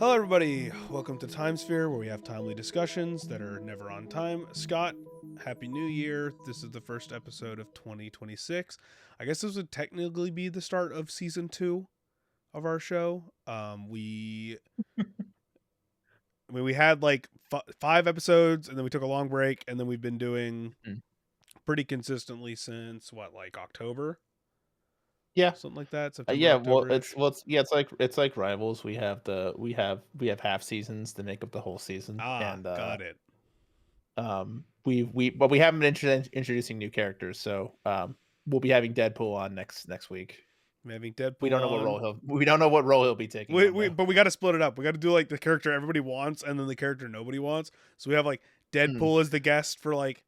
Hello, everybody. Welcome to Timesphere, where we have timely discussions that are never on time. Scott, Happy New Year. This is the first episode of 2026. I guess this would technically be the start of season 2 of our show. We had like 5 episodes, and then we took a long break, and then we've been doing Mm. pretty consistently since like October, Yeah. something like that, September, Yeah, well, October ish. it's like Rivals. We have half seasons to make up the whole season, Ah, and got it. but we haven't been introducing new characters, so we'll be having Deadpool on next week. I'm having We Deadpool don't know what on. role he'll be taking on though. But we got to split it up. We got to do like the character everybody wants and then the character nobody wants. So we have like Mm. Deadpool as the guest for like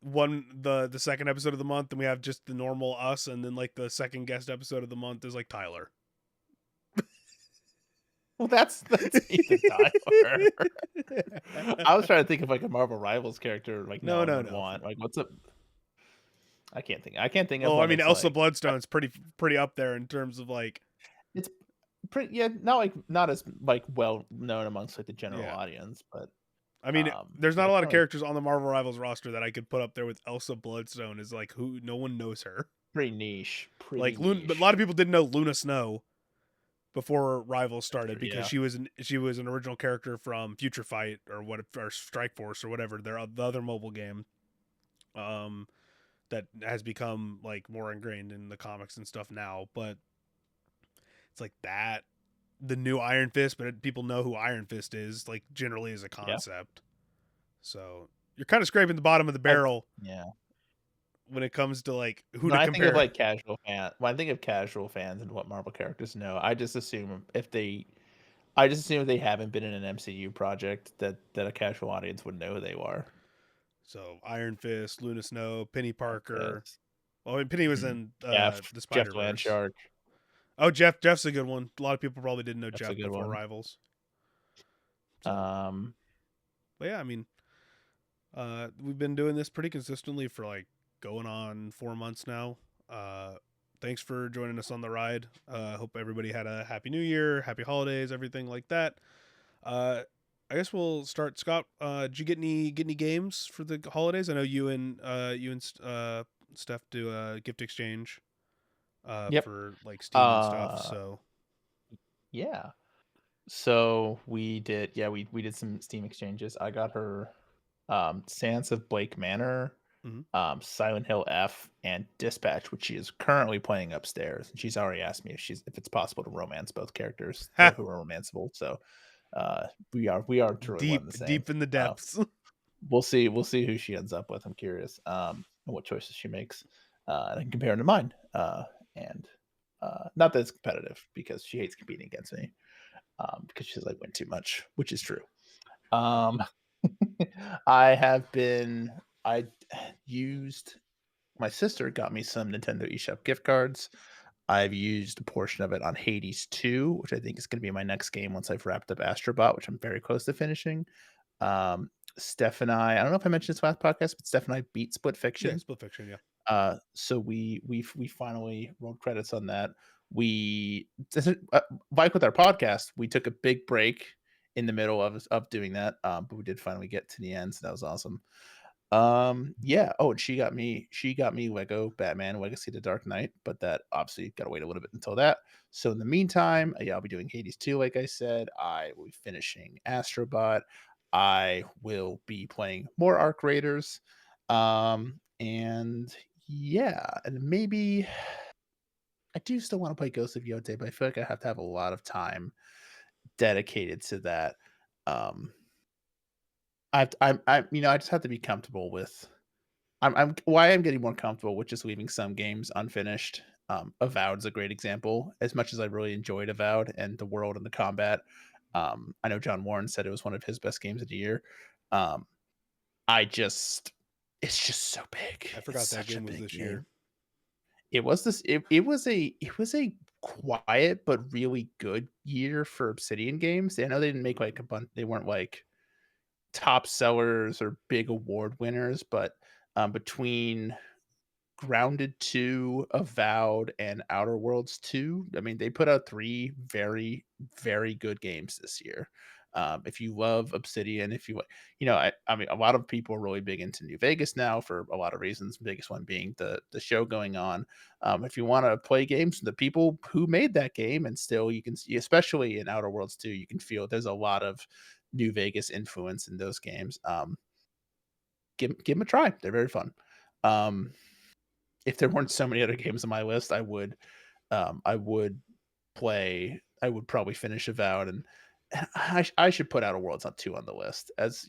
the second episode of the month, and we have just the normal us, and then like the second guest episode of the month is like Tyler. Well, that's Ethan Tyler. I was trying to think of like a Marvel Rivals character like no No, one no, would no. want. Like, what's up? I can't think of Well, I one mean that's Elsa like. Bloodstone's pretty up there in terms of like It's pretty, yeah, not as like well known amongst like the general yeah. audience, but I mean, there's yeah, not a lot of probably characters on the Marvel Rivals roster that I could put up there with Elsa Bloodstone. Is like who no one knows her. pretty niche, Like pretty But a lot niche. of people didn't know Luna Snow before Rivals started because Yeah. she was an original character from Future Fight or Strike Force or whatever the other mobile game um that has become like more ingrained in the comics and stuff now. But it's like that the new Iron Fist, but people know who Iron Fist is like generally as a Yeah. concept. So you're kind of scraping the bottom of the I barrel yeah. when it comes to like who When to I think of compare. like when I think of casual fans and what Marvel characters know, I just assume if they haven't been in an MCU project that a casual audience would know who they are. So Iron Fist, Luna Snow, Penny Parker. Yes. Well, I mean, Penny was Mhm. in Jeff the Jeff Spider Verse. Blanchard. Oh, Jeff's a good one. A lot of people probably didn't know That's a Jeff good before one. Rivals. So, Um, but yeah, I mean, we've been doing this pretty consistently for like going on 4 months now. Uh, Thanks for joining us on the ride. Hope everybody had a happy New Year, happy holidays, everything like that. Uh, I guess we'll start. Scott, did you get any games for the holidays? I know you and Steph do a gift exchange yep. for like Steam and stuff. Uh, So yeah. So we did some Steam exchanges. I got her Sands of Blake Manor, mhm. Silent Hill F, and Dispatch, which she is currently playing upstairs. And she's already asked me if it's possible to romance both characters who Ha, are romanceable. So we are truly one and deep the same. deep in the Uh, depths. we'll see who she ends up with. I'm curious and what choices she makes. And I can compare them to mine. And not that it's competitive because she hates competing against me. Because she says I win too much, which is true. Um, I used my sister got me some Nintendo eShop gift cards. I've used a portion of it on Hades 2, which I think is going to be my next game once I've wrapped up Astrobot, which I'm very close to finishing. Um, Steph and I don't know if I mentioned this last podcast, but Steph and I beat Split Yeah, Fiction. Split Fiction. Yeah. So we finally rolled credits on that. We like with our podcast, we took a big break in the middle of doing that, but we did finally get to the end, so that was awesome. Yeah. Oh, and she got me Lego Batman Legacy of the Dark Knight, but that obviously got to wait a little bit until that. So in the meantime, yeah, I'll be doing Hades 2, like I said. I will be finishing Astrobot. I will be playing more Arc Raiders. And yeah, and maybe I do still want to play Ghost of Yotei, but I feel like I have to have a lot of time dedicated to that. Um, I just have to be comfortable with. I'm why I'm getting more comfortable with just leaving some games unfinished. Avowed's a great example. As much as I really enjoyed Avowed and the world and the combat, I know John Warren said it was one of his best games of the year. Um, I just, it's just so big. I It's forgot that such a game was big this year. game. It was a quiet but really good year for Obsidian games. I know they didn't make like a bunch. They weren't like top sellers or big award winners, but between Grounded 2, Avowed, and Outer Worlds 2. I mean, they put out 3 very, very good games this year. If you love Obsidian, if you I mean, a lot of people are really big into New Vegas now for a lot of reasons. Biggest one being the show going on. If you want to play games, the people who made that game, and still you can see, especially in Outer Worlds 2, you can feel there's a lot of New Vegas influence in those games. Give them a try. They're very fun. Um, if there weren't so many other games on my list, I would I would probably finish Avowed, and I should put Outer Worlds on 2 on the list, as,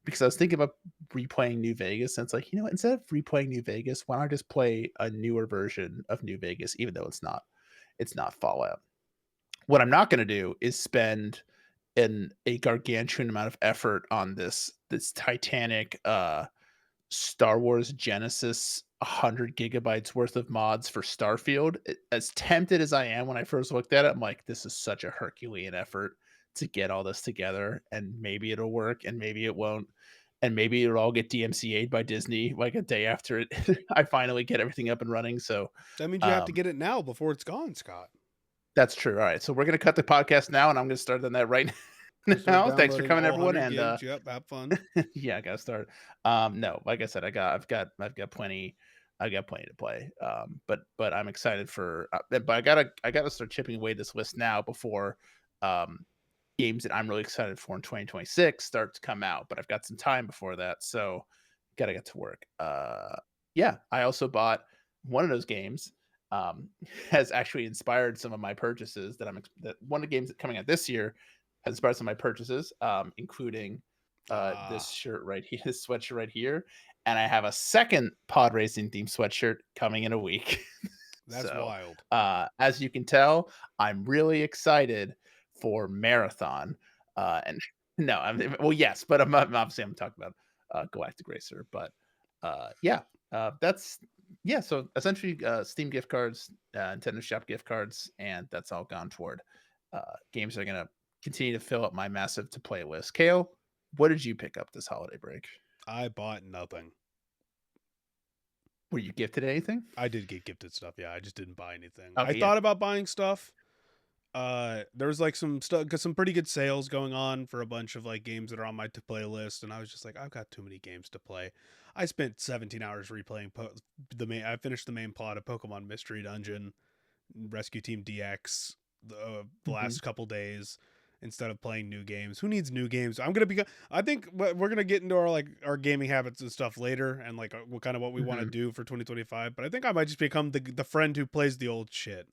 because I was thinking about replaying New Vegas, and it's like, instead of replaying New Vegas, why not just play a newer version of New Vegas, even though it's not Fallout. What I'm not gonna do is spend a gargantuan amount of effort on this Titanic, Star Wars Genesis 100 gigabytes worth of mods for Starfield. As tempted as I am when I first looked at it, I'm like, this is such a Herculean effort to get all this together, and maybe it'll work, and maybe it won't, and maybe it'll all get DMCA'd by Disney like a day after it I finally get everything up and running. So That means you have to um, get it now before it's gone, Scott. that's true. All right, so we're gonna cut the podcast now, and I'm gonna start on that right Go start now. Thanks for downloading coming, all everyone, 100 and gigs. Yep, have fun. yeah, I gotta start. No, like I said, I've got plenty. I got plenty to play. But I'm excited for. But I gotta start chipping away this list now before um games that I'm really excited for in 2026 start to come out. But I've got some time before that, so gotta get to work. Yeah, I also bought one of those games. Has actually inspired some of my purchases that one of the games that coming out this year has inspired some of my purchases, including this Ah, shirt right here, this sweatshirt right here, and I have a second pod racing themed sweatshirt coming in a week. that's So, wild. as you can tell, I'm really excited for Marathon. And no, well, yes, but obviously I'm talking about Galactic Racer. But yeah, that's yeah. So essentially, Steam gift cards, Nintendo Shop gift cards, and that's all gone toward games that are gonna continue to fill up my massive to play list. Kale, what did you pick up this holiday break? I bought nothing. Were you gifted anything? I did get gifted stuff. Yeah, I just didn't buy anything. I Okay, yeah. thought about buying stuff. There was like some stuff, some pretty good sales going on for a bunch of like games that are on my to play list, and I was just like, I've got too many games to play. I spent 17 hours replaying the main. I finished the main plot of Pokemon Mystery Dungeon, Rescue Team DX, the Mhm. last couple days instead of playing new games. Who needs new games? I'm gonna be. I think we're gonna get into our gaming habits and stuff later, and like what kind of what we want to Mhm. do for 2025. But I think I might just become the friend who plays the old shit.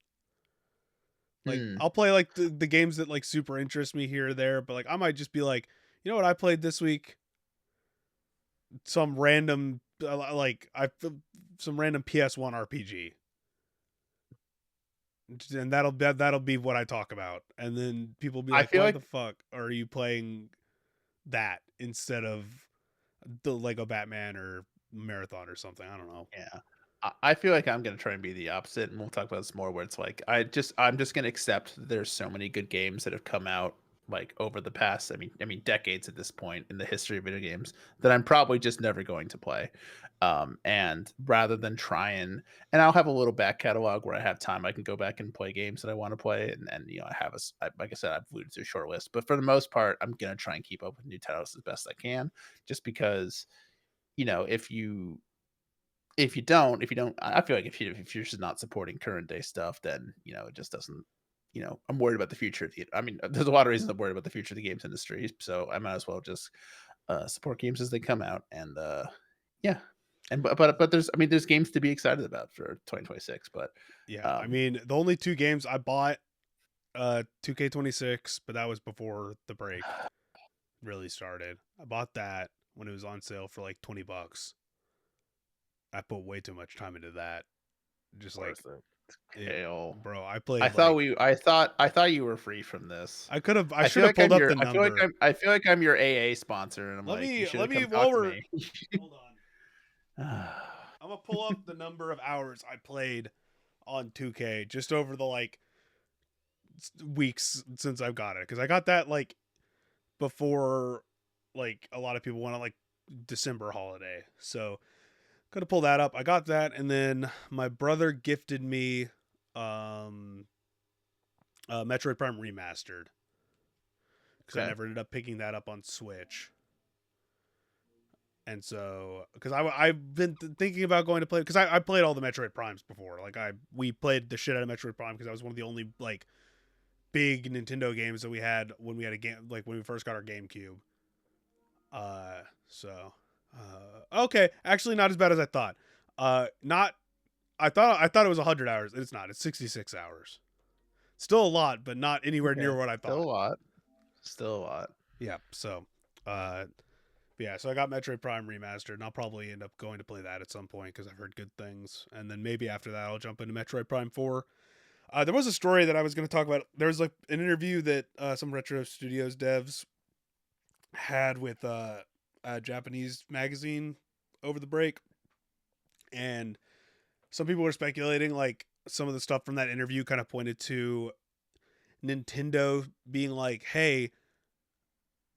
Like Hmm. I'll play like the games that like super interest me here or there, but like I might just be like, you know what I played this week? Some random like some random PS1 RPG. And that'll be what I talk about. And then people be I like, feel "Why the like fuck are you playing that instead of the Lego Batman or Marathon or something?" I don't know. Yeah. I feel like I'm gonna try and be the opposite, and we'll talk about this more, where it's like I'm just gonna accept that there's so many good games that have come out like over the past, I mean decades at this point in the history of video games, that I'm probably just never going to play. And rather than try and I'll have a little back catalog where I have time, I can go back and play games that I want to play, and I have like I said, I've alluded to a short list, but for the most part, I'm gonna try and keep up with new titles as best I can, just because if you don't, I feel like if you're just not supporting current day stuff, then it just doesn't. I'm worried about the future of the. I mean, there's a lot of reasons I'm worried about the future of the games industry, so I might as well just support games as they come out, and yeah, and but there's games to be excited about for 2026, but Yeah, I um, mean, the only two games I bought 2K26, but that was before the break really started. I bought that when it was on sale for like $20. I put way too much time into that. Just like worth it. it, Kale. bro. I I played thought like we I thought you were free from this. I should have pulled up the number. I feel like I'm your AA sponsor, and I'm Let like, you me should have let me come while talk to we're me. hold on. I'm gonna pull up the number of hours I played on 2K just over the like weeks since I've got it because I got that like before like a lot of people went on like December holiday. So Gotta pull that up. I got that, and then my brother gifted me um Metroid Prime Remastered because I Okay. never ended up picking that up on Switch. And so, because I've been thinking about going to play, because I played all the Metroid Primes before. Like we played the shit out of Metroid Prime because that was one of the only like big Nintendo games that we had when we had a game, like when we first got our GameCube. So, okay, actually not as bad as I thought. Not I thought it was 100 hours. It's not. It's 66 hours. Still a lot, but not anywhere Okay. near what I Still a thought. lot. Still a lot. Yeah. So, uh, yeah. So I got Metroid Prime Remastered, and I'll probably end up going to play that at some point because I've heard good things. And then maybe after that, I'll jump into Metroid Prime 4. There was a story that I was going to talk about. There was like an interview that some Retro Studios devs had with a Japanese magazine over the break, and some people were speculating like some of the stuff from that interview kind of pointed to Nintendo being like, "Hey,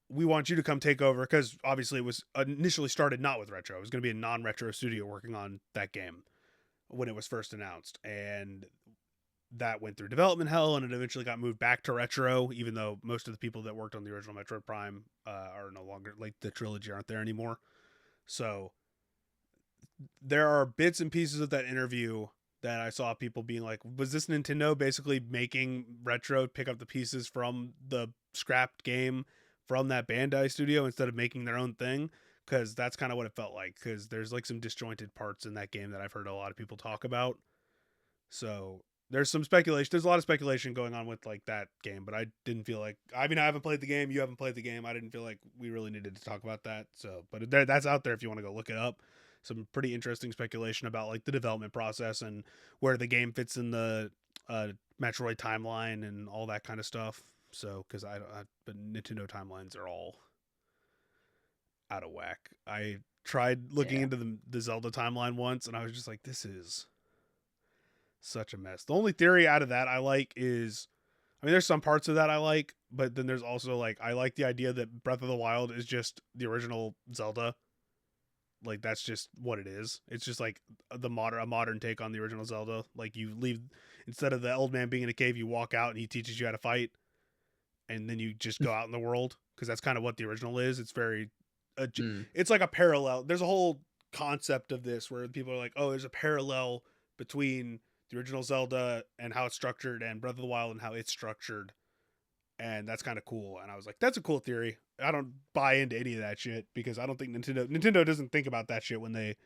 we want you to come take over," because obviously it was initially started not with Retro. It was going to be a non-Retro studio working on that game when it was first announced, and that went through development hell, and it eventually got moved back to Retro. Even though most of the people that worked on the original Metroid Prime are no longer, like the trilogy aren't there anymore. So there are bits and pieces of that interview that I saw people being like, was this Nintendo basically making Retro pick up the pieces from the scrapped game from that Bandai studio instead of making their own thing? Because that's kind of what it felt like. Because there's like some disjointed parts in that game that I've heard a lot of people talk about. So there's some speculation. There's a lot of speculation going on with like that game, but I didn't feel like. I mean, I haven't played the game. You haven't played the game. I didn't feel like we really needed to talk about that. So, but that's out there if you want to go look it up. Some pretty interesting speculation about like the development process and where the game fits in the uh, Metroid timeline and all that kind of stuff. So, because but Nintendo timelines are all out of whack. I tried looking Yeah. into the Zelda timeline once, and I was just like, this is such a mess. The only theory out of that I like is, I mean, there's some parts of that I like, but then there's also like, I like the idea that Breath of the Wild is just the original Zelda. Like that's just what it is. It's just like a modern take on the original Zelda. Like you leave, instead of the old man being in a cave, you walk out and he teaches you how to fight, and then you just go out in the world because that's kind of what the original is. It's very, Mm. it's like a parallel. There's a whole concept of this where people are like, oh, there's a parallel between the original Zelda and how it's structured and Breath of the Wild and how it's structured, and that's kind of cool. And I was like, that's a cool theory. I don't buy into any of that shit because I don't think Nintendo doesn't think about that shit when they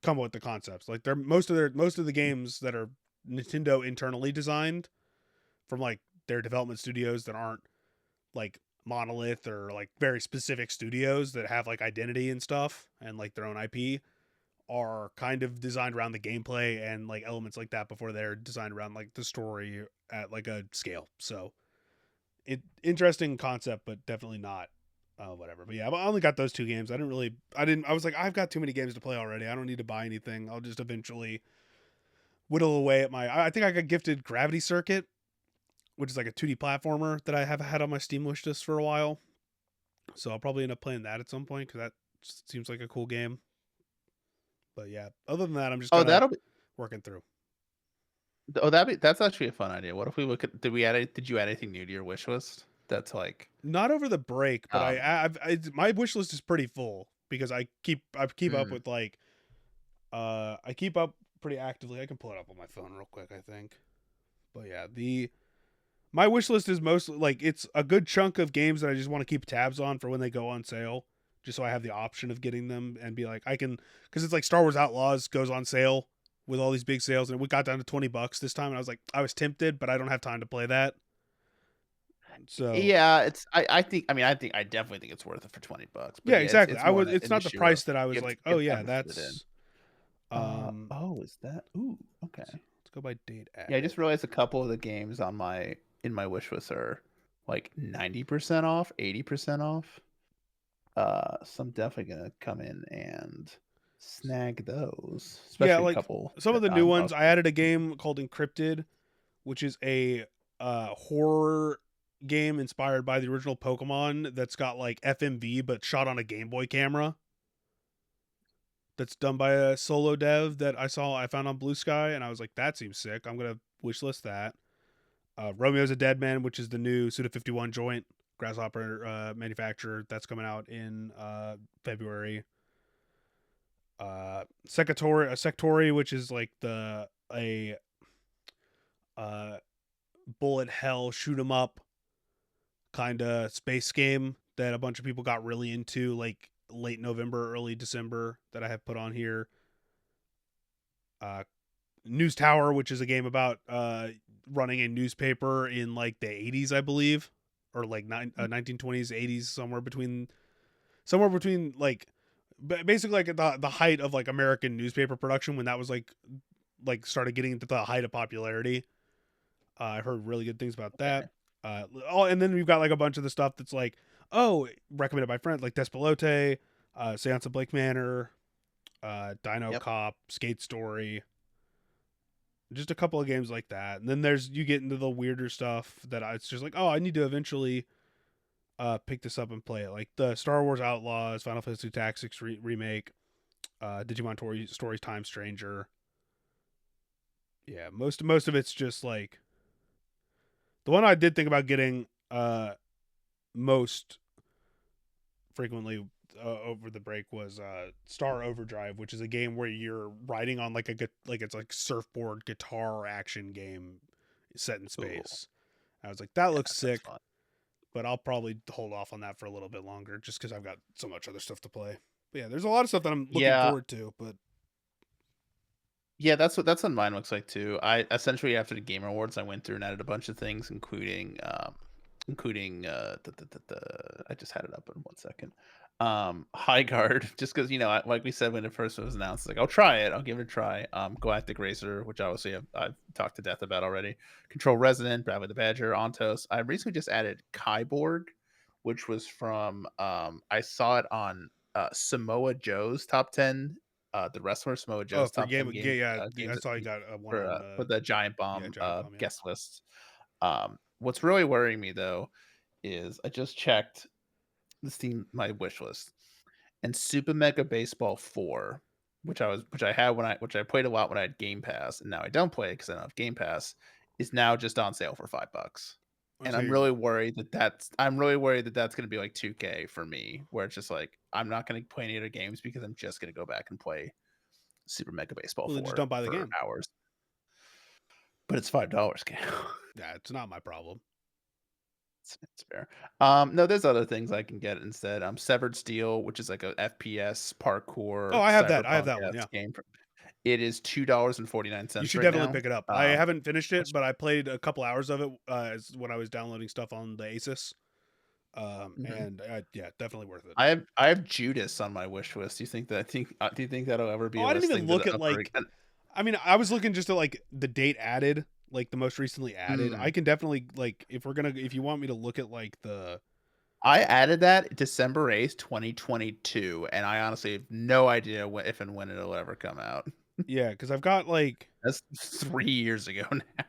come up with the concepts. Like they're most of the games that are Nintendo internally designed from like their development studios that aren't like Monolith or like very specific studios that have like identity and stuff and like their own IP are kind of designed around the gameplay and like elements like that before they're designed around like the story at like a scale. So interesting concept, but definitely not whatever. But yeah, I only got those two games. I was like, I've got too many games to play already. I don't need to buy anything. I'll just eventually whittle away at I think I got gifted Gravity Circuit, which is like a 2D platformer that I have had on my Steam wish list for a while. So I'll probably end up playing that at some point because that seems like a cool game. But yeah, other than that, I'm just Oh, kind of that'll be. working through. Oh, that's actually a fun idea. What if we look at? Did you add anything new to your wish list? That's like. Not over the break, but Um. my wish list is pretty full because I keep up Mm. with like I keep up pretty actively. I can pull it up on my phone real quick, I think. But yeah, the my wish list is mostly like it's a good chunk of games that I just want to keep tabs on for when they go on sale, just so I have the option of getting them and be like I can, because it's like Star Wars Outlaws goes on sale with all these big sales and we got down to $20 this time and I was like I was tempted but I don't have time to play that. So Yeah, it's. I think. I mean, I definitely think it's worth it for $20. But yeah, yeah, exactly. it's more it's an not the issue of price that I was like, you oh have to yeah, have it fit in. that's Oh, is that? Ooh, let's okay. go by date Yeah, I added. just realized a couple of the games on my in my wish list are like 90% off, 80% off. So I'm definitely gonna come in and snag those, Yeah, especially a like couple some of that the new I ones, was I added a game called Encrypted, which is a horror game inspired by the original Pokemon that's got like FMV but shot on a Game Boy camera. that's done by a solo dev that I found on Blue Sky, and I was like, that seems sick. I'm gonna wishlist that. Romeo's a Dead Man, which is the new Suda 51 joint Grasshopper manufacturer that's coming out in February. Sectori, which is like the a bullet hell shoot 'em up kind of space game that a bunch of people got really into, like late November, early December, that I have put on here. News Tower, which is a game about running a newspaper in like the 80s, I believe, or like 1920s, 80s, somewhere between like basically like the height of like American newspaper production when that was like started getting into the height of popularity. I've heard really good things about that. Okay. And then we've got like a bunch of the stuff that's like, recommended by friends like Despelote, Seance of Blake Manor, Dino Yep. Cop, Skate Story, just a couple of games like that. And then you get into the weirder stuff that it's just like, oh, I need to eventually pick this up and play it, like the Star Wars Outlaws, Final Fantasy Tactics remake, Digimon Stories Time Stranger. Yeah, most of it's just like the one I did think about getting most frequently over the break was Star Overdrive, which is a game where you're riding on like it's like surfboard guitar action game set in Ooh, space. I was like, that yeah, looks that sounds sick, fun. but I'll probably hold off on that for a little bit longer just because I've got so much other stuff to play. But yeah, there's a lot of stuff that I'm looking Yeah, forward to, but yeah, that's what mine looks like too. I essentially after the Game Awards, I went through and added a bunch of things, including I just had it up in 1 second. High Guard, just because like we said when it first was announced, like I'll try it, I'll give it a try. Galactic Racer, which obviously I've talked to death about already. Control Resident, Bradley the Badger, Ontos. I recently just added Kyborg, which was from I saw it on Samoa Joe's top 10, the wrestler Samoa oh, Joe's for top 10 game, game yeah, games I saw you got one on for the Giant yeah, Bomb Giant Bomb, yeah. guest list. What's really worrying me though is I just checked the Steam my wish list, and Super Mega Baseball 4, which I played a lot when I had Game Pass, and now I don't play it because I don't have Game Pass, is now just on sale for $5. I And say you're I'm really worried that that's going to be like 2K for me, where it's just like I'm not going to play any other games because I'm just going to go back and play Super Mega Baseball well, then just 4 don't buy the for game. hours. But it's $5, Cam. Yeah, it's not my problem. It's fair. No, there's other things I can get instead. Severed Steel, which is like a FPS Oh, parkour I have that. I have cyberpunk that one. Yeah, game. It is you $2.49 should right definitely now. pick it up. I haven't finished it, Which but I played a couple hours of it when I was downloading stuff on the Asus. mhm. And yeah, definitely worth it. I have Judas on my wish list. Do you think that'll ever be Oh, a I didn't listing even to look the at upper like. again? I mean, I was looking just at like the date added, like the most recently added. I Mm. can definitely like if you want me to look at like the I added that December 8th, 2022, and I honestly have no idea if and when it'll ever come out. yeah, because I've got like, That's 3 years ago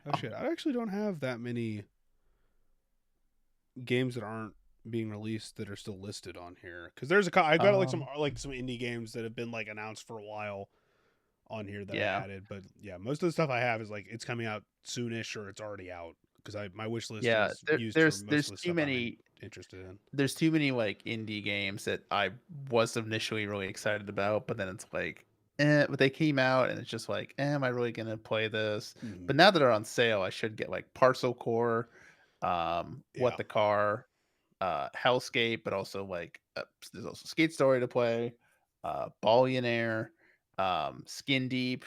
oh now. shit, I actually don't have that many games that aren't being released that are still listed on here. Because I've got Um, like some indie games that have been like announced for a while on here that I yeah. added, but yeah, most of the stuff I have is like it's coming out soonish or it's already out because I my wish list Yeah, is used for most of the stuff I'm interested in. there's too many like indie games that I was initially really excited about, but then it's like, but they came out and it's just like, am I really gonna play this? Mhm. But now that they're on sale, I should get like Parcel Core, What Yeah, the Car, Hellscape, but also like there's also Skate Story to play, Ballionaire, Skin Deep,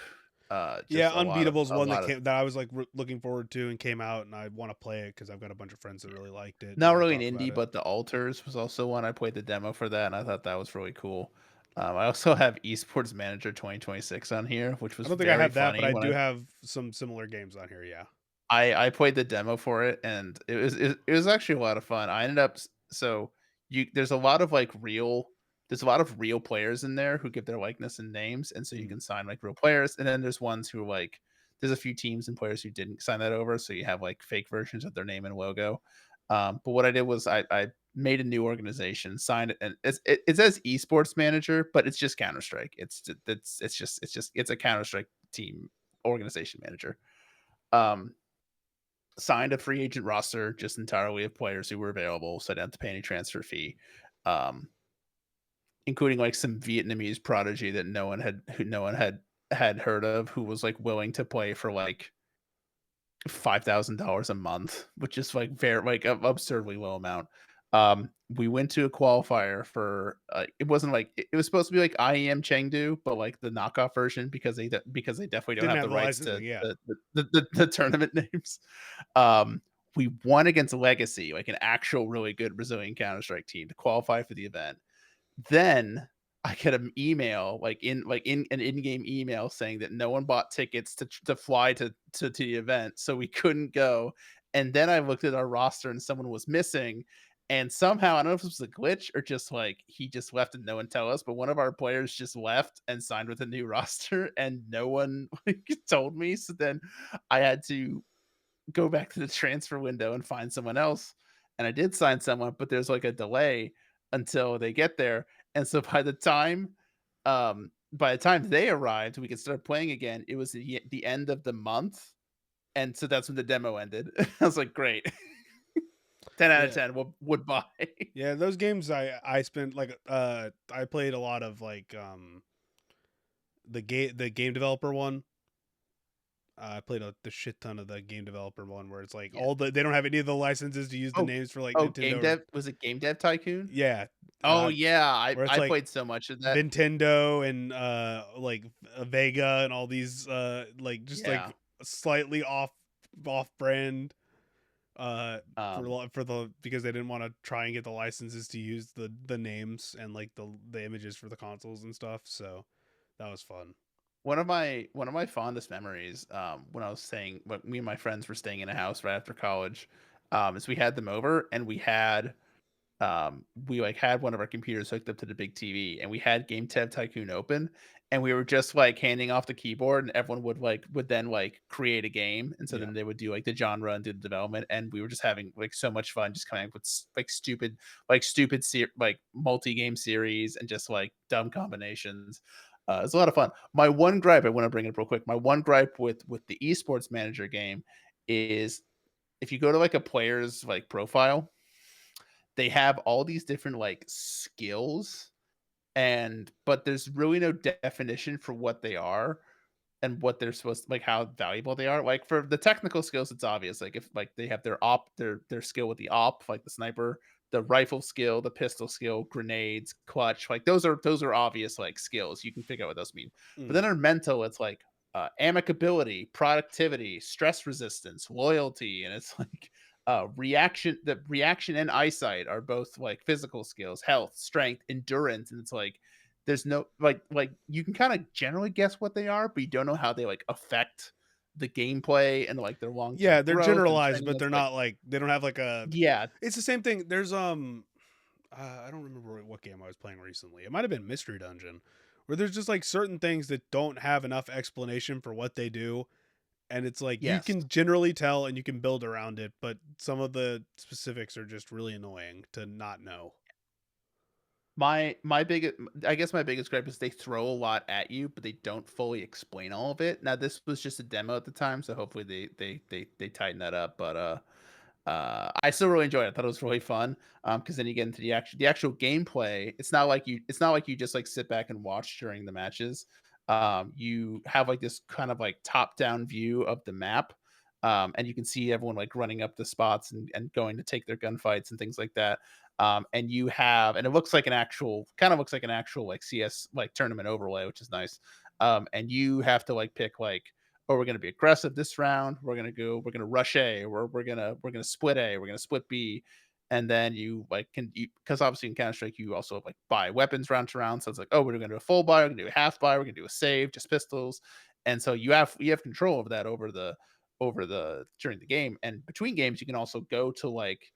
yeah, just Unbeatable's a one lot of that I was like looking forward to and came out, and I want to play it because I've got a bunch of friends that really liked it not and really an talked about indie, it. but The Alters was also one. I played the demo for that, and I thought that was really cool. I also have Esports Manager 2026 on here, which I was don't think I very have that, but funny I when do have some similar games on here. Yeah. I played the demo for it, and it was actually a lot of fun. I ended up so you there's a lot of real players in there who give their likeness and names, and so you Mhm. can sign like real players, and then there's ones who like there's a few teams and players who didn't sign that over, so you have like fake versions of their name and logo. But what I did was I made a new organization, signed it, and it says esports manager, but it's just Counter Strike. It's a Counter Strike team organization manager. Um, Signed a free agent roster just entirely of players who were available, so I didn't have to pay any transfer fee. Um, Including like some Vietnamese prodigy that no one had heard of, who was like willing to play for like $5,000 a month, which is like very like absurdly low amount. We went to a qualifier for it wasn't like it was supposed to be like IEM Chengdu, but like the knockoff version because because they definitely don't Didn't have have the the rights licensing, to yeah. the tournament names. Um, we won against Legacy, like an actual really good Brazilian Counter Strike team, to qualify for the event. Then I get an email, in an in-game email saying that no one bought tickets to fly to the event, so we couldn't go. And then I looked at our roster and someone was missing. And somehow, I don't know if this was a glitch or just like he just left and no one tell us, but one of our players just left and signed with a new roster and no one like, told me. So then I had to go back to the transfer window and find someone else. And I did sign someone, but there's like a delay until they get there. And so by the time they arrived, we could start playing again. It was the end of the month. And so that's when the demo ended. I was like, great. 10 out of Yeah. 10 would buy. Yeah, those games I spent like I played a lot of like the game developer one. I played the shit ton of the game developer one where it's like Yeah. all they don't have any of the licenses to use the Oh, names for like oh, Nintendo game or dev was it Game Dev Tycoon? yeah, Oh yeah, where it's I like played so much of that. Nintendo and like Vega and all these like just like Yeah. slightly off brand Um for the because they didn't want to try and get the licenses to use the names and like the images for the consoles and stuff. So that was fun. one of my fondest memories, when I was staying when me and my friends were staying in a house right after college, is we had them over and we like had one of our computers hooked up to the big TV and we had Game Dev Tycoon open and we were just like handing off the keyboard and everyone would then like create a game and so Yeah. then they would do like the genre and do the development and we were just having like so much fun just coming up with like stupid like multi-game series and just like dumb combinations. It's a lot of fun. My one gripe, I want to bring it up real quick. My one gripe with the esports manager game is if you go to like a player's like profile, they have all these different like skills and but there's really no definition for what they are and what they're supposed to like how valuable they are. Like for the technical skills, it's obvious. Like if like they have their skill with the op, like the sniper, the rifle skill, the pistol skill, grenades, clutch, like those are obvious like skills. You can figure out what those mean. But then Mm. our mental, it's like amicability, productivity, stress resistance, loyalty, and it's like reaction and eyesight are both like physical skills, health, strength, endurance, and it's like there's no like you can kind of generally guess what they are, but you don't know how they like affect the gameplay and like their long term Yeah, they're growth and generalized, training. but It's they're like not like they don't have like a. yeah, It's the same thing. There's I don't remember what game I was playing recently. It might have been Mystery Dungeon, where there's just like certain things that don't have enough explanation for what they do, and it's like you yes. can generally tell and you can build around it, but some of the specifics are just really annoying to not know. My biggest I guess my biggest gripe is they throw a lot at you, but they don't fully explain all of it. Now this was just a demo at the time, so hopefully they tighten that up. But I still really enjoyed it. I thought it was really fun. Because then you get into the actual gameplay. It's not like you just like sit back and watch during the matches. You have like this kind of like top down view of the map. And you can see everyone like running up the spots and going to take their gunfights and things like that. And you have and it looks like an actual kind of looks like an actual like CS like tournament overlay, which is nice. And you have to like pick like oh, we're going to be aggressive this round. We're going to rush A, or we're going to split A, we're going to split B. And then you like because obviously in Counter Strike you also like buy weapons round to round. So it's like, oh, we're going to do a full buy, we're going to do a half buy, we're going to do a save, just pistols. And so you have control over that over the during the game. And between games, you can also go to like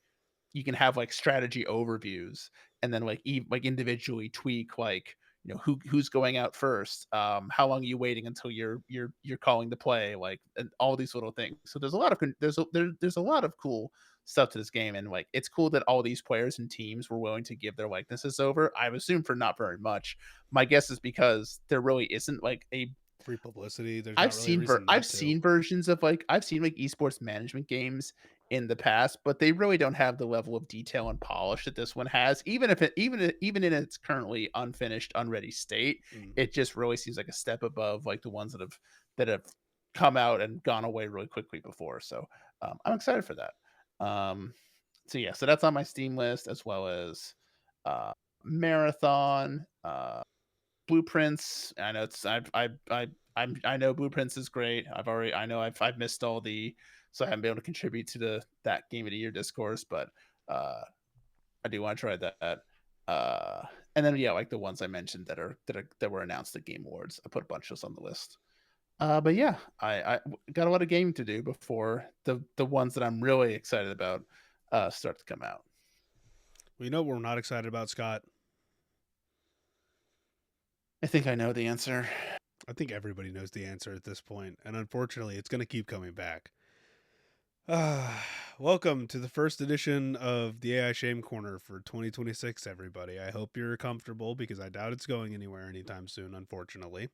you can have like strategy overviews and then like like individually tweak like you know who's going out first, how long are you waiting until you're calling the play, like and all these little things. So there's a lot of there's a lot of cool stuff to this game. And like, it's cool that all these players and teams were willing to give their likenesses over. I assume for not very much. My guess is because there really isn't like a Free publicity. There's not really a reason I've not to. seen versions of like I've seen like esports management games in the past, but they really don't have the level of detail and polish that this one has. Even in its currently unfinished, unready state, Mm. it just really seems like a step above like the ones that have come out and gone away really quickly before. So I'm excited for that. Um, so yeah, so that's on my Steam list as well as uh, Marathon. Blueprints. I know it's I know Blueprints is great. I know I've missed all the so I haven't been able to contribute to that game of the year discourse, but uh I do want to try that. Uh and then yeah, like the ones I mentioned that were announced at Game Awards. I put a bunch of those on the list. But yeah, I got a lot of gaming to do before the ones that I'm really excited about start to come out. Well, you know what we're not excited about, Scott? I think I know the answer. I think everybody knows the answer at this point, and unfortunately, it's going to keep coming back. Welcome to the first edition of the AI Shame Corner for 2026, everybody. I hope you're comfortable because I doubt it's going anywhere anytime soon, unfortunately.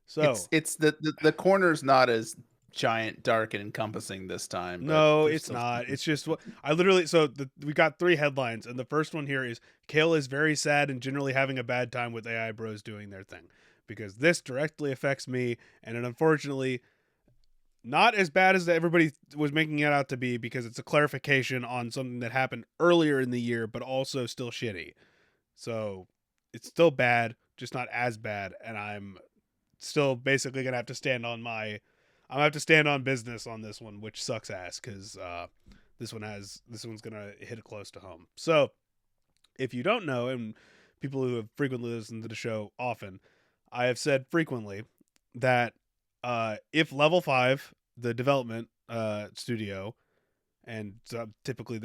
So, It's the corner's not as giant, dark, and encompassing this time, but no, there's it's still not. something. It's just what I literally. So we got three headlines, and the first one here is Cale is very sad and generally having a bad time with AI bros doing their thing because this directly affects me, and it unfortunately not as bad as everybody was making it out to be because it's a clarification on something that happened earlier in the year, but also still shitty. So it's still bad, just not as bad, and I'm still basically gonna have to stand on my. I'm gonna have to stand on business on this one, which sucks ass because this one's gonna hit close to home. So if you don't know, and people who have frequently listened to the show often, I have said frequently that if Level 5, the development studio, and typically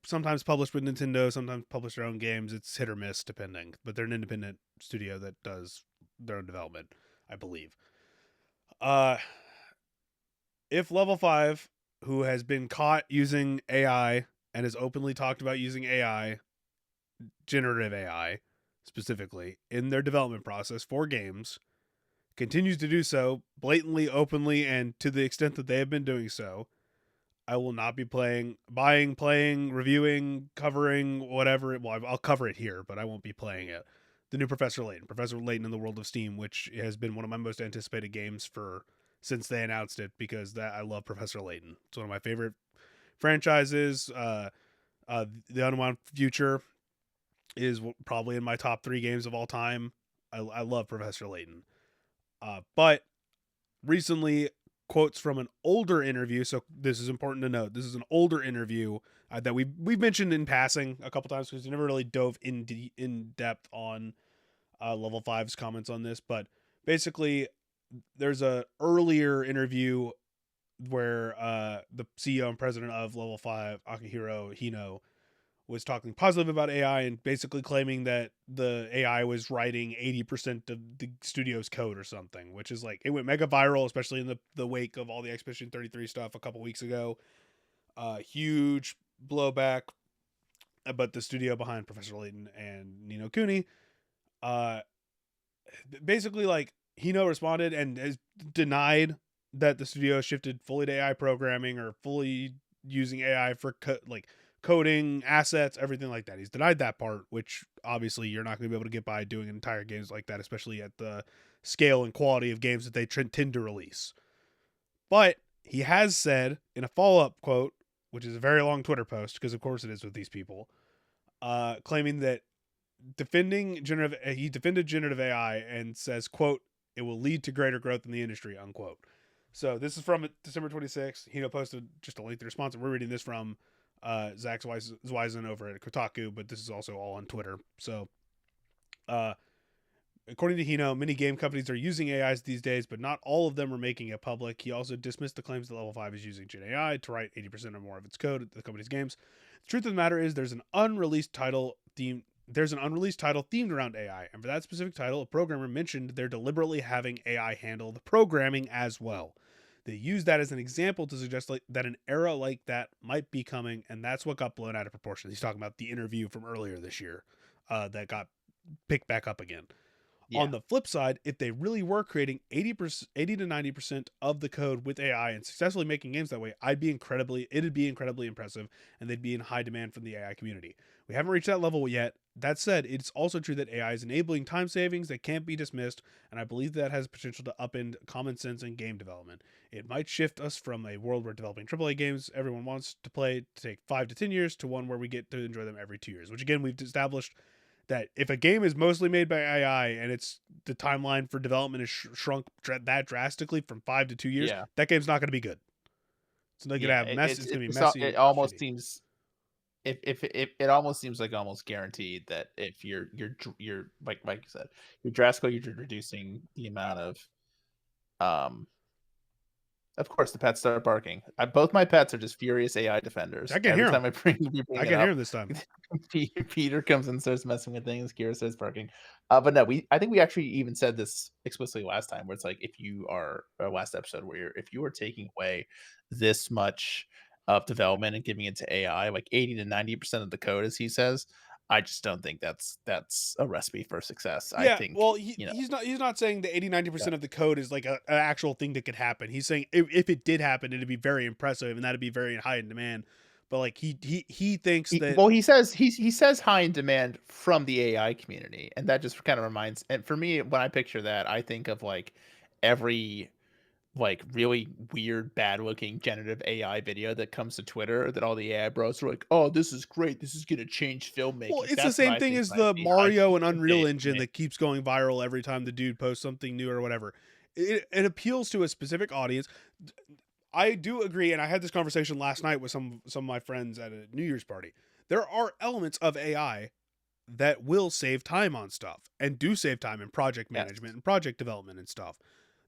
sometimes publish with Nintendo, sometimes publish their own games. It's hit or miss depending, but they're an independent studio that does their own development, I believe. Uh, if Level 5, who has been caught using AI and has openly talked about using AI, generative AI specifically, in their development process for games, continues to do so blatantly, openly, and to the extent that they have been doing so, I will not be playing, reviewing, covering, whatever. Well, I'll cover it here, but I won't be playing it. The new Professor Layton in the World of Steam, which has been one of my most anticipated games for since they announced it, because that I love Professor Layton. It's one of my favorite franchises. The Unwound Future is probably in my top 3 games of all time. I love Professor Layton. But recently, quotes from an older interview. So this is important to note. This is an older interview that we've mentioned in passing a couple times because we never really dove in depth on Level Five's comments on this. But basically, there's a earlier interview where the CEO and president of Level Five, Akihiro Hino, was talking positive about AI and basically claiming that the AI was writing 80% of the studio's code or something, which is like, it went mega viral, especially in the wake of all the Expedition 33 stuff a couple weeks ago. Huge blowback. But the studio behind Professor Layton and Nino Kuni, uh, basically, like, Hino responded and has denied that the studio shifted fully to AI programming or fully using AI for like coding, assets, everything like that. He's denied that part, which obviously you're not going to be able to get by doing entire games like that, especially at the scale and quality of games that they tend to release. But he has said in a follow up quote, which is a very long Twitter post, because of course it is with these people, claiming that he defended generative AI and says, quote, it will lead to greater growth in the industry, unquote. So this is from December 26th. Hino posted just a lengthy response. We're reading this from Zach Zweisen over at Kotaku, but this is also all on Twitter. So, according to Hino, many game companies are using AIs these days, but not all of them are making it public. He also dismissed the claims that Level 5 is using Gen AI to write 80% or more of its code at the company's games. The truth of the matter is there's an unreleased title themed around AI, and for that specific title, a programmer mentioned they're deliberately having AI handle the programming as well. They use that as an example to suggest like that an era like that might be coming, and that's what got blown out of proportion. He's talking about the interview from earlier this year that got picked back up again. Yeah. On the flip side, if they really were creating 80 to 90% of the code with AI and successfully making games that way, it'd be incredibly impressive, and they'd be in high demand from the AI community. We haven't reached that level yet. That said, it's also true that AI is enabling time savings that can't be dismissed, and I believe that has potential to upend common sense in game development. It might shift us from a world where developing AAA games everyone wants to play to take 5 to 10 years to one where we get to enjoy them every 2 years, which again, we've established that if a game is mostly made by AI and it's the timeline for development is shrunk that drastically from 5 to 2 years, Yeah. that game's not going to be good. It's not going to Yeah. have mess. It's going to be It messy, almost shitty. seems if it almost seems like almost guaranteed that if you're like you said, you're drastically reducing the amount um of course the pets start barking. Both my pets are just furious AI defenders. I can Every hear him. time we bring I it can hear up, him this time. Peter comes and starts messing with things. Kira starts barking. But no, I think we actually even said this explicitly last time, where it's like if you are last episode where if you are taking away this much of development and giving it to AI, like 80 to 90% of the code, as he says, I just don't think that's a recipe for success. I Yeah, think well, you know, he's not saying the 80 90 yeah. percent of the code is like an actual thing that could happen. He's saying if it did happen, it'd be very impressive and that'd be very high in demand. But like he thinks that He says he says high in demand from the AI community, and that just kind of reminds. And for me, when I picture that, I think of like every like really weird, bad looking generative AI video that comes to Twitter that all the AI bros are like, "Oh, this is great. This is gonna change well, filmmaking." it's the That's what same I thing think as when I the see high Mario and Unreal base for Engine me. that keeps going viral every time the dude posts something new or whatever. It appeals to a specific audience. I do agree, and I had this conversation last night with some of my friends at a New Year's party. There are elements of AI that will save time on stuff and do save time in project Yes. management and project development and stuff.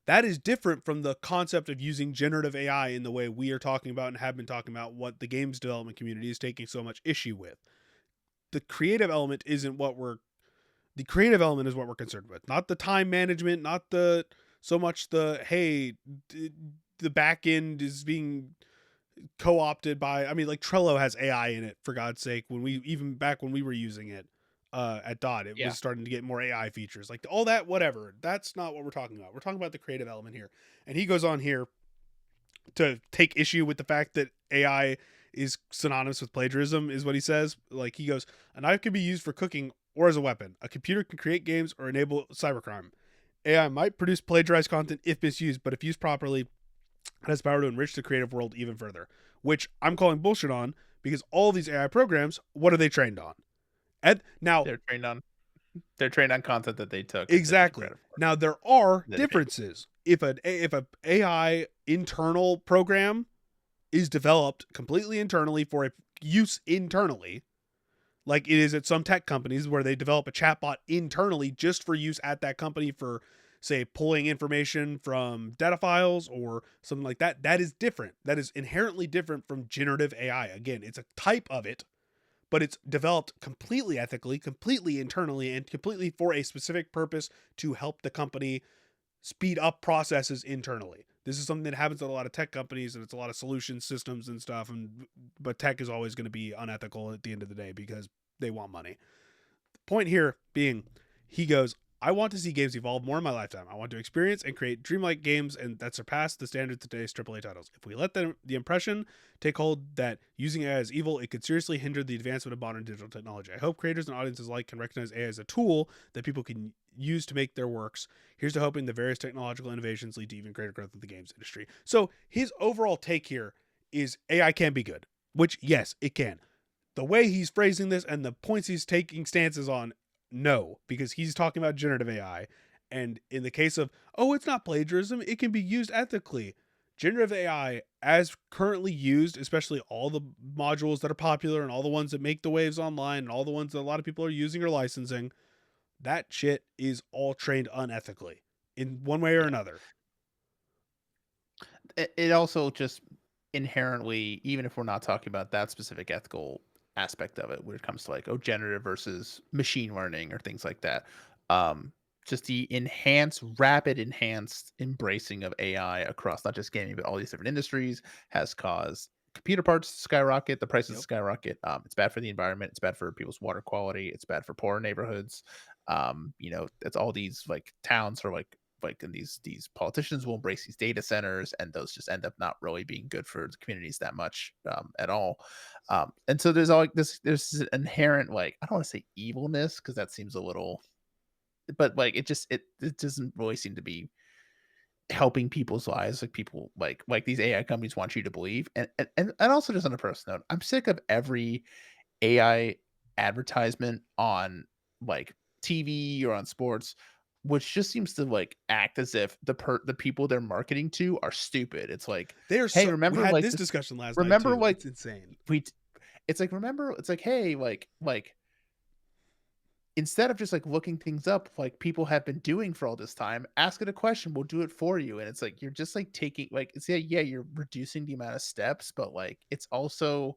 That is different from the concept of using generative AI in the way we are talking about and have been talking about what the games development community is taking so much issue with. The creative element isn't what we're the creative element is what we're concerned with, not the time management, not the so much the hey the back end is being co-opted by, I mean, like Trello has AI in it, for God's sake. When we even back when we were using it at Dot, it Yeah. was starting to get more AI features, like all that, whatever. That's not what we're talking about. We're talking about the creative element here. And he goes on here to take issue with the fact that AI is synonymous with plagiarism, is what he says. Like he goes, a knife can be used for cooking or as a weapon. A computer can create games or enable cybercrime. AI might produce plagiarized content if misused, but if used properly, it has power to enrich the creative world even further. Which I'm calling bullshit on, because all these AI programs, what are they trained on? Now, They're trained on content that they took and didn't get exactly. credit for. Now there are That they paid for. differences. If a AI internal program is developed completely internally for a use internally, like it is at some tech companies where they develop a chatbot internally just for use at that company for, say, pulling information from data files or something like that. That is different. That is inherently different from generative AI. Again, it's a type of it, but it's developed completely ethically, completely internally, and completely for a specific purpose to help the company speed up processes internally. This is something that happens at a lot of tech companies, and it's a lot of solution systems and stuff. And but tech is always going to be unethical at the end of the day because they want money. The point here being, he goes, I want to see games evolve more in my lifetime. I want to experience and create dreamlike games and that surpass the standards of today's AAA titles. If we let the impression take hold that using AI is evil, it could seriously hinder the advancement of modern digital technology. I hope creators and audiences alike can recognize AI as a tool that people can use to make their works. Here's to hoping the various technological innovations lead to even greater growth of the games industry. So his overall take here is AI can be good, which yes, it can. The way he's phrasing this and the points he's taking stances on, no, because he's talking about generative AI. And in the case of, oh, it's not plagiarism, it can be used ethically. Generative AI, as currently used, especially all the modules that are popular and all the ones that make the waves online and all the ones that a lot of people are using or licensing, that shit is all trained unethically in one way or Yeah. another. It also just inherently, even if we're not talking about that specific ethical aspect of it, when it comes to like, oh, generative versus machine learning or things like that, just the enhanced embracing of AI across not just gaming, but all these different industries has caused computer parts to skyrocket, the prices to Yep. skyrocket. It's bad for the environment. It's bad for people's water quality. It's bad for poor neighborhoods. It's all these like towns or like and these politicians will embrace these data centers, and those just end up not really being good for the communities that much at all. And so there's all like there's this inherent like I don't want to say evilness because that seems a little but like it doesn't really seem to be helping people's lives like people like these AI companies want you to believe. And also just on a personal note, I'm sick of every AI advertisement on like TV or on sports, which just seems to like act as if the people they're marketing to are stupid. It's like, They are hey, so. We remember had like this this, discussion last night remember too. like It's insane. we it's like remember it's like hey like instead of just like looking things up like people have been doing for all this time, ask it a question, we'll do it for you. And it's like you're just like taking like it's yeah, you're reducing the amount of steps, but like it's also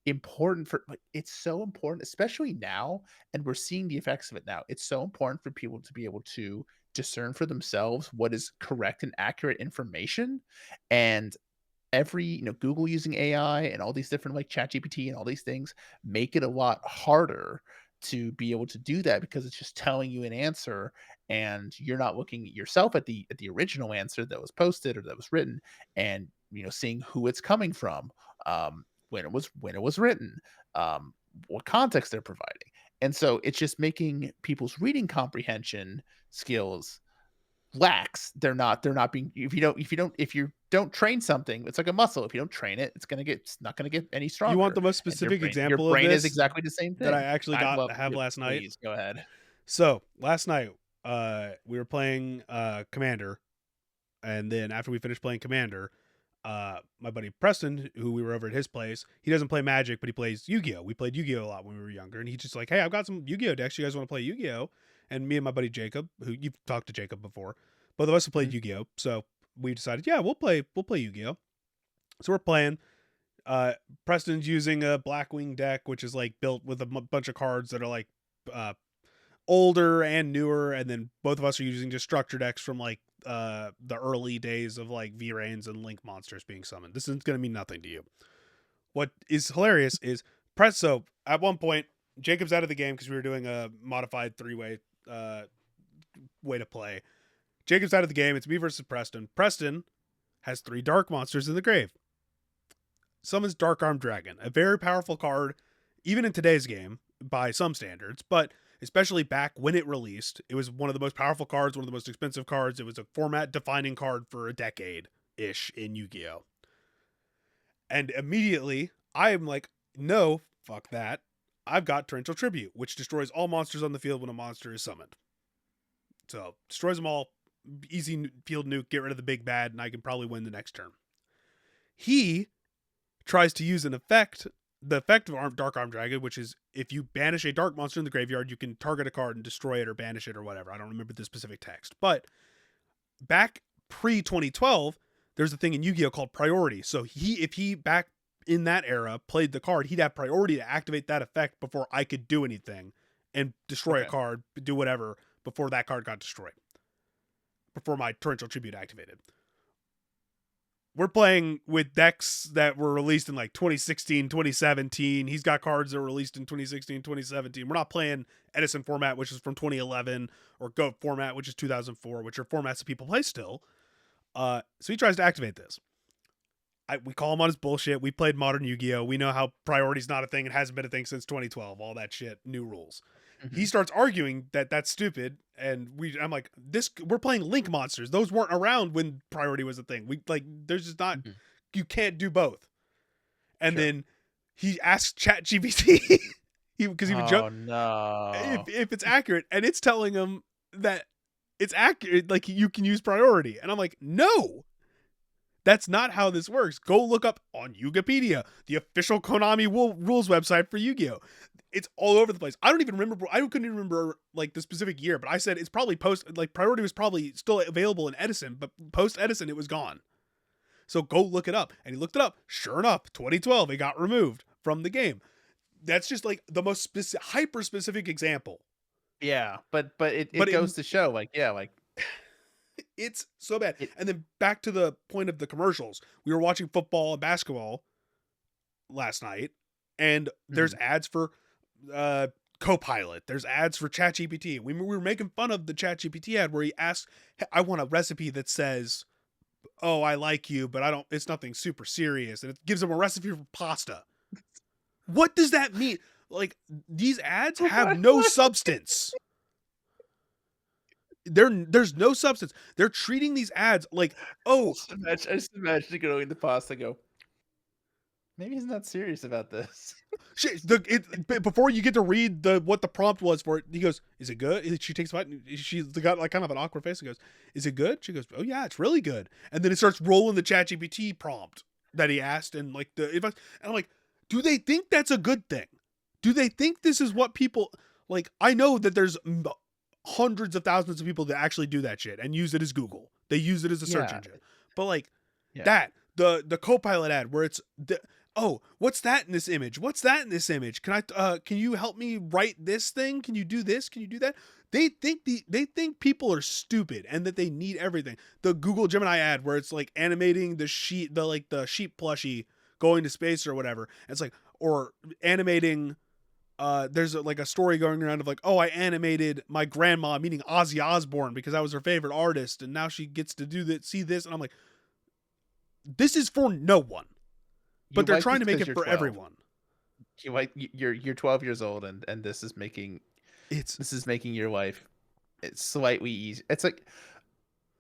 important for like it's so important, especially now, and we're seeing the effects of it now. It's so important for people to be able to discern for themselves what is correct and accurate information. And every Google using AI and all these different like chat GPT and all these things make it a lot harder to be able to do that because it's just telling you an answer and you're not looking yourself at the original answer that was posted or that was written and seeing who it's coming from, when it was written, what context they're providing. And so it's just making people's reading comprehension skills lax. They're not being if you don't train something, it's like a muscle. If you don't train it, it's not gonna get any You want stronger. the most And your specific brain your example of brain is this exactly the same that I thing. actually I'd got love to have to last night? please go ahead. So last night, we were playing Commander, and then after we finished playing Commander, my buddy Preston, who we were over at his place, he doesn't play Magic, but he plays Yu-Gi-Oh. We played Yu-Gi-Oh a lot when we were younger, and he's just like, "Hey, I've got some Yu-Gi-Oh decks. You guys want to play Yu-Gi-Oh?" And me and my buddy Jacob, who you've talked to Jacob before, both of us have played Mhm. Yu-Gi-Oh, so we decided, yeah, we'll play Yu-Gi-Oh. So we're playing. Uh, Preston's using a Blackwing deck, which is like built with a bunch of cards that are like uh, older and newer, and then both of us are using just structure decks from like the early days of like V-Rains and Link monsters being summoned. This is going to mean nothing to you. What is hilarious is so at one point Jacob's out of the game because we were doing a modified three-way way to play. Jacob's out of the game. It's me versus Preston. Preston has 3 dark monsters in the grave. Summons Dark Arm Dragon, a very powerful card, even in today's game by some standards, but especially back when it released, it was one of the most powerful cards, one of the most expensive cards. It was a format defining card for a decade ish in Yu Gi Oh! And immediately, I am like, no, fuck that. I've got Torrential Tribute, which destroys all monsters on the field when a monster is summoned. So, destroys them all, easy field nuke, get rid of the big bad, and I can probably win the next turn. He tries to use the effect of Dark Arm Dragon, which is if you banish a dark monster in the graveyard, you can target a card and destroy it or banish it or whatever. I don't remember the specific text. But back pre 2012, there's a thing in Yu-Gi-Oh called priority. So if he back in that era played the card, he'd have priority to activate that effect before I could do anything and destroy a Okay. card, do whatever before that card got destroyed. Before my torrential tribute activated. We're playing with decks that were released in like 2016, 2017. He's got cards that were released in 2016, 2017. We're not playing Edison format, which is from 2011, or Goat format, which is 2004, which are formats that people play still. So he tries to activate this. We call him on his bullshit. We played modern Yu-Gi-Oh. We know how priority's not a thing. It hasn't been a thing since 2012. All that shit. New rules. He Mhm. starts arguing that that's stupid, and I'm like, we're playing Link monsters. Those weren't around when priority was a thing. We like, there's just not. Mhm. You can't do both. And Sure. then he asks ChatGPT because he would jump Oh no. if it's accurate, and it's telling him that it's accurate. Like you can use priority, and I'm like, no, that's not how this works. Go look up on Yugipedia, the official Konami rules website for Yu-Gi-Oh. It's all over the place. I don't even remember. I couldn't even remember like the specific year, but I said it's probably post. Like priority was probably still available in Edison, but post Edison it was gone. So go look it up. And he looked it up. Sure enough, 2012 it got removed from the game. That's just like the most hyper specific example Yeah, but it But it goes to show, like, yeah, like, it's so bad. it And then back to the point of the commercials. We were watching football and basketball last night, and there's mhm. ads for uh Copilot. There's ads for ChatGPT. We were making fun of the ChatGPT ad where he asks, "Hey, I want a recipe that says, 'Oh, I like you, but I don't it's nothing super serious.'" And it gives him a recipe for pasta. What does that mean? Like, these ads have no What? substance. There's no substance. They're treating these ads like, "Oh, I just imagine going to pasta, go, "Maybe he's not serious about this." shit, before you get to read what the prompt was for it, he goes, "Is it good?" She takes a bite. And she's got like kind of an awkward face and goes, "Is it good?" She goes, "Oh yeah, it's really good." And then it starts rolling the ChatGPT prompt that he asked, and like and I'm like, do they think that's a good thing? Do they think this is what people like? I know that there's hundreds of thousands of people that actually do that shit and use it as Google. They use it as a search Yeah, engine, but like yeah. that the Copilot ad where it's oh, what's that in this image? What's that in this image? Can you help me write this thing? Can you do this? Can you do that? They think people are stupid and that they need everything. The Google Gemini ad where it's like animating the sheep plushie going to space or whatever. It's like or animating there's like a story going around of like, oh, I animated my grandma meeting Ozzy Osbourne because I was her favorite artist, and now she gets to do that, see this, and I'm like, this is for no one, You but they're like trying this to make because it 'cause you're for 12. everyone. You're 12 years old, and It's this is making your life, it's slightly easy. It's like,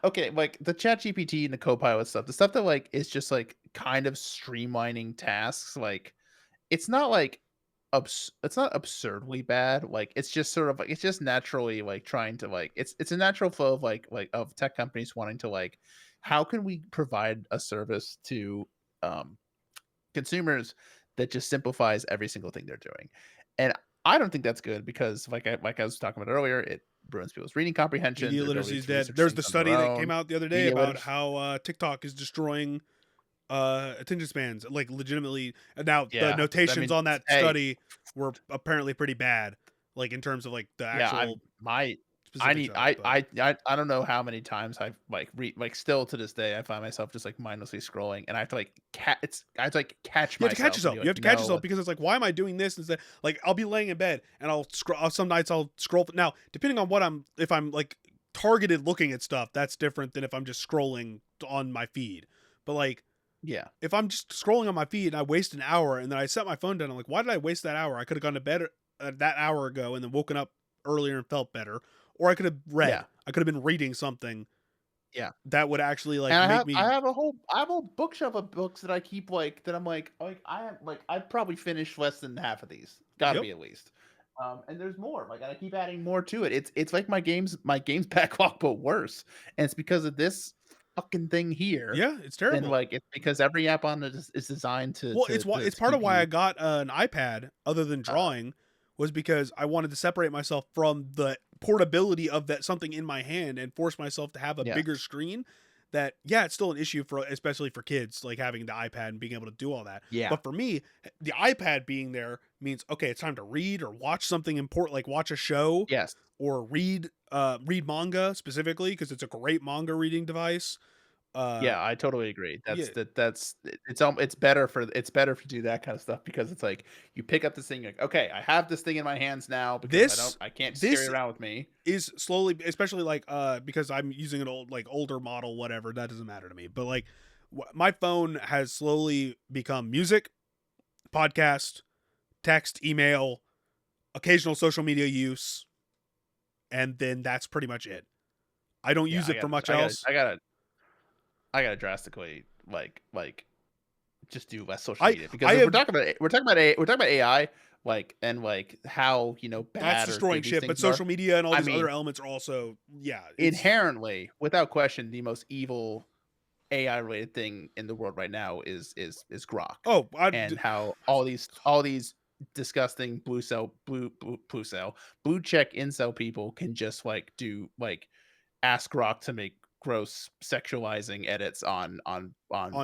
okay, like, the ChatGPT and the Copilot stuff, the stuff that, like, is just, like, kind of streamlining tasks, like, it's not, like, it's not absurdly bad, like, it's just sort of, like, it's just naturally, like, trying to, like, it's a natural flow of, of tech companies wanting to, like, how can we provide a service to, um consumers that just simplifies every single thing they're doing. And I don't think that's good because like I was talking about earlier, it ruins people's reading comprehension, media their literacy ability is to dead. research There's things the on their study that came own. out the other day Media about literacy. how TikTok is destroying attention spans, like legitimately. Now the Yeah. I notations mean, on that hey, study were apparently pretty bad, like in terms of like the yeah, actual I specifics need of it. But I don't know how many times I've like still to this day I find myself just like mindlessly scrolling and I have to like I have to like catch you have to catch myself and yourself. be You like, have to catch no, yourself because it's like, why am I doing this instead? Like, I'll be laying in bed and I'll scroll. Some nights I'll scroll. Now, depending on what if I'm like targeted looking at stuff, that's different than if I'm just scrolling on my feed. But like, yeah, if I'm just scrolling on my feed and I waste an hour and then I set my phone down, I'm like, why did I waste that hour? I could have gone to bed that hour ago and then woken up earlier and felt better, or I could have read. yeah, I could have been reading something yeah. that would actually like And make me. I have a whole bookshelf of books that I keep that I'm like I have like I've probably finished less than half of these. Got to Yep. be at least. And there's more. Like and I keep adding more to it. It's like my games backlog but worse. And it's because of this fucking thing here. Yeah, it's Then terrible. like it's because every app on it is designed Well, it's to part of keep why I you got an iPad other than uh drawing was because I wanted to separate myself from the portability of that something in my hand and force myself to have a yeah. bigger screen. That yeah, it's still an issue for especially for kids like having the iPad and being able to do all that. Yeah. But for me, the iPad being there means okay, it's time to read or watch something important like watch a show Yes. or read manga specifically because it's a great manga reading device. Uh Yeah, I totally agree. yeah, It's better to do that kind of stuff because it's like you pick up this thing like, okay, I have this thing in my hands now because this I can't just carry it this around with me. is slowly especially like because I'm using an older model whatever that doesn't matter to me but like my phone has slowly become music podcast text email occasional social media use and then that's pretty much it. I don't Yeah, use it for much else. I gotta drastically just do less social I media I because if have we're talking about AI and like how that's bad or destroying good these shit but things are. social media and all I these other mean, elements are also yeah it's inherently, without question, the most evil AI related thing in the world right now is Grok, oh and how all these disgusting blue check incel people can just like do like ask Grok to make gross sexualizing edits on on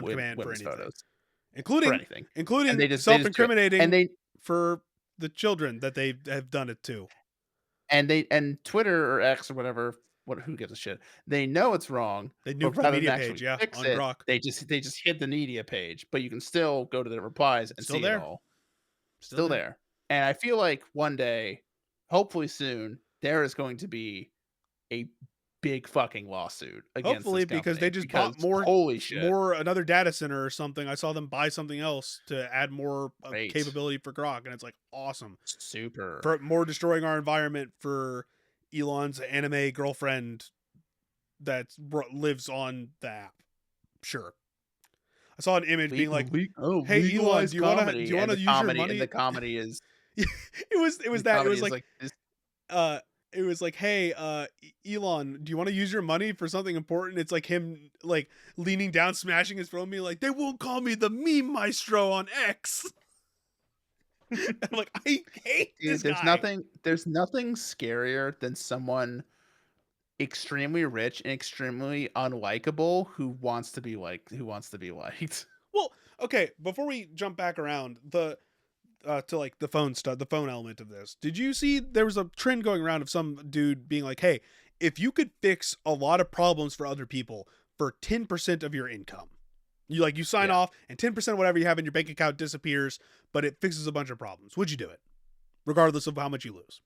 command for women's anything photos for including anything, and including they just do it, and self-incriminating they for the children that they have done it to. and Twitter or X or whatever, who gives a shit? They know it's wrong, They but nuked the rather than media page, actually yeah, fix on it, Grok. they just hit the media page, but you can still go to the replies It's and still see it there. all. Still Still there. there. And I feel like one day, hopefully soon, there is going to be a big fucking lawsuit against this Hopefully, because they company just bought because holy shit. more another data center or something. I saw them buy something else to add more Great. capability for Grok, and it's like awesome Super. for more destroying our environment for Elon's anime girlfriend that lives on the app. Sure, I saw an image being like, "Hey Elon, Legalized do comedy, you want and to use your money?" the comedy is It was the that. It comedy was is like like this. uh it was like, "Hey, Elon, do you want to use your money for something important?" It's like him like leaning down, smashing his phone, being like, "They won't call me the meme maestro on X." I'm like, I hate this Dude, guy. there's nothing scarier than someone extremely rich and extremely unlikable who wants to be liked. Well, okay, before we jump back around the to like the phone stuff, the phone element of this. Did you see there was a trend going around of some dude being like, "Hey, if you could fix a lot of problems for other people for 10% of your income, you sign Yeah. off and 10% of whatever you have in your bank account disappears, but it fixes a bunch of problems. Would you do it? Regardless of how much you lose?"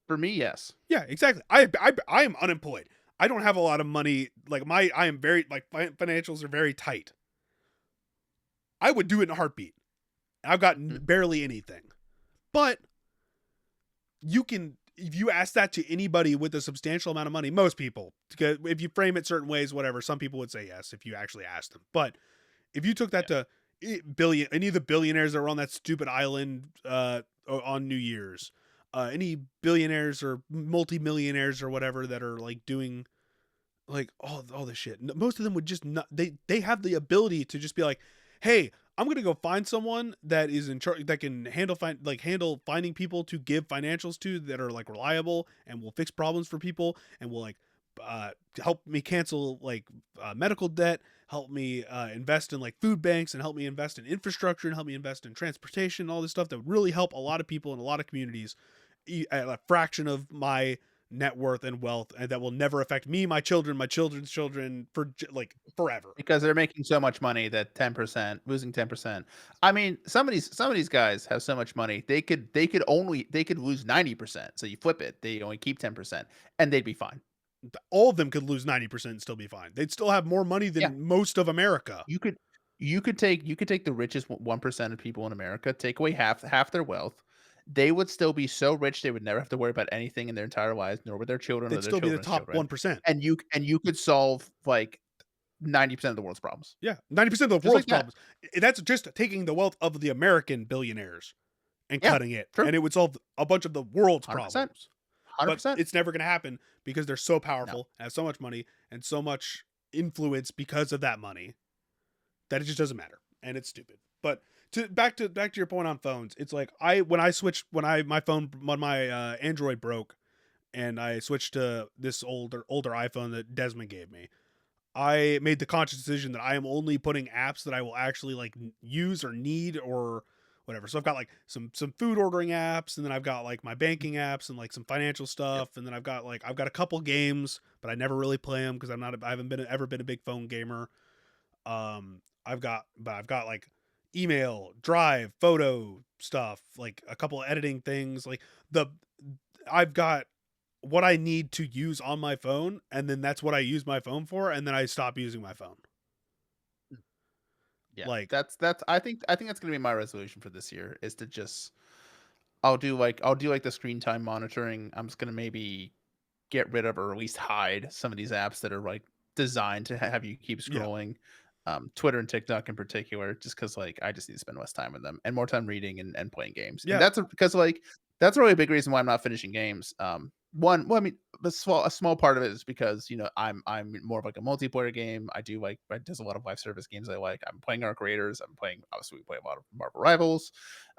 For me, yes. Yeah, exactly. I am unemployed. I don't have a lot of money. Like I am very like financials are very tight. I would do it in a heartbeat. I've got Mm. barely anything. But you can, if you ask that to anybody with a substantial amount of money, most people, because if you frame it certain ways, whatever, some people would say yes if you actually asked them. But if you took that Yeah. to any of the billionaires that were on that stupid island on New Year's, any billionaires or multimillionaires or whatever that are like doing like all this shit. Most of them would just not. They have the ability to just be like, hey, I'm gonna go find someone that is in charge that can handle finding people to give financials to that are like reliable and will fix problems for people and will like uh help me cancel like medical debt, help me invest in like food banks, and help me invest in infrastructure, and help me invest in transportation, all this stuff that would really help a lot of people in a lot of communities at a fraction of my net worth and wealth, and that will never affect me, my children, my children's children for like forever. Because they're making so much money that 10%, losing 10%. I mean, some of these guys have so much money, they could lose 90%. So you flip it, they only keep 10% and they'd be fine. All of them could lose 90% and still be fine. They'd still have more money Yeah. than most of America. You could you could take the richest 1% of people in America, take away half their wealth. They would still be so rich they would never have to worry about anything in their entire lives, nor would their children or They'd their still be the children's top children. 1%. And you could solve like 90% of the world's problems. Yeah, 90% of the Just world's like that. problems. That's just taking the wealth of the American billionaires and Yeah. cutting it, True. and it would solve a bunch of the world's 100%. problems. But 100%. it's never going to happen because they're so No. powerful, have so much money, and so much influence because of that money that it just doesn't matter, and it's stupid. But back to your point on phones, it's like when I my phone when my Android broke and I switched to this older iPhone that Desmond gave me. I made the conscious decision that I am only putting apps that I will actually like use or need or whatever. So I've got like some food ordering apps, and then I've got like my banking apps and like some financial Yep. stuff, and then I've got a couple games, but I never really play them because I haven't been ever been a big phone gamer. I've got like email, drive, photo stuff, like a couple of editing things, like the I've got what I need to use on my phone, and then that's what I use my phone for, and then I stop using my phone. Yeah. Like, That's I think that's gonna be my resolution for this year is to just I'll do like the screen time monitoring. I'm just gonna maybe get rid of or at least hide some of these apps that are like designed to have you keep yeah, scrolling. Twitter and TikTok in particular, just because like I just need to spend less time with them and more time reading and playing games. And yeah, because like that's really a big reason why I'm not finishing games. Well, I mean, a small part of it is because I'm more of like a multiplayer game. There's a lot of live service games I like. I'm playing Arc Raiders. I'm playing obviously we play a lot of Marvel Rivals,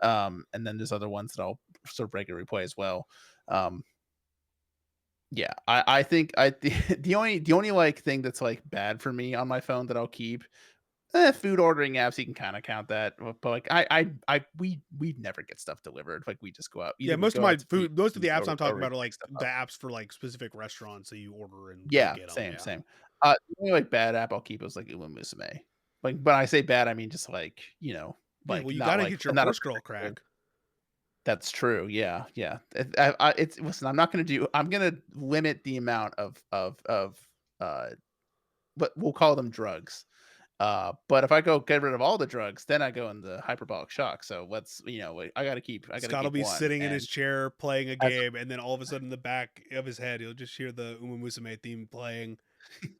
and then there's other ones that I'll sort of regularly play as well. Um, yeah, I think the only like thing that's like bad for me on my phone that I'll keep Food ordering apps, you can kind of count that, but like we never get stuff delivered. Like we just go out. Yeah, Either we most of go my out to food, most of eat the apps or I'm talking we about are pick like stuff the up. apps for like specific restaurants that you order and go Yeah, get them. same, Yeah. same. The only like bad app I'll keep is like Uma Musume. Like, when I say bad, I mean just like Yeah, well, like you not gotta like get your not horse girl objective. crack. That's true. Yeah, yeah. It's listen. I'm not gonna do. I'm gonna limit the amount of but we'll call them drugs. But if I go get rid of all the drugs, then I go into hyperbolic shock. So let's, like, I gotta Scott will keep be one. sitting in his And chair playing a as game, and then all of a sudden, in the back of his head, he'll just hear the Uma Musume theme playing.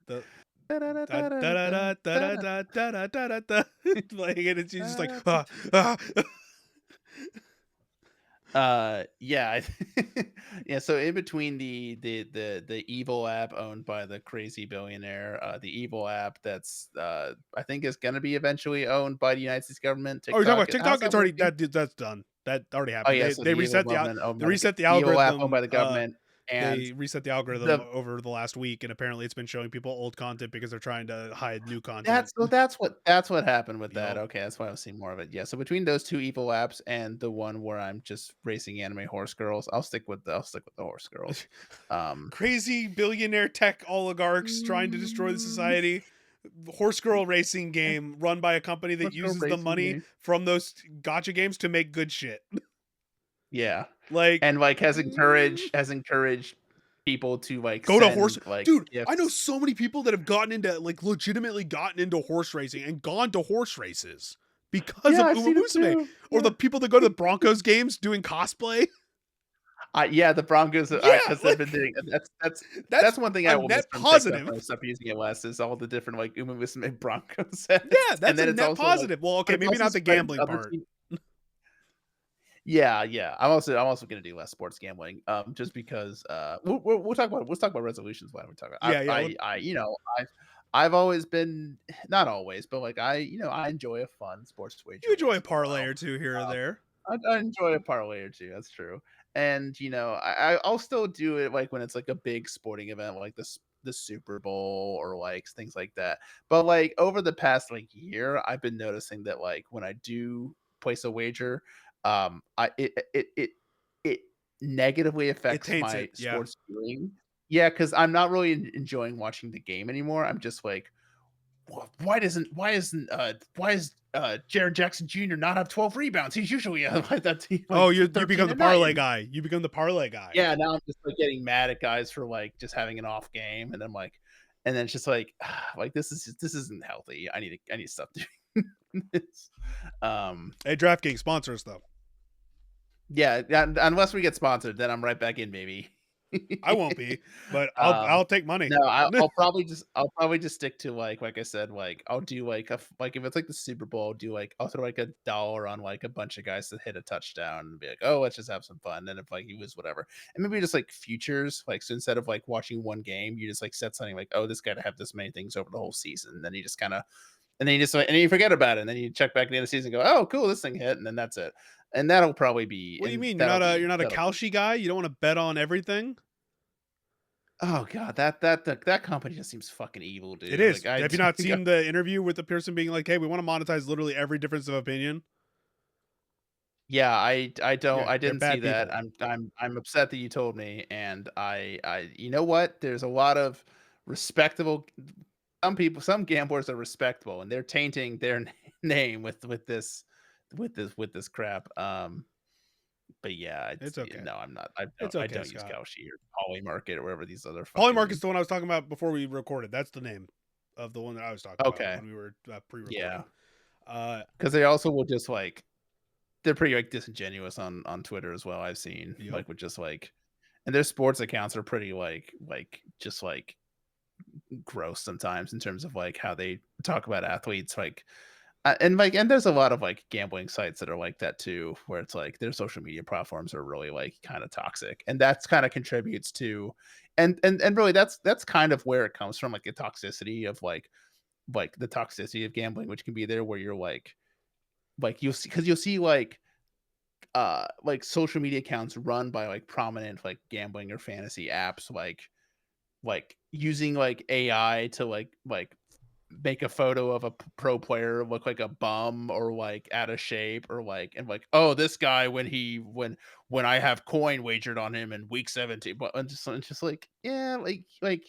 The da da da da da da da da da da da playing, and it's he's just like ah. Yeah, yeah. So in between the evil app owned by the crazy billionaire, the evil app that's I think is going to be eventually owned by the United States government, Oh, you're talking TikTok. about How's TikTok? It's that already working? that's done. That already Oh happened. yeah, They so they the evil reset the government owned they by reset the evil app owned algorithm. by the government, and They reset the algorithm the over the last week, and apparently it's been showing people old content because they're trying to hide new content. that's what happened with that. Yup. Okay, that's why I was seeing more of it. Yeah, so between those two evil apps and the one where I'm just racing anime horse girls, I'll stick with the horse girls. Um, Crazy billionaire tech oligarchs trying to destroy the society. Horse girl racing game run by a company that horse girl uses the racing money game. from those gotcha games to make good shit. Yeah, Like, and like has encouraged people to like go to horse, send like dude. I know gifts. so many people that have gotten into like legitimately gotten into horse racing and gone to horse races because Yeah, of I've Uma seen it Musume, too. or the Yeah. people that go to the Broncos games doing cosplay. Yeah, the Broncos, Yeah, because they've been like doing that's that's one thing a I will miss net from TikTok positive. when I stop using it less is all the different, like, Uma Musume Broncos Yeah, sets, and that's a then it's net also, like positive. Well, but okay, it's maybe also not the spread gambling other part. team. Yeah, yeah. I'm also gonna do less sports gambling, just because, let's talk about resolutions while we talk about Yeah, yeah. I've always been not always, but, like, I enjoy a fun sports You wagering enjoy a once in a parlay while. or two here or Um there. I enjoy a parlay or two. That's true. And I'll still do it like when it's like a big sporting event, like the Super Bowl or like things like that. But like over the past like year, I've been noticing that like when I do place a wager, I it negatively It affects taints my it. Yeah. sports viewing. Yeah, because I'm not really enjoying watching the game anymore. I'm just like, why is Jared Jackson Jr. not have 12 rebounds? He's usually like that team Oh, like you 13 become a the night. parlay And guy. You become the parlay guy. yeah, now I'm just like getting mad at guys for like just having an off game, and I'm like, and then it's just like, like this isn't healthy. I need to stop doing this. Um, Hey, DraftKings sponsor us though. yeah, unless we get sponsored, then I'm right back in, baby. I won't be, but Um, I'll take money. no, I'll probably just stick to like I said, like I'll do like like if it's like the Super Bowl, I'll throw like $1 on like a bunch of guys to hit a touchdown and be like, oh, let's just have some fun. And if like he was whatever, and maybe just like futures, like so instead of like watching one game, you just like set something like, oh, this guy to have this many things over the whole season. And then you just kind of and then you just like, and then you forget about it, and then you check back at the end of the season, and go, oh, cool, this thing hit, and then that's it. And that'll probably be What do you and mean? that'll You're be not a that'll be Kalshi guy? You don't want to bet on everything? Oh god, that company just seems fucking evil, It dude. is. Like I Have you not seen the interview with the person being like, "Hey, we want to monetize literally every difference of opinion"? yeah, I don't Yeah, I they're didn't see bad that. people. I'm upset that you told me, and I you know what? There's a lot of respectable some gamblers are respectable, and they're tainting their name with this crap. But yeah, It's okay. no, I'm not. It's I okay, don't use Scott. Kalshi or Polymarket or whatever these other Polymarket's fucking. the one I was talking about before we recorded. That's the name of the one that I was talking about Okay, when we were yeah, pre-recording. because they also will just like they're pretty like disingenuous on Twitter as well. I've seen Yep. like with just like and their sports accounts are pretty like just like gross sometimes in terms of like how they talk about athletes and there's a lot of like gambling sites that are like that too where it's like their social media platforms are really like kind of toxic and that's kind of contributes to and really that's kind of where it comes from like the toxicity of like the toxicity of gambling which can be there where you're like you'll see because you'll see like social media accounts run by like prominent like gambling or fantasy apps like using like AI to like make a photo of a pro player look like a bum or like out of shape or like and like, oh, this guy when I have coin wagered on him in week 17. But it's just like, yeah, like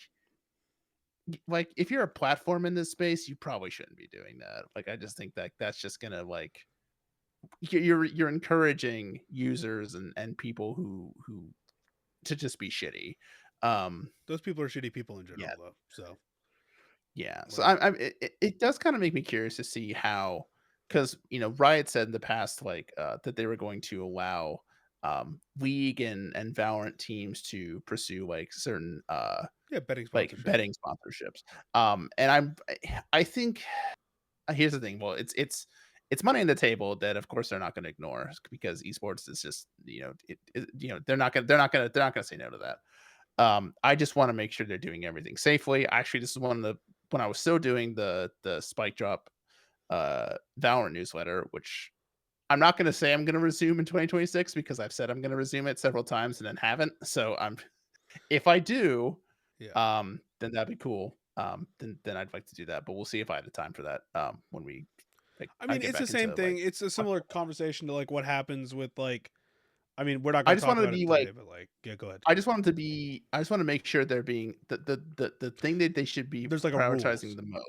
if you're a platform in this space, you probably shouldn't be doing that. Like I just think that that's just gonna like you're encouraging users and people who to just be shitty. Um Those people are shitty people in yeah, general, though. So yeah. So like, it does kind of make me curious to see how, because Riot said in the past like that they were going to allow League and Valorant teams to pursue like certain yeah, betting like sponsorships. betting sponsorships. And I think here's the thing. Well, it's money on the table that of course they're not going to ignore because esports is just they're not gonna say no to that. I just want to make sure they're doing everything safely. Actually, this is one of the when I was still doing the Spike Drop Valorant newsletter, which I'm not going to say I'm going to resume in 2026 because I've said I'm going to resume it several times and then haven't. So I'm if I do, Yeah. then that'd be cool. Then I'd like to do that, but we'll see if I have the time for that. When we like I I mean, get it's the back same into thing. like It's a similar conversation to like what happens with like. I mean, we're not I going to just talk wanted to about it be like today, but like, yeah, go ahead. I just want to make sure they're being the thing that they should be There's like a prioritizing rules. the most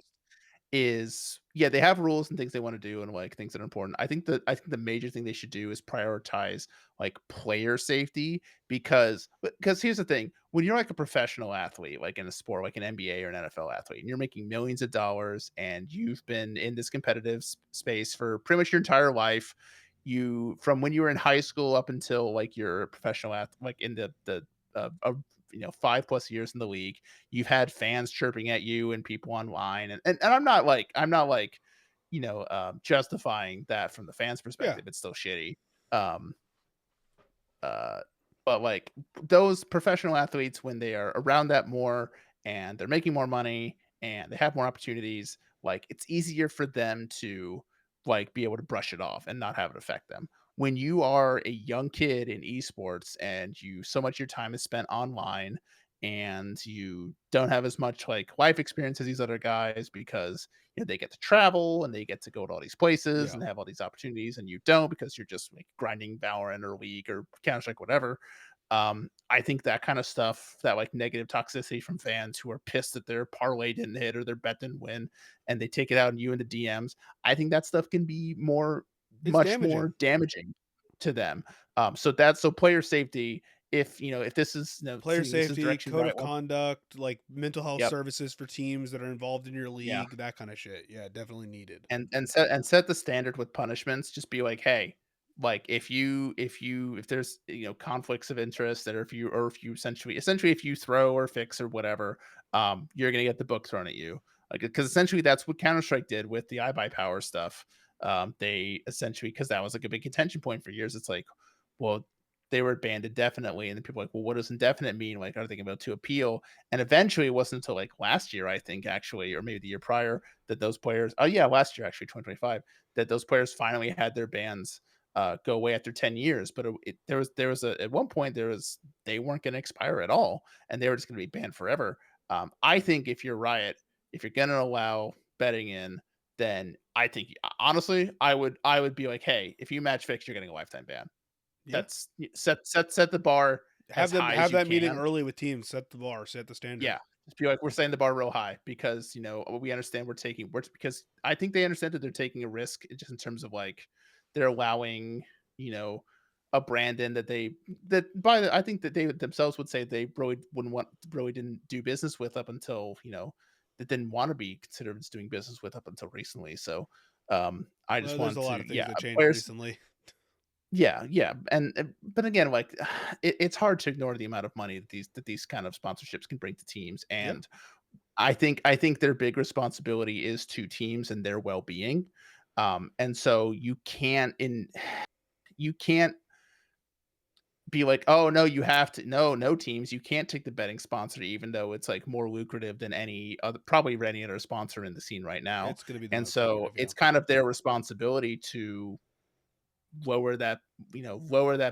is yeah, they have rules and things they want to do and like things that are important. I think the major thing they should do is prioritize like player safety because here's the thing. When you're like a professional athlete, like in a sport, like an NBA or an NFL athlete, and you're making millions of dollars and you've been in this competitive space for pretty much your entire life, you from when you were in high school up until like you're a professional athlete, like in the 5 plus years in the league, you've had fans chirping at you and people online and I'm not like justifying that from the fans Yeah. perspective. It's still shitty. um uh but like those professional athletes, when they are around that more and they're making more money and they have more opportunities, like it's easier for them to like be able to brush it off and not have it affect them. When you are a young kid in esports and you so much of your time is spent online and you don't have as much like life experience as these other guys because they get to travel and they get to go to all these places Yeah. and have all these opportunities and you don't because you're just like grinding Valorant or League or Counter Strike, whatever. I think that kind of stuff, that like negative toxicity from fans who are pissed that their parlay didn't hit or their bet didn't win, and they take it out on you in the DMs. I think that stuff can be It's much damaging. more damaging to them. So player safety. If this is Player seeing this is safety, direction code right. of conduct, like mental health Yep. services for teams that are involved in your Yeah. league, that kind of shit. Yeah, definitely needed. And set the standard with punishments. Just be like, hey, like if there's conflicts of interest that, or if you essentially if you throw or fix or whatever, you're gonna get the book thrown at you. Like because essentially that's what Counter Strike did with the I buy power stuff. They essentially, because that was like a big contention point for years. It's like, well, they were banned indefinitely, and then people are like, well, what does indefinite mean? Like, are they about to appeal? And eventually, it wasn't until like last year, I think, actually, or maybe the year prior, that those players, oh yeah, last year actually, 2025, that those players finally had their bans go away after 10 years. But there was at one point they weren't going to expire at all, and they were just going to be banned forever. I think if you're Riot, if you're going to allow betting in, then I think honestly, I would be like, hey, if you match fix, you're getting a lifetime ban. Yeah. That's set the bar as Have them high as have you that meeting can. early with teams, set the bar, set the standard. Yeah, just be like, "We're setting the bar real high because, we understand we're because I think they understand that they're taking a risk just in terms of, like, they're allowing, you know, a brand in that I think that they themselves would say they really didn't do business with up until, that didn't wanna be considered as doing business with up until recently, so, I just Well, there's a want lot to of things yeah, that changed players recently. yeah, yeah, and but again, like it's hard to ignore the amount of money that these kind of sponsorships can bring to teams, Yeah. and I think their big responsibility is to teams and their well being, and so you can't be like, oh no, you have to no teams, you can't take the betting sponsor even though it's like more lucrative than any other sponsor in the scene right now, It's gonna be the and most so lucrative, yeah. it's kind of their responsibility to lower that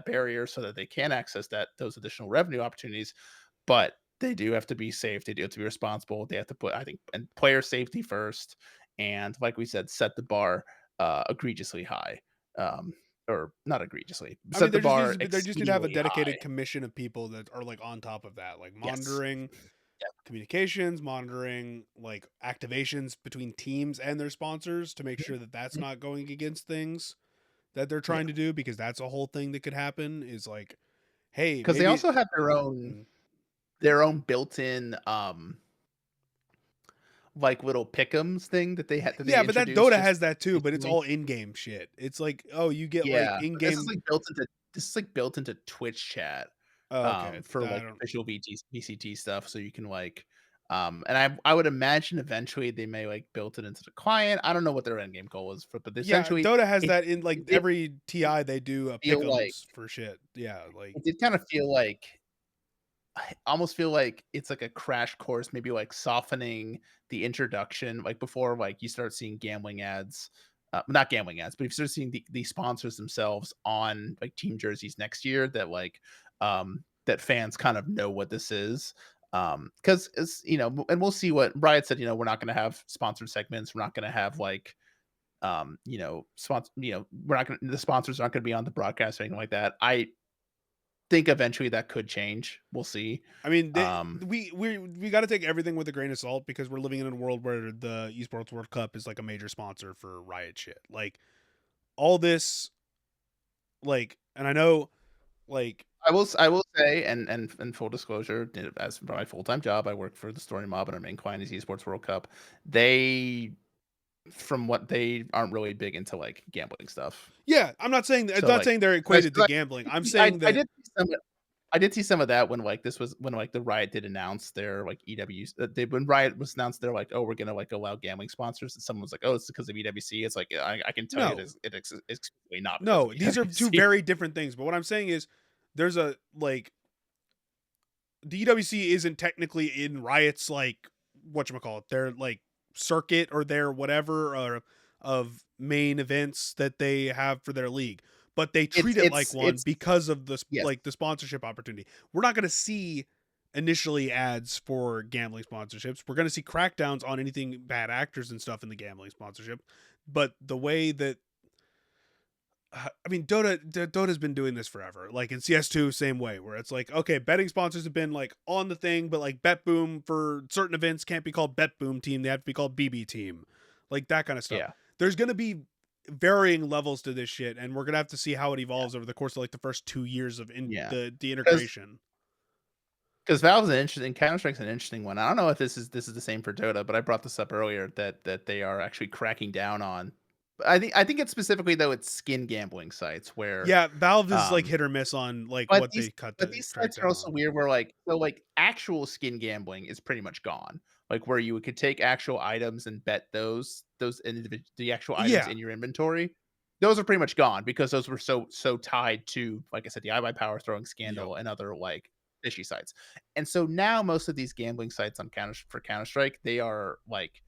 barrier so that they can access those additional revenue opportunities. But They do have to be safe, they do have to be responsible, they have to put, I think, and player safety first, and like we said, set the bar, egregiously high, um, or not egregiously, I mean, set the bar there just need to have a exceedingly dedicated high. commission of people that are like on top of that, like Yes. monitoring Yeah. communications, monitoring like activations between teams and their sponsors to make Mhm, sure that that's mhm. not going against things that they're Yeah, trying to do, because that's a whole thing that could happen is like, hey, because they maybe also have their own mm, built-in, like, little pick'ems thing that they yeah, but that introduced Dota just has that too, but it's recently. all in-game shit. It's like, oh, you get like Yeah, but in-game. this is, like, built into Twitch chat, Oh, okay, for, I like, don't. official VCT stuff, so you can, like, and I would imagine eventually they may, like, build it into the client. I don't know what their end game goal is for, but Yeah, essentially, Dota has it that in like did every TI they do a feel like pick'ems for shit. Yeah, like it did kinda feel like I almost feel like it's like a crash course, maybe like softening the introduction, like before, like you start seeing gambling ads, not gambling ads, but if you start seeing the sponsors themselves on like team jerseys next year, that like that fans kind of know what this is. Because it's, and we'll see what Riot said. We're not going to have sponsored segments. We're not going to have like sponsor. We're not going. The sponsors aren't going to be on the broadcast or anything like that. I think eventually that could change. We'll see. I mean, Um, we got to take everything with a grain of salt because we're living in a world where the Esports World Cup is like a major sponsor for Riot shit. Like all this, like, and I know, like, I will say, and full disclosure, as for my full time job, I work for the Story Mob and our main client is Esports World Cup. They, from what they aren't really big into like gambling stuff. yeah, I'm So not like, saying they're 'cause equated to 'cause gambling. I'm I saying I that did see some I did see some of that when like this was when like the Riot did announce their like EWs. They when Riot was announced, they're like, oh, we're gonna like allow gambling sponsors, and someone was like, oh, it's because of EWC. It's like I can tell you no, it's exclusively not because of no, these are two EWC. very different things. But what I'm saying is, there's a like the EWC isn't technically in Riot's like whatchamacallit, their like circuit or their whatever or of main events that they have for their league. But they treat it like one It's because of the yes, like the sponsorship opportunity. We're not going to see initially ads for gambling sponsorships. We're going to see crackdowns on anything bad actors and stuff in the gambling sponsorship. But the way that I mean, Dota's been doing this forever. Like in CS2, same way, where it's like, okay, betting sponsors have been like on the thing, but like Bet Boom for certain events can't be called Bet Boom Team; they have to be called BB Team, like that kind of stuff. yeah, There's gonna be varying levels to this shit, and we're gonna have to see how it yeah, evolves over the course of like the first 2 years of yeah. the Because integration. Valve's an interesting Counter Strike's an interesting one. I don't know if this is the same for Dota, but I brought this up earlier that they are actually cracking down on. I think it's specifically though it's skin gambling sites where Yeah, Valve is like um hit or miss on like but what these they cut but the these crack sites are down also on. weird where like so like actual skin gambling is pretty much gone. Like where you could take actual items and bet those the actual items Yeah, in your inventory. Those are pretty much gone because those were so tied to, like I said, the iBuyPower throwing yep. scandal and other like fishy sites. And so now most of these gambling sites on Counter Strike, they are like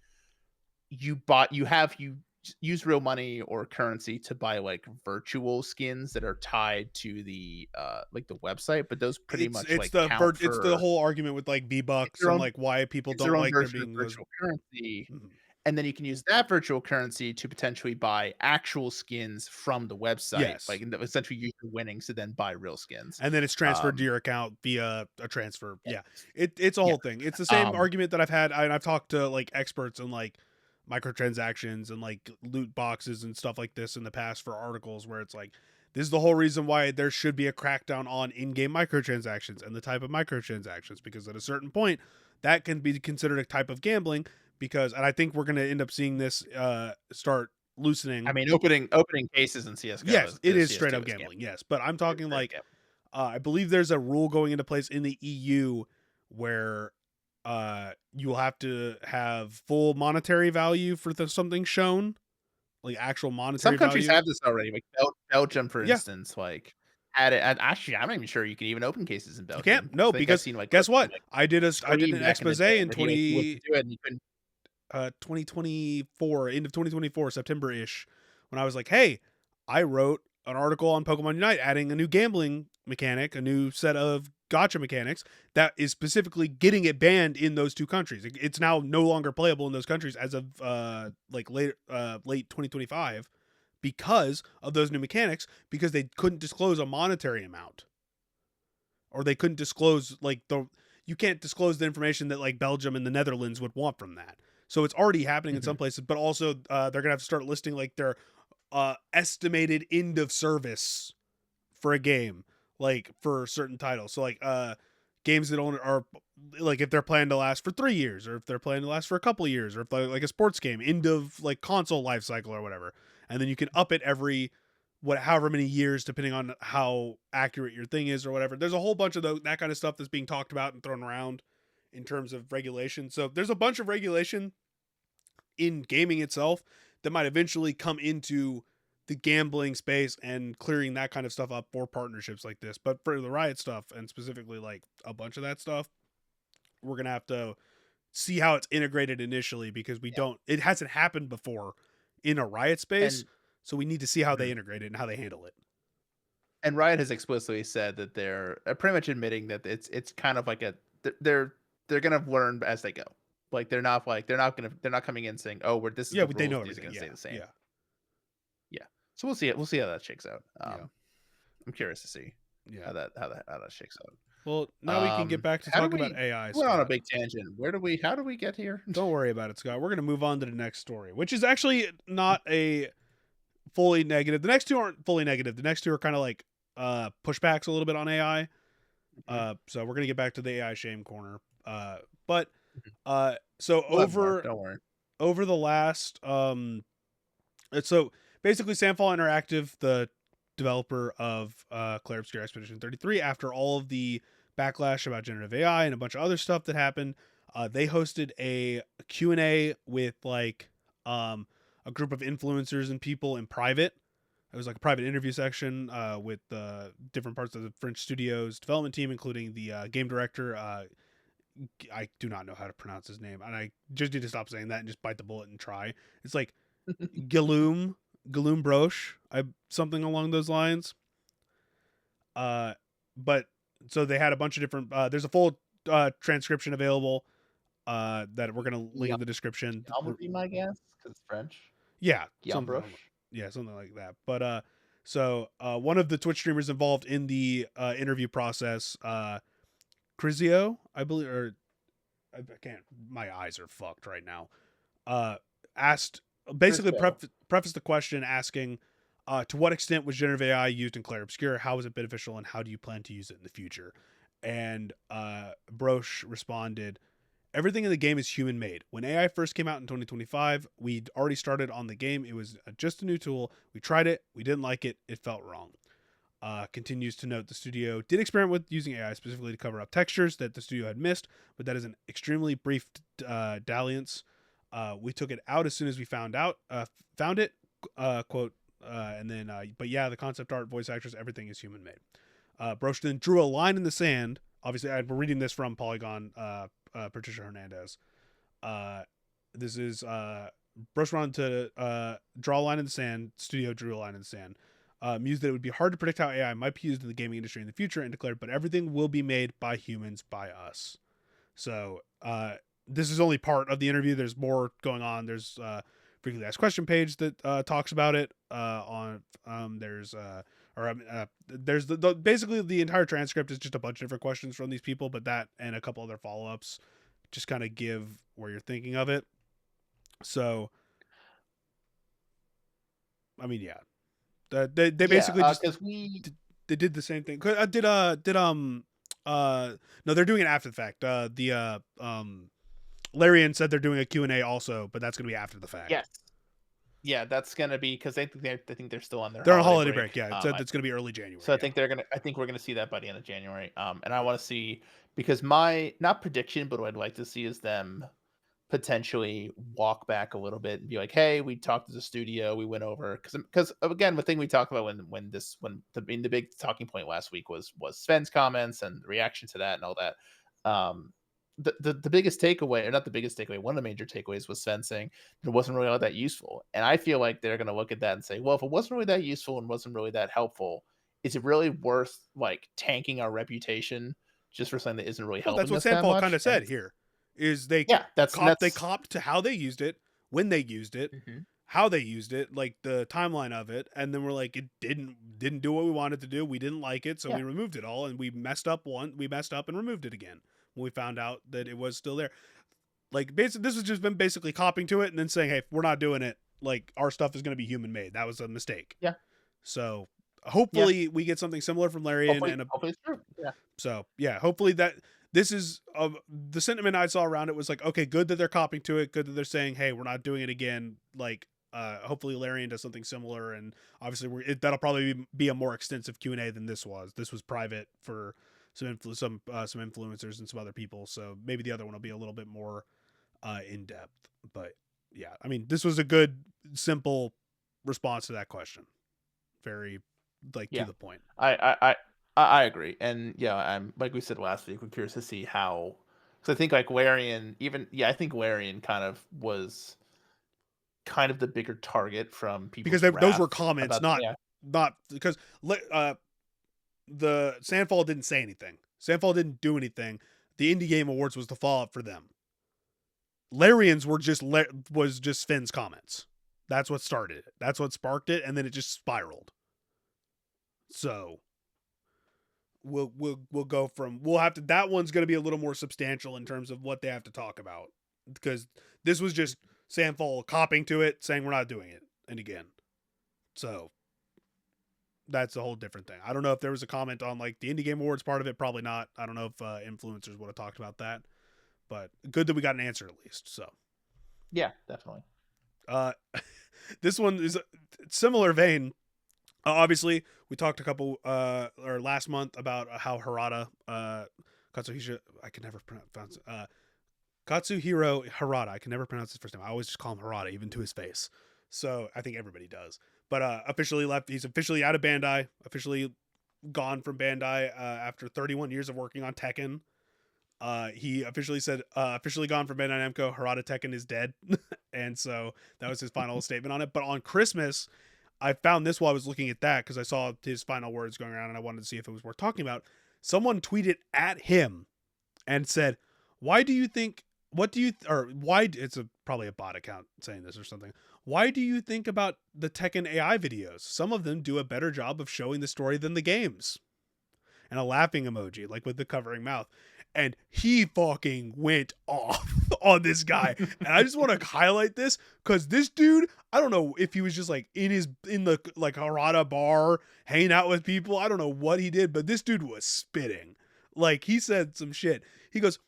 you use real money or currency to buy like virtual skins that are tied to the like the website, but those pretty much like count It's the for whole argument with like V it's Bucks their and own like why people it's their don't own like there version of being those. virtual currency. Mhm. And then you can use that virtual currency to potentially buy actual skins from the website, Yes. like essentially use your winnings to then buy real skins. And then it's transferred to Um, your account via a transfer. yeah, Yeah. It's a yeah. whole thing. It's the same Um, argument that I've talked to like experts in like microtransactions and like loot boxes and stuff like this in the past for articles where it's like this is the whole reason why there should be a crackdown on in-game microtransactions and the type of microtransactions, because at a certain point that can be considered a type of gambling, because and I think we're going to end up seeing this start I loosening. mean, opening cases in CS:GO Yes, it is is straight CS2 up is gambling. gambling. Yes, but I'm It's talking straight up like gambling. I believe there's a rule going into place in the EU where you will have to have full monetary value for something shown, like actual Some monetary countries value. have this already, like Belgium, for Yeah, instance, like, had it and actually, I'm not even sure you can even open cases in you can't. Belgium. I No, think I've because seen, like, guess clips from, what? like, I did Scream an back in the expose day in where he wouldn't do it and he couldn't. 2024, end of 2024, September ish, when I was like, hey, I wrote an article on Pokemon Unite adding a new gambling mechanic, a new set of gotcha mechanics that is specifically getting it banned in those two countries. It's now no longer playable in those countries as of like late 2025 because of those new mechanics, because they couldn't disclose a monetary amount, or they couldn't disclose like you can't disclose the information that like Belgium and the Netherlands would want from that. So it's already happening in some places, but also they're gonna have to start listing like their estimated end of service for a game, like for certain titles. So like games that only are like if they're planning to last for 3 years, or if they're planning to last for a couple of years, or if they're like a sports game, end of like console life cycle or whatever. And then you can up it every however many years depending on how accurate your thing is or whatever. There's a whole bunch of that kind of stuff that's being talked about and thrown around in terms of regulation. So there's a bunch of regulation in gaming itself that might eventually come into the gambling space and clearing that kind of stuff up for partnerships like this. But for the Riot stuff, and specifically like a bunch of that stuff, we're gonna have to see how it's integrated initially, because it hasn't happened before in a Riot space. And So we need to see how they integrate it and how they handle it. and Riot has explicitly said that they're pretty much admitting that it's kind of like they're gonna learn as they go. Like they're not coming in saying, oh, this is Yeah, the they know rules, these are everything. gonna Yeah, stay the same. yeah, Yeah. So we'll see it. We'll see how that shakes out. yeah, I'm curious to see yeah. how that shakes out. Well, now we can get back to How do talking about we AI, went on a Scott. big tangent? How do we get here? Don't worry about it, Scott. We're gonna move on to the next story, which is actually not a fully negative. The next two aren't fully negative. The next two are kind of like pushbacks a little bit on AI. So we're gonna get back to the AI shame corner. But so We'll have more, don't worry. over the last so basically Samfall Interactive, the developer of Clair Obscur Expedition 33, after all of the backlash about generative AI and a bunch of other stuff that happened, they hosted a Q&A with like a group of influencers and people in private. It was like a private interview section with different parts of the French studio's development team, including the game director. I do not know how to pronounce his name, and I just need to stop saying that and just bite the bullet and try. It's like Guillaume Broche, something along those lines. But so they had a bunch of different. There's a full transcription available that we're gonna link in the description. Guillaume would be my guess because it's French. Yeah, Guillaume something like that. But so one of the Twitch streamers involved in the interview process, Crizio, I believe, or I can't. My eyes are fucked right now. Asked basically preface the question asking, to what extent was generative AI used in Clair Obscur? How was it beneficial, and how do you plan to use it in the future? And Broche responded, everything in the game is human made. When AI first came out in 2025, we'd already started on the game. It was just a new tool. We tried it. We didn't like it. It felt wrong. Continues to note the studio did experiment with using AI specifically to cover up textures that the studio had missed, but that is an extremely brief dalliance. We took it out as soon as we found it. Quote, and then, but yeah, the concept art, voice actors, everything is human made. Broche then drew a line in the sand. Obviously, we're reading this from Polygon. Patricia Hernandez. This is Broche wanted to draw a line in the sand. Studio drew a line in the sand. Mused that it would be hard to predict how AI might be used in the gaming industry in the future, and declared, but everything will be made by humans, by us. So this is only part of the interview. There's more going on. There's frequently asked question page that talks about it. There's basically the entire transcript is just a bunch of different questions from these people, but that and a couple other follow-ups just kind of give where you're thinking of it. So, I mean, yeah. They basically just they did the same thing. No, they're doing it after the fact. Larian said they're doing a Q&A also, but that's gonna be after the fact. Yes. Yeah, that's gonna be because I think they're still on their they're holiday break. Yeah, it said it's gonna be early January. So I think we're gonna see that by the end of January. And I want to see, because my not prediction, but what I'd like to see is them potentially walk back a little bit and be like, hey, we talked to the studio, we went over, because again, the thing we talked about when the big talking point last week was Sven's comments and the reaction to that and all that. The biggest takeaway, or not the biggest takeaway, one of the major takeaways was Sven saying it wasn't really all that useful. And I feel like they're going to look at that and say, well, if it wasn't really that useful and wasn't really that helpful, is it really worth like tanking our reputation just for something that isn't really Well, that's helping what us that Sandfall kind much? of And said here, is they yeah, they that's copped to how they used it, when they used it, mhm. how they used it, like the timeline of it, and then we're like, it didn't do what we wanted to do. We didn't like it, so Yeah, we removed it all, and we messed up and removed it again when we found out that it was still there. Like basically, this has just been basically copying to it and then saying, hey, we're not doing it. Like our stuff is going to be human made. That was a mistake. yeah, So yeah. hopefully we get something similar from Larian Hopefully, and a hopefully it's true. Yeah, so yeah, hopefully that this is the sentiment I saw around it was like, okay, good that they're copying to it, good that they're saying, hey, we're not doing it again. Like, hopefully Larian does something similar, and obviously that'll probably be a more extensive Q&A than this was. This was private for some influencers and some other people, so maybe the other one will be a little bit more in depth. But yeah, I mean, this was a good, simple response to that question. Very like to yeah. the point. I I I I agree, and yeah, I'm like we said last week. We're curious to see how. Because I think like Larian, even I think Larian kind of was kind of the bigger target from Because people's those were wrath comments, about yeah. not because the Sandfall didn't say anything. Sandfall didn't do anything. The Indie Game Awards was the fallout for them. Larian's was just Finn's comments. That's what started it. That's what sparked it, and then it just spiraled. So we'll go from we'll have to that one's going to be a little more substantial in terms of what they have to talk about, because this was just Sandfall copying to it, saying we're not doing it, and again, so that's a whole different thing. I don't know if there was a comment on like the Indie Game Awards part of it. Probably not. I don't know if influencers would have talked about that, but good that we got an answer at least. So, Yeah, definitely. uh, this one is a similar vein. Obviously, we talked a couple or last month about how Harada Katsuhiro I can never pronounce Katsuhiro Harada. I can never pronounce his first name. I always just call him Harada, even to his face. So I think everybody does. But officially left. He's officially out of Bandai. Officially gone from Bandai after 31 years of working on Tekken. He officially said, officially gone from Bandai Namco. Harada Tekken is dead, and so that was his final statement on it. But on Christmas, I found this while I was looking at that because I saw his final words going around, and I wanted to see if it was worth talking about. Someone tweeted at him and said, "Why do you think? What do you or why? It's probably a bot account saying this or something. Why do you think about the Tekken AI videos? Some of them do a better job of showing the story than the games." And a laughing emoji, like with the covering mouth. And he fucking went off on this guy. And I just want to highlight this because this dude, I don't know if he was just like in the like Harada bar hanging out with people. I don't know what he did, but this dude was spitting. Like he said some shit. He goes,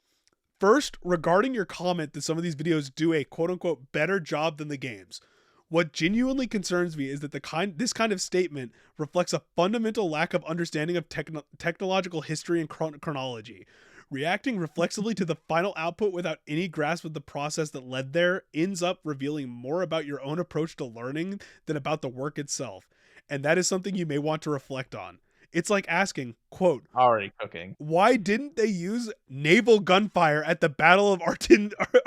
first, regarding your comment that some of these videos do a quote unquote better job than the games. What genuinely concerns me is that this kind of statement reflects a fundamental lack of understanding of technological history and chronology. Reacting reflexively to the final output without any grasp of the process that led there ends up revealing more about your own approach to learning than about the work itself. And that is something you may want to reflect on. It's like asking, quote, Already cooking. why didn't they use naval gunfire at the Battle of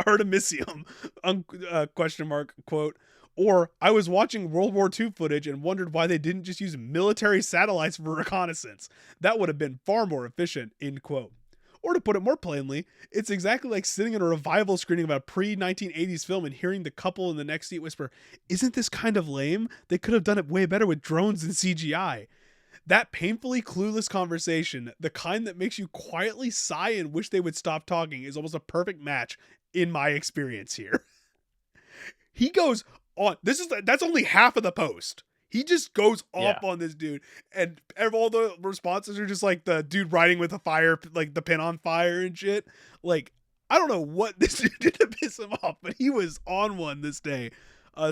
Artemisium? Question mark, quote. Or I was watching World War II footage and wondered why they didn't just use military satellites for reconnaissance. That would have been far more efficient, end quote. Or to put it more plainly, it's exactly like sitting in a revival screening of a pre-1980s film and hearing the couple in the next seat whisper, isn't this kind of lame? They could have done it way better with drones and CGI. That painfully clueless conversation, the kind that makes you quietly sigh and wish they would stop talking, is almost a perfect match in my experience here. He goes on. That's only half of the post. He just goes Yeah. off on this dude, and all the responses are just like the dude riding with a fire, like the pin on fire and shit. Like I don't know what this dude did to piss him off, but he was on one this day.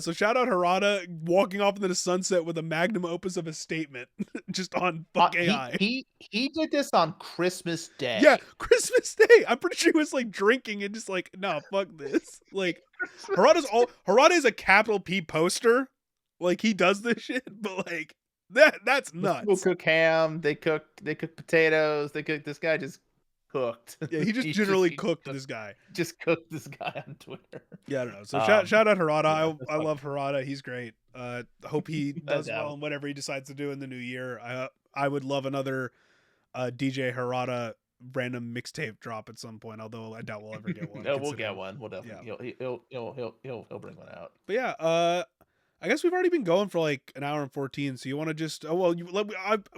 So shout out Harada walking off into the sunset with a magnum opus of a statement, just on fuck AI. He did this on Christmas Yeah, Day. Christmas Day. I'm pretty sure he was like drinking and just like, no, fuck this. Like Harada is a capital P poster. Like he does this shit, but like that's Those people nuts. cook ham, they cook potatoes, they cook this guy just cooked. Yeah, he just He's just generally he cooked cooked this guy. just cooked this guy on Twitter. Yeah, I don't know. So Um, shout out Harada. yeah, that's I fucking love Harada. He's great. Hope he no does well doubt. in whatever he decides to do in the new year. I would love another DJ Harada random mixtape drop at some point. Although I doubt we'll ever get one. No, we'll get Considering, one. We'll yeah. definitely he'll bring one out. But yeah, I guess we've already been going for like an hour and 14. So you want to just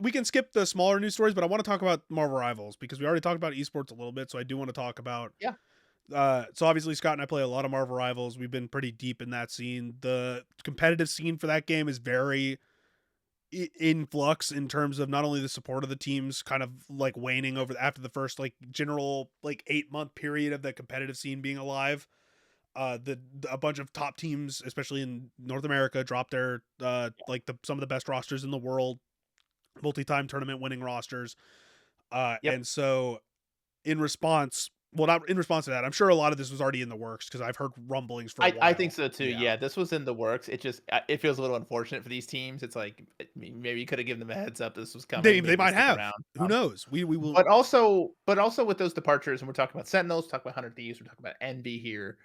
we can skip the smaller news stories, but I want to talk about Marvel Rivals because we already talked about esports a little bit. So I do want to talk about. Yeah. So obviously Scott and I play a lot of Marvel Rivals. We've been pretty deep in that scene. The competitive scene for that game is very in flux in terms of not only the support of the teams kind of like waning over after the first like general like 8-month period of the competitive scene being alive. A bunch of top teams, especially in North America, dropped their like some of the best rosters in the world, multi-time tournament winning rosters. Yep. And so in response, well, not in response to that, I'm sure a lot of this was already in the works because I've heard rumblings for a I think while. so too. Yeah, Yeah, this was in the works. It just it feels a little unfortunate for these teams. It's like maybe you could have given them a heads up this was coming. they Maybe they might stick have. around. Who knows? We will. But also with those departures, and we're talking about Sentinels, talking about 100 Thieves, we're talking about NB here,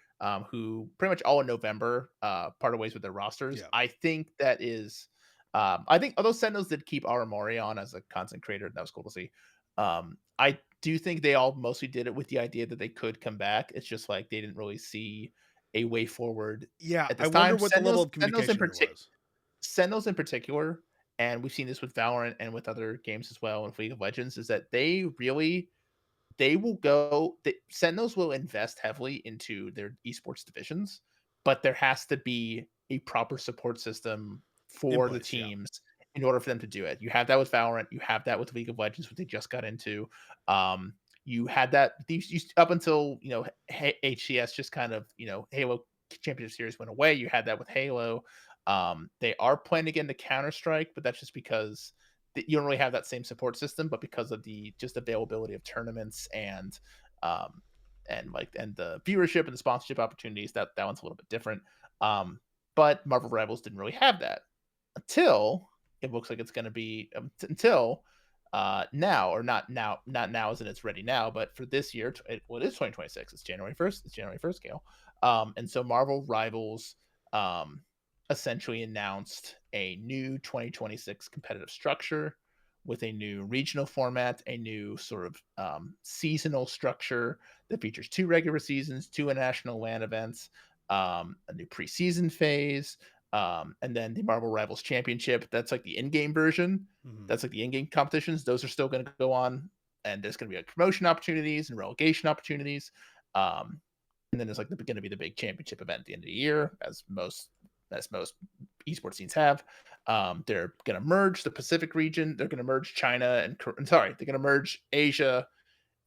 who pretty much all in November parted ways with their rosters. Yeah, I think that is, I think although Sentinels did keep Aramori on as a content creator, that was cool to see. I do think they all mostly did it with the idea that they could come back. It's just like they didn't really see a way forward yeah. at I this wonder time. what the level of Sentinels in communication there particular. was. Sentinels in particular, and we've seen this with Valorant and with other games as well, and League of Legends, is that they will go. The Sentinels will invest heavily into their esports divisions, but there has to be a proper support system In for the place, yeah. teams in order for them to do it. You have that with Valorant. You have that with League of Legends, what they just got into. You had that up until HCS just kind of Halo Championship Series went away. You had that with Halo. They are playing again the Counter Strike, but that's just because you don't really have that same support system, but because of the just availability of tournaments um and the viewership and the sponsorship opportunities, that one's a little bit different. But Marvel Rivals didn't really have that until it looks like it's going to be until now, or not now as in it's ready now, but for this year, it is 2026. It's January 1st. It's January 1st, Cale. And so Marvel Rivals um essentially announced a new 2026 competitive structure with a new regional format, a new sort of seasonal structure that features 2 regular seasons, 2 international LAN events, a new preseason phase, and then the Marvel Rivals Championship. That's like the in-game version. Mhm. That's like the in-game competitions. Those are still going to go on, and there's going to be like promotion opportunities and relegation opportunities. And then there's like going to be the big championship event at the end of the year, as most esports scenes have. They're going to merge the Pacific region. They're going to merge China they're going to merge Asia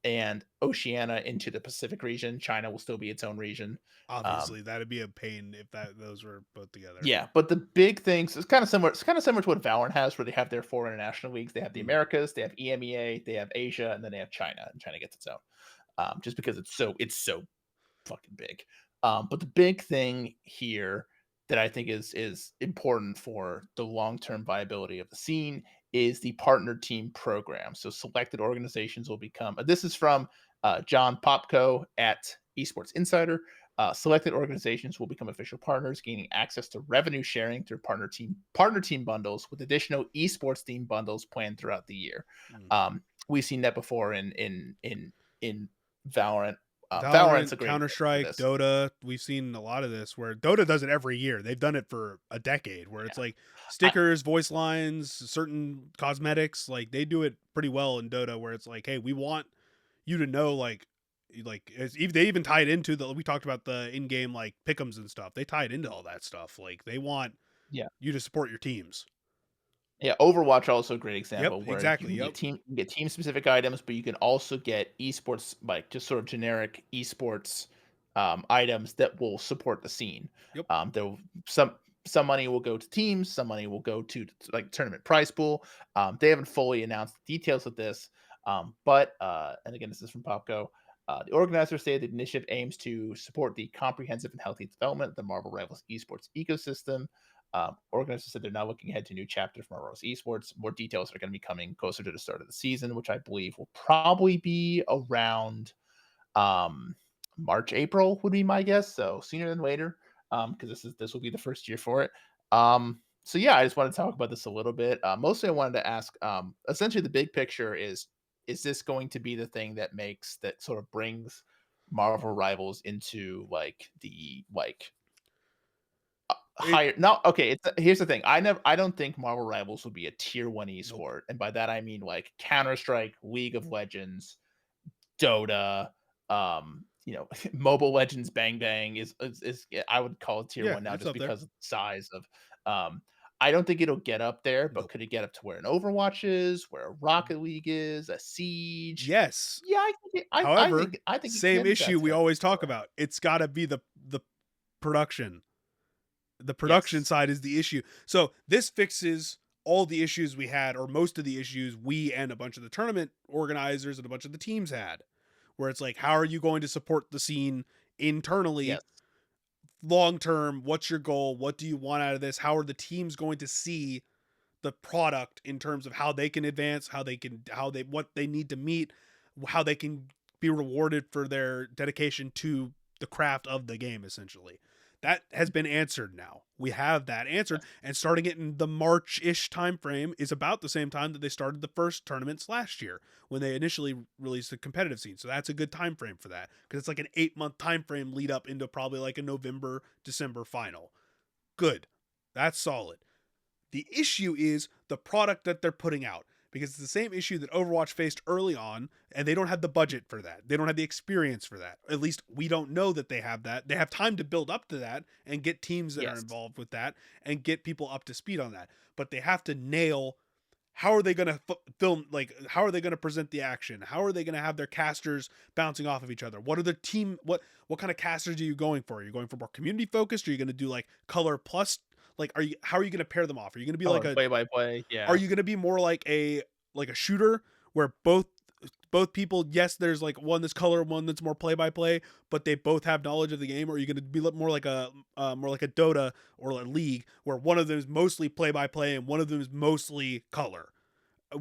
and Oceania into the Pacific region. China will still be its own region. Um, Obviously, that'd be a pain if those were both together. yeah, but the big things is kind of similar. It's kind of similar to what Valorant has, where they have their 4 international leagues. They have the Mm. Americas, they have EMEA, they have Asia, and then they have China. And China gets its own, just because it's so fucking big. But the big thing here that I think is important for the long term viability of the scene is the partner team program. So selected organizations will become. This is from John Popko at Esports Insider. Selected organizations will become official partners, gaining access to revenue sharing through partner team bundles with additional esports team bundles planned throughout the year. Mm. We've seen that before in Valorant. Valorant's Valorant, a great Counter example for Strike, this. Dota. We've seen a lot of this where Dota does it every year. They've done it for a decade where it's Yeah. like I stickers, voice lines, certain cosmetics. Like they do it pretty well in Dota where it's like, hey, we want you to know they even tie it into we talked about the in-game like pick'ems and stuff. They tie it into all that stuff. Like they want Yeah. you to support your teams. Yeah, Overwatch also a great Yep, example where you exactly. can Yep. get team specific items, but you can also get esports, like just sort of generic esports items that will support the scene. Yep. There some money will go to teams, some money will go to like tournament prize pool. They haven't fully announced the details of this, but and again, this is from Popco. The organizers say the initiative aims to support the comprehensive and healthy development of the Marvel Rivals esports ecosystem. Organizers said they're now looking ahead to a new chapter from Aurora's esports. More details are going to be coming closer to the start of the season, which I believe will probably be around um, March, April would be my guess. So sooner than later, because this will be the first year for it. So yeah, I just want to talk about this a little bit. Mostly, I wanted to ask. Essentially, the big picture is this going to be the thing that sort of brings Marvel Rivals into like the like It higher? No, okay. Here's the thing. I don't think Marvel Rivals will be a tier one Nope. esport, and by that I mean like Counter Strike, League of Legends, Dota, Mobile Legends Bang Bang is I would call it tier Yeah, 1 now it's just up there. because of the size of um I don't think it'll get up there, but Nope. could it get up to where an Overwatch is, where a Rocket League is, a Siege? Yes. Yeah, I think it, However, I think it same can issue we always talk territory. about. It's got to be the production. The production Yes. side is the issue. So this fixes all the issues we had, or most of the issues we and a bunch of the tournament organizers and a bunch of the teams had, where it's like, how are you going to support the scene internally, Yes. long term? What's your goal? What do you want out of this? How are the teams going to see the product in terms of how they can advance, what they need to meet, how they can be rewarded for their dedication to the craft of the game, essentially. That has been answered now. We have that answered, Yes. and starting it in the March-ish time frame is about the same time that they started the first tournaments last year when they initially released the competitive scene. So that's a good time frame for that because it's like an 8-month time frame lead up into probably like a November December final. Good, that's solid. The issue is the product that they're putting out because it's the same issue that Overwatch faced early on, and they don't have the budget for that. They don't have the experience for that. At least we don't know that they have that. They have time to build up to that and get teams that are Yes. involved with that and get people up to speed on that. But they have to nail how are they going to film, like how are they going to present the action, how are they going to have their casters bouncing off of each other, what are the team what kind of casters are you going for? Are you going for more community focused, are you going to do like color plus, like are you how are you going to pair them off? Are you going to be like Color a play by play. are Yeah. you going to be more like a shooter where both people, yes, there's like one that's color, one that's more play by play, but they both have knowledge of the game? Or are you going to be more like a Dota or a League where one of them is mostly play by play and one of them is mostly color,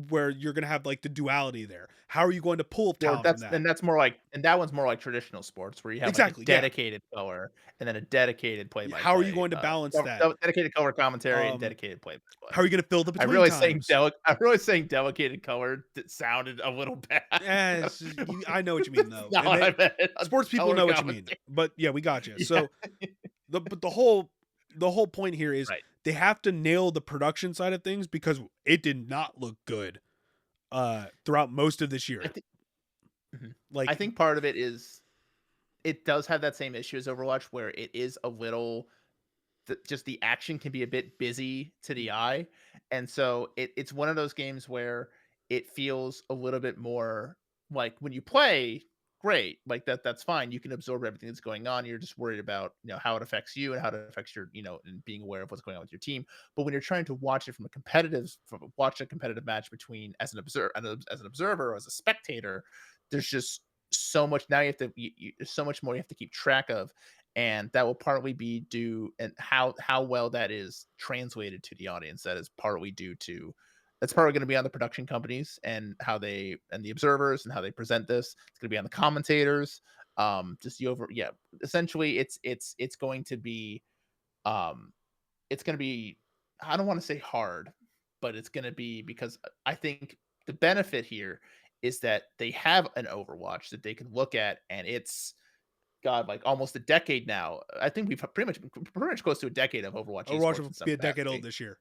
where you're going to have like the duality there? How are you going to pull Or talent from that? that's more like, and that one's more like traditional sports where you have like a Exactly, yeah. dedicated color and then a dedicated play by How are you play, going to balance that? dedicated color commentary and um dedicated play by how play. are you going to fill the between times? I realize saying delegated color that sounded a little bad. I know what you mean That's though, not and what they I meant. sports people Color know what you mean, commentary. but yeah, we got you. Yeah, So the whole point here is right. they have to nail the production side of things because it did not look good throughout most of this I year. think mhm. I Like think part of it is it does have that same issue as Overwatch where it is a little just the action can be a bit busy to the eye, and so it's one of those games where it feels a little bit more like when you play, great, like that's fine. You can absorb everything that's going on. You're just worried about how it affects you and how it affects your and being aware of what's going on with your team. But when you're trying to watch it watch a competitive match between as an observer or as a spectator, there's just so much now you have to so much more you have to keep track of, and that will partly be due and how well that is translated to the audience. That is partly due to that's probably going to be on the production companies and how they and the observers and how they present this. It's going to be on the commentators. Just the over yeah. Essentially, it's going to be um it's going to be, I don't want to say hard, but it's going to be because I think the benefit here is that they have an Overwatch that they can look at, and it's God, like almost a decade now. I think we've pretty much close to a decade of Overwatch Overwatch esports will in some be a decade old capacity. this year.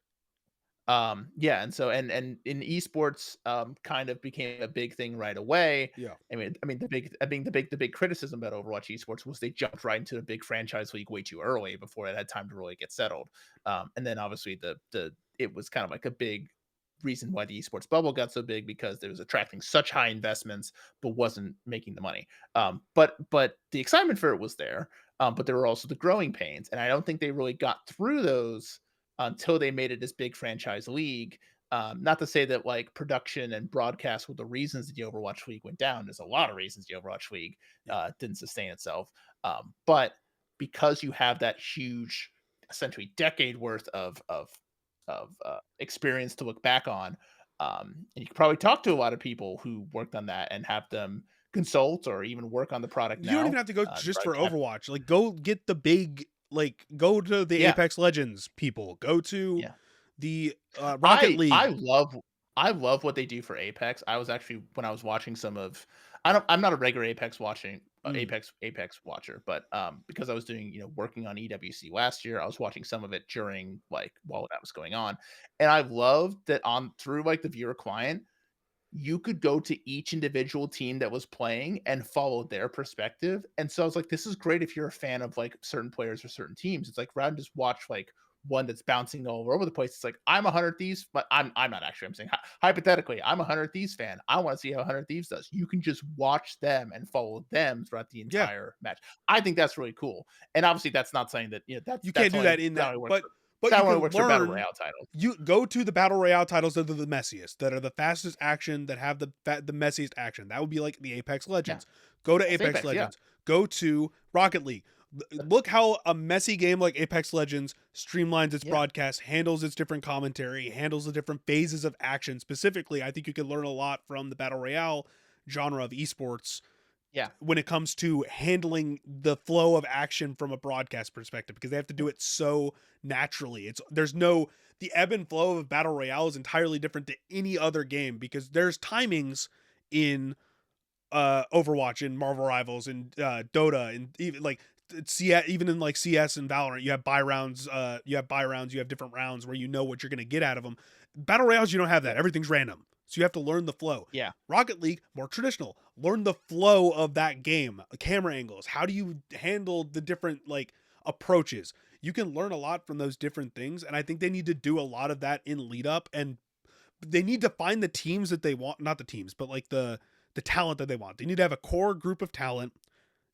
Yeah, and so and in esports, kind of became a big thing right away. Yeah. The big criticism about Overwatch esports was they jumped right into the big franchise league way too early before it had time to really get settled. And then obviously the it was kind of like a big reason why the esports bubble got so big because it was attracting such high investments but wasn't making the money. But the excitement for it was there. But there were also the growing pains, and I don't think they really got through those until they made it this big franchise league. Not to say that like production and broadcast were the reasons that the Overwatch League went down. There's a lot of reasons the Overwatch League Yeah. didn't sustain itself. But because you have that huge essentially decade worth of experience to look back on. And you could probably talk to a lot of people who worked on that and have them consult or even work on the product You don't even now. have to go And just probably for have, Overwatch. Like, go get the big, like, go to the yeah, Apex Legends people. Go to yeah. the Rocket I League. I love I love what they do for Apex. I was actually when I was watching some of I'm not a regular Mm, Apex watcher, but because I was doing, working on EWC last year, I was watching some of it during like while that was going on. And I loved that on through like the viewer client, you could go to each individual team that was playing and follow their perspective. And so I was like, this is great if you're a fan of like certain players or certain teams. It's like rather than just watch like one that's bouncing all over the place. It's like I'm a Hundred Thieves, but I'm not actually. I'm saying hypothetically, I'm a Hundred Thieves fan. I want to see how Hundred Thieves does. You can just watch them and follow them throughout the yeah, entire match. I think that's really cool. And obviously, that's not saying that you can't that's do only that in that that, only works but for you can battle learn. royale titles. You go to the battle royale titles that are the messiest, that are the fastest action, that have the messiest action. That would be like the Apex Yeah, Legends. Go to that's Apex Apex. Yeah, Legends. Go to Rocket League. Look how a messy game like Apex Legends streamlines its yeah, broadcast, handles its different commentary, handles the different phases of action. Specifically, I think you can learn a lot from the battle royale genre of esports yeah. when it comes to handling the flow of action from a broadcast perspective, because they have to do it so naturally. There's no, the ebb and flow of battle royale is entirely different to any other game, because there's timings in Overwatch and Marvel Rivals and Dota, and even like CS, even in like CS and Valorant, you have buy rounds. You have buy rounds. You have different rounds where you know what you're gonna get out of them. Battle Royales, you don't have that. Yeah. Everything's random, so you have to learn the flow. Yeah. Rocket League, more traditional. Learn the flow of that game. Camera angles. How do you handle the different like approaches? You can learn a lot from those different things, and I think they need to do a lot of that in lead up, and they need to find the teams that they want, not the teams, but like the talent that they want. They need to have a core group of talent.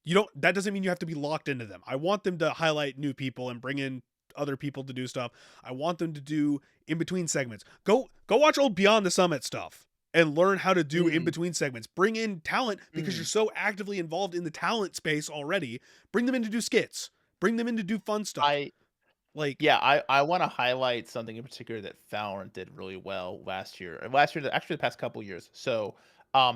You don't, that doesn't mean you have to be locked into them. I want them to highlight new people and bring in other people to do stuff. I want them to do in between segments. Go watch old Beyond the Summit stuff and learn how to do in Mm, between segments. Bring in talent because you're mm. so actively involved in the talent space already. Bring them in to do skits. Bring them in to do fun stuff. I Like, Yeah, I wanna highlight something in particular that Valorant did really well last year. Last year, actually the past couple years. So,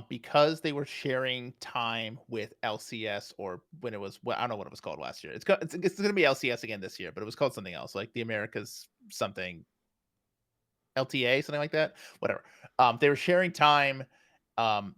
because they were sharing time with LCS or when it was, well, I don't know what it was called last year. It's gonna be LCS again this year, but it was called something else, like the Americas something LTA, something like that. Whatever. They were sharing time.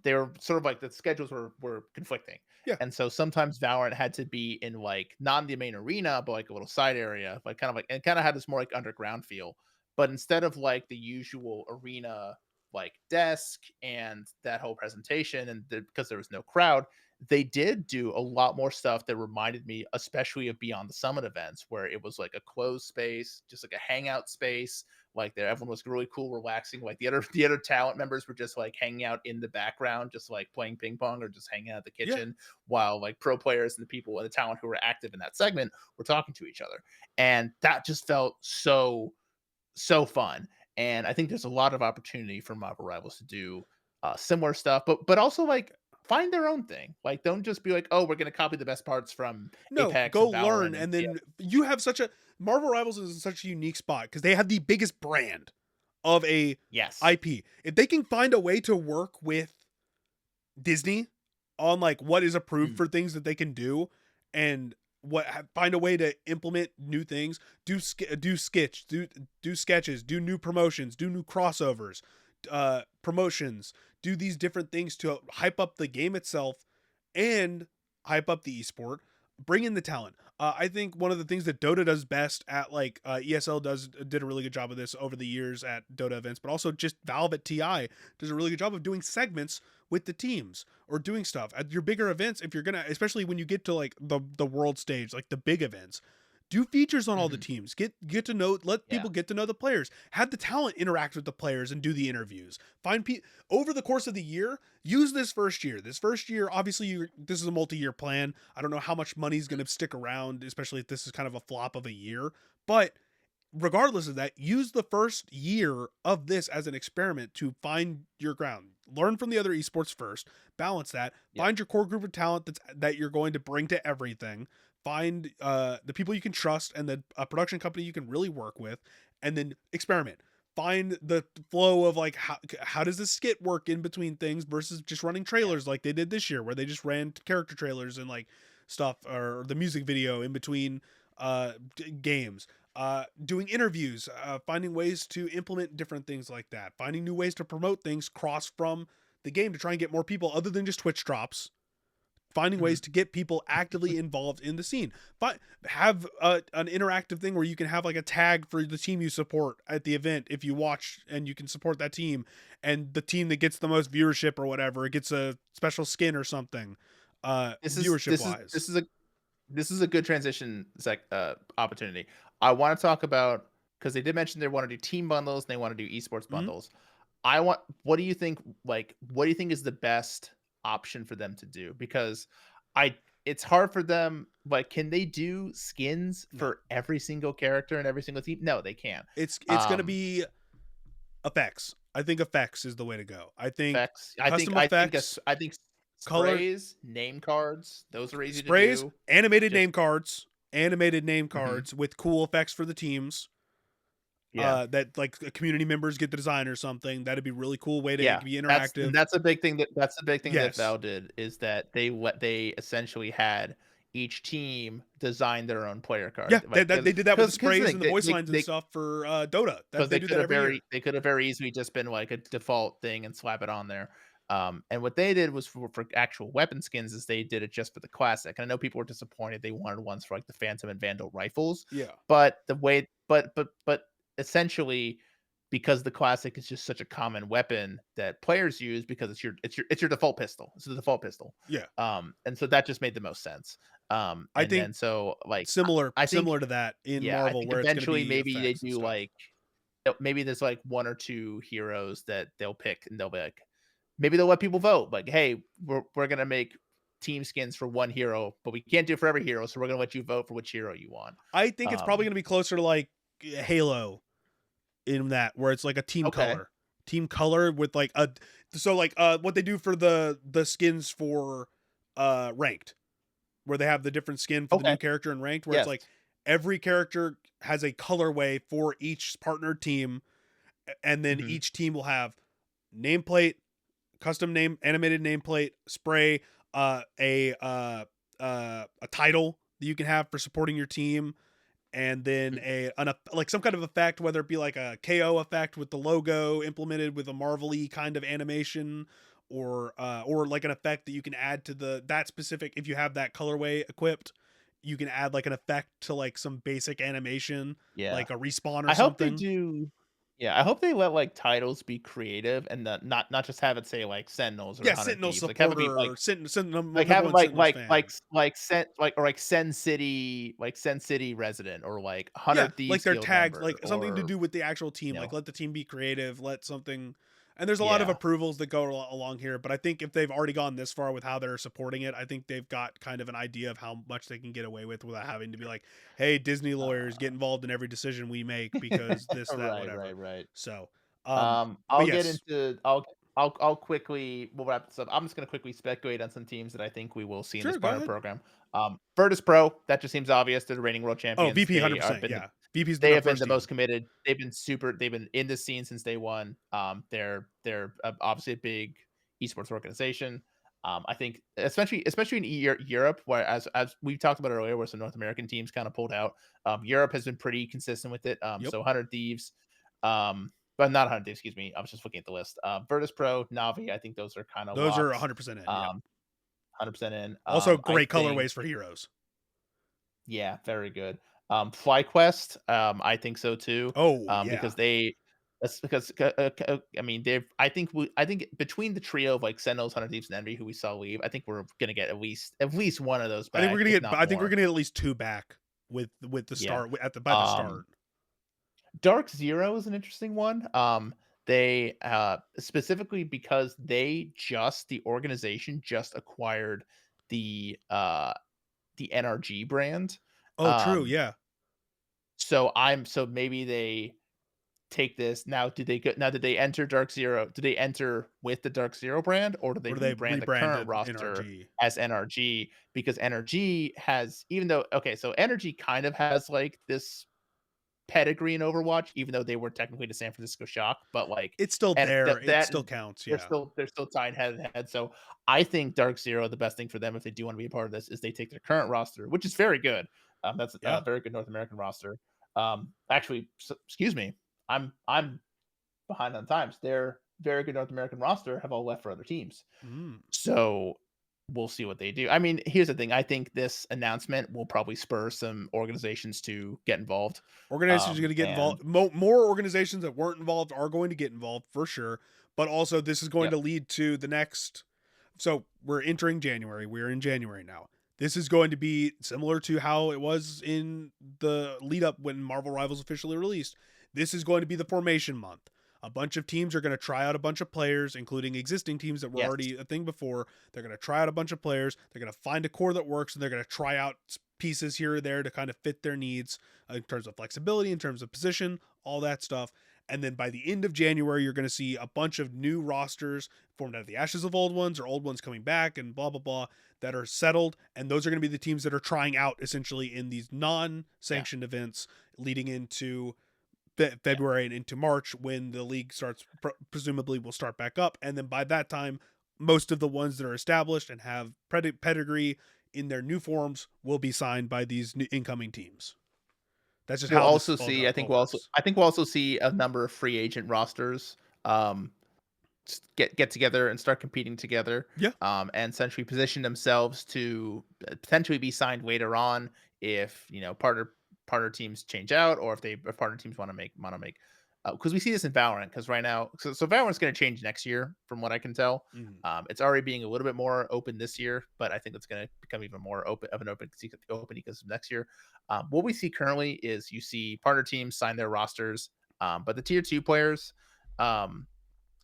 They were sort of like the schedules were conflicting, yeah, and so sometimes Valorant had to be in like not the main arena, but like a little side area, like kind of like and kind of had this more like underground feel. But instead of like the usual arena like desk and that whole presentation, and because there was no crowd, they did do a lot more stuff that reminded me, especially of Beyond the Summit events, where it was like a closed space, just like a hangout space like there everyone was really cool relaxing like the other talent members were just like hanging out in the background just like playing ping pong or just hanging out at the yeah, kitchen while like pro players and the people and the talent who were active in that segment were talking to each other, and that just felt so fun. And I think there's a lot of opportunity for Marvel Rivals to do similar stuff, but also like find their own thing. Like don't just be like, oh, we're gonna copy the best parts from no, Apex go and learn, Valorant and and yeah. then you have such a, Marvel Rivals is in such a unique spot because they have the biggest brand of a Yes. IP. If they can find a way to work with Disney on like what is approved Mm, for things that they can do, and find a way to implement new things, do sketch, do sketches, do new promotions, do new crossovers, promotions, do these different things to hype up the game itself and hype up the esport, bring in the talent. I think one of the things that Dota does best at like ESL did a really good job of this over the years at Dota events, but also just Valve at TI does a really good job of doing segments with the teams or doing stuff at your bigger events. If you're gonna, especially when you get to like the world stage, like the big events, do features on all the mhm, teams. Get to know, let yeah. people get to know the players. Have the talent interact with the players and do the interviews. Find people over the course of the year. Use this first year. This first year, obviously, this is a multi-year plan. I don't know how much money is going to stick around, especially if this is kind of a flop of a year. But regardless of that, use the first year of this as an experiment to find your ground. Learn from the other esports first, balance that, Yeah. find your core group of talent that you're going to bring to everything. find the people you can trust and the a production company you can really work with, and then experiment. Find the flow of like how does this skit work in between things versus just running Yeah. trailers like they did this year, where they just ran character trailers and like stuff, or the music video in between games. Doing interviews, finding ways to implement different things like that, finding new ways to promote things cross from the game to try and get more people other than just Twitch drops, finding Mhm. ways to get people actively involved in the scene. But have an interactive thing where you can have like a tag for the team you support at the event if you watch and you can support that team, and the team that gets the most viewership or whatever, it gets a special skin or something, This is viewership this is wise. this is a this is a good transition opportunity. I want to talk about because they did mention they want to do team bundles and they want to do esports Mm-hmm. bundles. What do you think what do you think is the best option for them to do? Because I it's hard for them, like can they do skins No, for every single character and every single team? No, they can't. it's gonna Um be effects. I think effects is the way to go. I think Effects. custom effects, I think color sprays, name cards, those are easy to sprays, do. Just animated name mhm, cards with cool effects for the teams, yeah. that like community members get the design or something. That'd be a really cool way to Yeah, be interactive. that's a big thing that's the big thing that Yes. Val did is that they essentially had each team design their own player Yeah, card, they, like, they did that with the because the sprays thing, and the voice lines and they stuff for Dota. That 'cause they do that every year. they could have very easily just been like a default thing and slap it on there. And what they did was for actual weapon skins is they did it just for the classic. And I know people were disappointed they wanted ones for like the Phantom and Vandal rifles, Yeah. but the way but essentially because the classic is just such a common weapon that players use because it's your default pistol. It's the default pistol. Yeah. And so that just made the most sense. I And think then so like I think similar to that in yeah, I Marvel, think where it's going to eventually be maybe they effects and do stuff. like maybe there's like one or two heroes that they'll pick and they'll be like maybe they'll let people vote like hey we're gonna make team skins for one hero but we can't do it for every hero so we're gonna let you vote for which hero you want. I think it's probably um going to be closer to like Halo in that, where it's like a okay. team color with like a, so like what they do for the skins for ranked, where they have the different skin for the new Okay. character in ranked, where it's Yes. like every character has a colorway for each partner team, and then Hmm. each team will have nameplate, custom name, animated nameplate, spray, a title that you can have for supporting your team, and then like some kind of effect, whether it be like a KO effect with the logo implemented with a Marvel-y kind of animation, or like an effect that you can add to the that specific, if you have that colorway equipped, you can add like an effect to like some basic animation, Yeah. like a respawn or I hope they something. do. Yeah, I hope they let like titles be creative and not just have it say like Sentinels or Yeah, 100 Sentinel Thieves. Like have it be supporter, like number have it one Sentinels fan. like Sen like Sen City resident or like Yeah, 100 like Thieves their guild tags, member like something to or do with the actual team. you Like know. let the team be creative. Let something, and there's a lot of Yeah. approvals that go along here. But I think if they've already gone this far with how they're supporting it, I think they've got kind of an idea of how much they can get away with without having to be like, "Hey, Disney lawyers, Uh, get involved in every decision we make because this, that, right, whatever." right, right. So, but I'll get yes, into I'll quickly we'll wrap this up. I'm just gonna quickly speculate on some teams that I think we will see in this sure, go partner ahead. program. Virtus Pro, that just seems obvious. They're the reigning world Oh, champions. VP, 100%. Yeah, VP's They the have been first the most team. committed. They've been in this scene since day one. They're obviously a big esports organization. I think especially in Europe, where as we talked about earlier, where some North American teams kind of pulled out. Europe has been pretty consistent with it. Yep, So 100 Thieves, but not 100 Thieves, excuse me. I was just looking at the list. Virtus Pro, Navi, I think those are kind of those are locks. 100% in. Yeah, 100% in. also I great think colorways for heroes. yeah, very good. FlyQuest, I think so too. Oh yeah, Because that's because I mean I think between the trio of like Sentinels, Hunter Thieves, and Envy, who we saw leave, I think we're gonna get at least one of those back, if not I think we're more. gonna get at least two back with the Yeah. start at the by the Um, start. Dark Zero is an interesting one. They specifically because the organization just acquired the uh the NRG brand. Oh, true. Um, Yeah. so maybe they take this now? Did they go now? Did they enter Dark Zero? Did they enter with the Dark Zero brand, or did they Or do they rebrand the current rebranded roster NRG? as NRG? Because NRG has, even though, okay, so NRG kind of has like this pedigree in Overwatch, even though they were technically the San Francisco Shock, but like, It's still and there. It that still counts. they're Yeah. still tied head to head. So I think Dark Zero, the best thing for them if they do want to be a part of this, is they take their current roster, which is very good. That's a Yeah. very good North American roster. Actually, excuse me, I'm behind on times. Their very good North American roster have all left for other teams. Mm. So we'll see what they do. I mean, here's the thing. I think this announcement will probably spur some organizations to get involved. Organizations are going to get And involved. More organizations that weren't involved are going to get involved for sure. But also, this is going yep, to lead to the next. So we're entering January. We're in January now. This is going to be similar to how it was in the lead up when Marvel Rivals officially released. This is going to be the formation month. A bunch of teams are going to try out a bunch of players, including existing teams that were yes, already a thing before. They're going to try out a bunch of players. They're going to find a core that works, and they're going to try out pieces here or there to kind of fit their needs in terms of flexibility, in terms of position, all that stuff. And then by the end of January, you're going to see a bunch of new rosters formed out of the ashes of old ones or old ones coming back and blah, blah, blah that are settled. And those are going to be the teams that are trying out essentially in these non yeah, sanctioned events leading into yeah. February and into March when the league starts, presumably will start back up. And then by that time, most of the ones that are established and have pedigree in their new forms will be signed by these new incoming teams. That's just We'll how this also see. all works. I think we'll also see a number of free agent rosters. Um, get together and start competing together, Yeah. and essentially position themselves to potentially be signed later on if partner teams change out, or if partner teams want to make because we see this in Valorant, because right now, so Valorant's going to change next year from what I can tell. Mm-hmm. It's already being a little bit more open this year, but I think it's going to become even more open because of next year. What we see currently is you see partner teams sign their rosters, but the tier 2 players, um,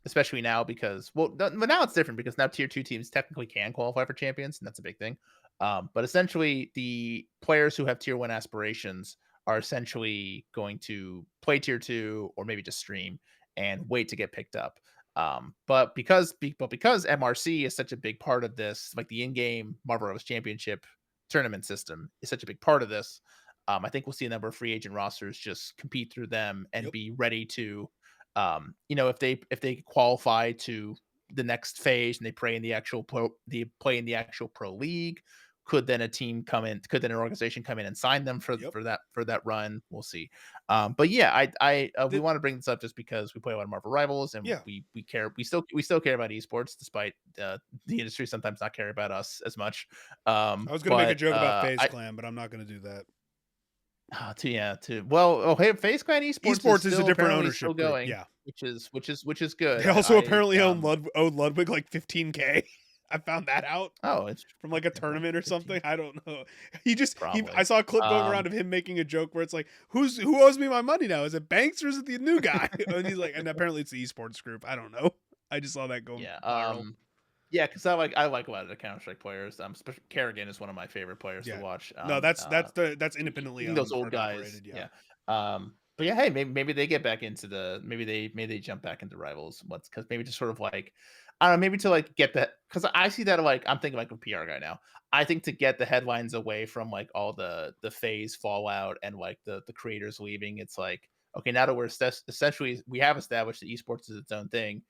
especially now, because but now it's different because now tier 2 teams technically can qualify for champions, and that's a big thing. But essentially, the players who have tier 1 aspirations are essentially going to play tier 2 or maybe just stream and wait to get picked up. But because MRC is such a big part of this, like the in-game Marvel Rivals Championship tournament system is such a big part of this, I think we'll see a number of free agent rosters just compete through them and Yep. be ready to, if they qualify to the next phase and they play in the actual pro league, could then an organization come in and sign them for Yep. that run? We'll see. But yeah, we The, want to bring this up just because we play a lot of Marvel Rivals, and yeah. we care, we still care about esports, despite the industry sometimes not care about us as much. I was gonna make a But joke about FaZe I Clan, but I'm not gonna do that. to well, oh, hey, FaZe Clan Esports is Esports is a still different apparently still ownership group. going, Yeah. which is good. They also apparently owe Ludwig like 15K. I found that out Oh, it's from like a okay, tournament or 15, something. I don't know. I probably. saw a clip going around Um, of him making a joke where it's like, who owes me my money now? Is it Banks or is it the new guy? And he's like, and apparently it's the esports group. I don't know. I just saw that going yeah, viral. yeah, because I like a lot of the Counter Strike players. Especially Kerrigan is one of my favorite players to Yeah. watch. No, that's independently Even those owned old and guys, operated. Yeah. yeah. But yeah, hey, maybe they get back into maybe they jump back into Rivals. What's because maybe just sort of like, I don't know, maybe to like get that, because I see that, like, I'm thinking like a PR guy now. I think to get the headlines away from like all the phase fallout and like the creators leaving, it's like, okay, now that we're essentially we have established that esports is its own thing,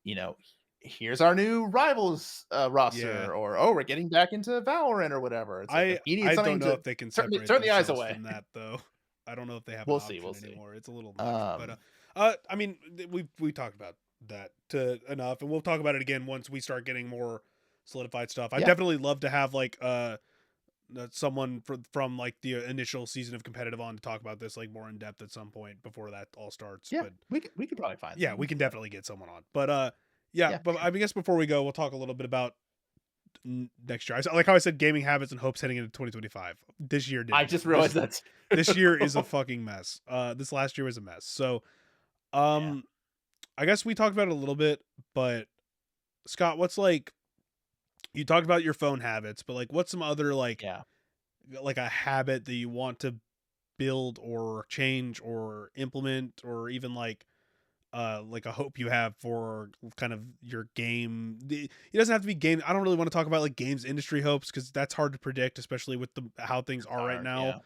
you know, here's our new Rivals Yeah. roster, or, oh, we're getting back into Valorant or whatever. It's like, you need I don't something know to if they can turn separate turn the eyes themselves away. from that though. I don't know if they have an We'll see, option we'll see. anymore. It's a little much, but Um, I mean, we talked about that to enough, and we'll talk about it again once we start getting more solidified stuff. I yeah, definitely love to have like someone from like the initial season of competitive on to talk about this like more in depth at some point before that all starts. yeah, But we could probably find yeah, some. we We can can find definitely get someone on. But yeah, yeah, but sure. I guess before we go, we'll talk a little bit about next year. Like how I said, gaming habits and hopes heading into 2025. This year I didn't. just realized that This year is a too. fucking mess. This last year was a mess. So, Yeah, um, I guess we talked about it a little bit, but Scott, what's like you talked about your phone habits, but like what's some other like yeah. a habit that you want to build or change or implement, or even like a hope you have for kind of your game. It doesn't have to be game. I don't really want to talk about like games industry hopes because that's hard to predict, especially with the how things are right Hard, now. yeah.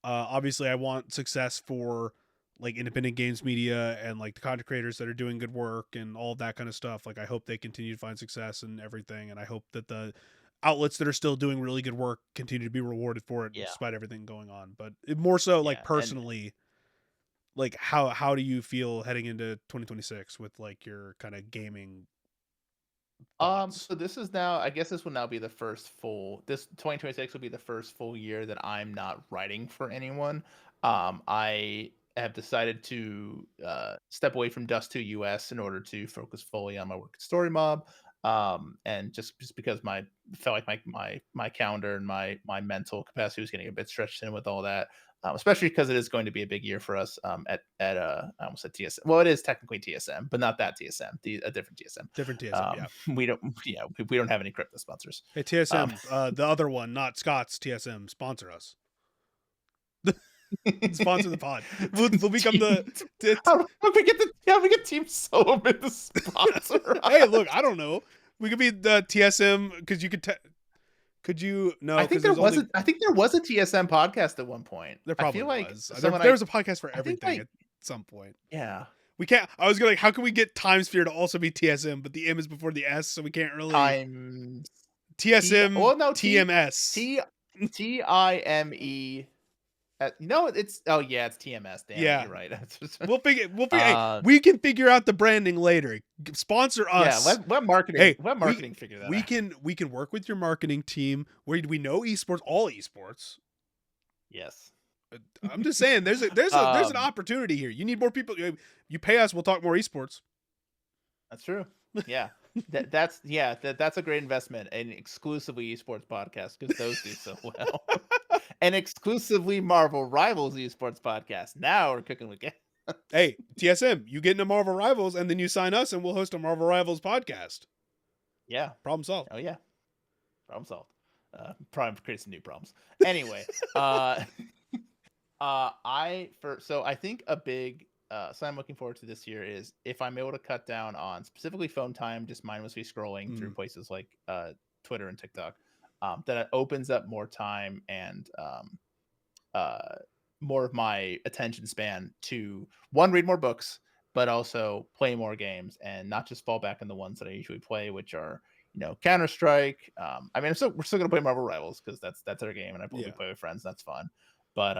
Obviously, I want success for like independent games media and like the content creators that are doing good work and all of that kind of stuff. Like, I hope they continue to find success and everything, and I hope that the outlets that are still doing really good work continue to be rewarded for it Yeah. despite everything going on. But more so, like Yeah. And personally, like how do you feel heading into 2026 with like your kind of gaming thoughts? so this is now, I guess this will now be the first full, this 2026 will be the first full year that I'm not writing for anyone. I have decided to step away from Dust 2 US in order to focus fully on my work at Story Mob. And just because my felt like my calendar and my mental capacity was getting a bit stretched in with all that. Especially because it is going to be a big year for us at I almost said TSM. Well, it is technically TSM, but not that TSM, a different TSM. Different TSM, yeah. We don't, yeah, we don't have any crypto sponsors. Hey, Um, TSM, the other one, not Scott's TSM, sponsor us. Sponsor the pod. We'll become the. how do we get Team Solomon to sponsor Hey, us? look, I don't know. We could be the TSM because you could. Could you no? I think Because there there's was only a I think there was a TSM podcast at one point. there I probably feel like was. someone There was a podcast for I think everything like at some point. yeah, We can't. I was gonna like, how can we get Timesphere to also be TSM, but the M is before the S, so we can't really times T TSM well no T TMS. T TIME. No, it's oh yeah, it's TMS. Damn it, Yeah, you're right. we'll figure. We'll figure. Hey, uh, we can figure out the branding later. Sponsor yeah, us. Hey, web marketing figure that out. we can work with your marketing team. We know esports, all esports. Yes. I'm just saying, there's an Um, opportunity here. You need more people. You pay us, we'll talk more esports. that's true. Yeah. That's a great investment, an exclusively esports podcast because those do so well. An exclusively Marvel Rivals esports podcast. Now we're cooking with gas. Hey, TSM, you get into Marvel Rivals, and then you sign us, and we'll host a Marvel Rivals podcast. Yeah. Problem solved. Oh yeah. Problem solved. Problem create some new problems. Anyway, uh I think a big so I'm looking forward to this year is if I'm able to cut down on specifically phone time, just mindlessly scrolling through Mm. places like Twitter and TikTok, that it opens up more time and uh, more of my attention span to one, read more books, but also play more games and not just fall back on the ones that I usually play, which are Counter Strike. I mean, we're still gonna play Marvel Rivals because that's our game, and we Yeah. play with friends. That's fun, but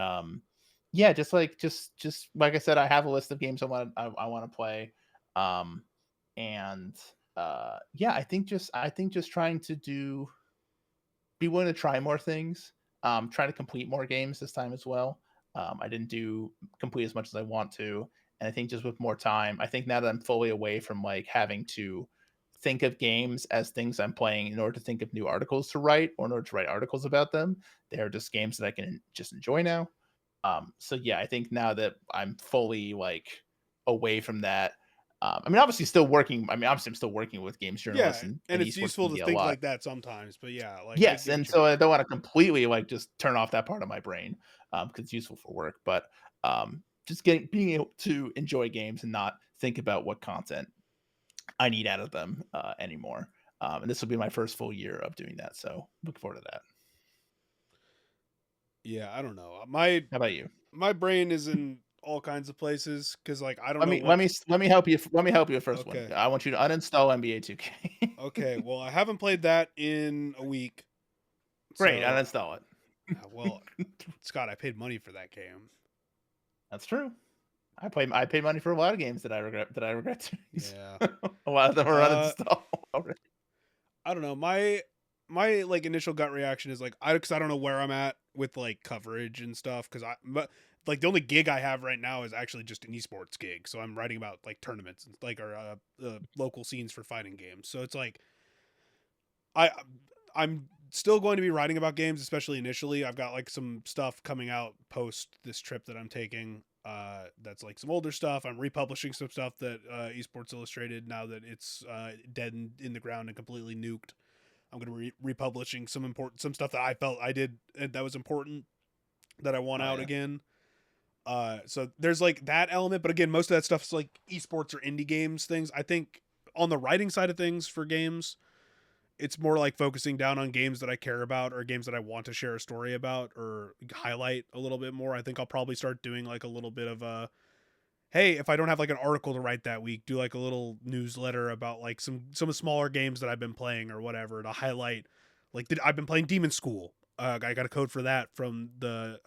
yeah, just like I said, I have a list of games I want to play, um, and yeah, I think just trying to be willing to try more things, try to complete more games this time as well. I didn't do complete as much as I want to, and I think just with more time, I think now that I'm fully away from like having to think of games as things I'm playing in order to think of new articles to write or in order to write articles about them, they're just games that I can just enjoy now. So yeah, I think now that I'm fully like away from that, I mean, obviously still working. I mean, obviously I'm still working with games Yeah, journalists and and it's esports useful to media a think lot. like that sometimes. But yeah, like I Yes, get and what you so mean. I don't want to completely like just turn off that part of my brain because it's useful for work. But just being able to enjoy games and not think about what content I need out of them anymore. And this will be my first full year of doing that. So look forward to that. Yeah, I don't know. My How about you? my brain is in all kinds of places because like I don't know what. Let me help you. Let me help you with first one. Okay, I want you to uninstall NBA 2K. okay. Well, I haven't played that in a week, Great, so uninstall well, it. Scott, I paid money for that game. That's true. I paid money for a lot of games that I regret. Yeah. A lot of them are Uh, uninstalled already. I don't know. My like initial gut reaction is like because I don't know where I'm at with like coverage and stuff because but like the only gig I have right now is actually just an esports gig. So I'm writing about like tournaments and like or local scenes for fighting games. So it's like I I'm still going to be writing about games, especially initially. I've got like some stuff coming out post this trip that I'm taking. That's like some older stuff. I'm republishing some stuff that Esports Illustrated now that it's dead in the ground and completely nuked. I'm going to be republishing some stuff that I felt I did that was important that I want Oh out yeah. again. So there's like that element, but again, most of that stuff's like esports or indie games things. I think on the writing side of things for games, it's more like focusing down on games that I care about or games that I want to share a story about or highlight a little bit more. I think I'll probably start doing like a little bit of a, hey, if I don't have like an article to write that week, do like a little newsletter about like some smaller games that I've been playing or whatever to highlight. Like I've been playing Demon School. I got a code for that from the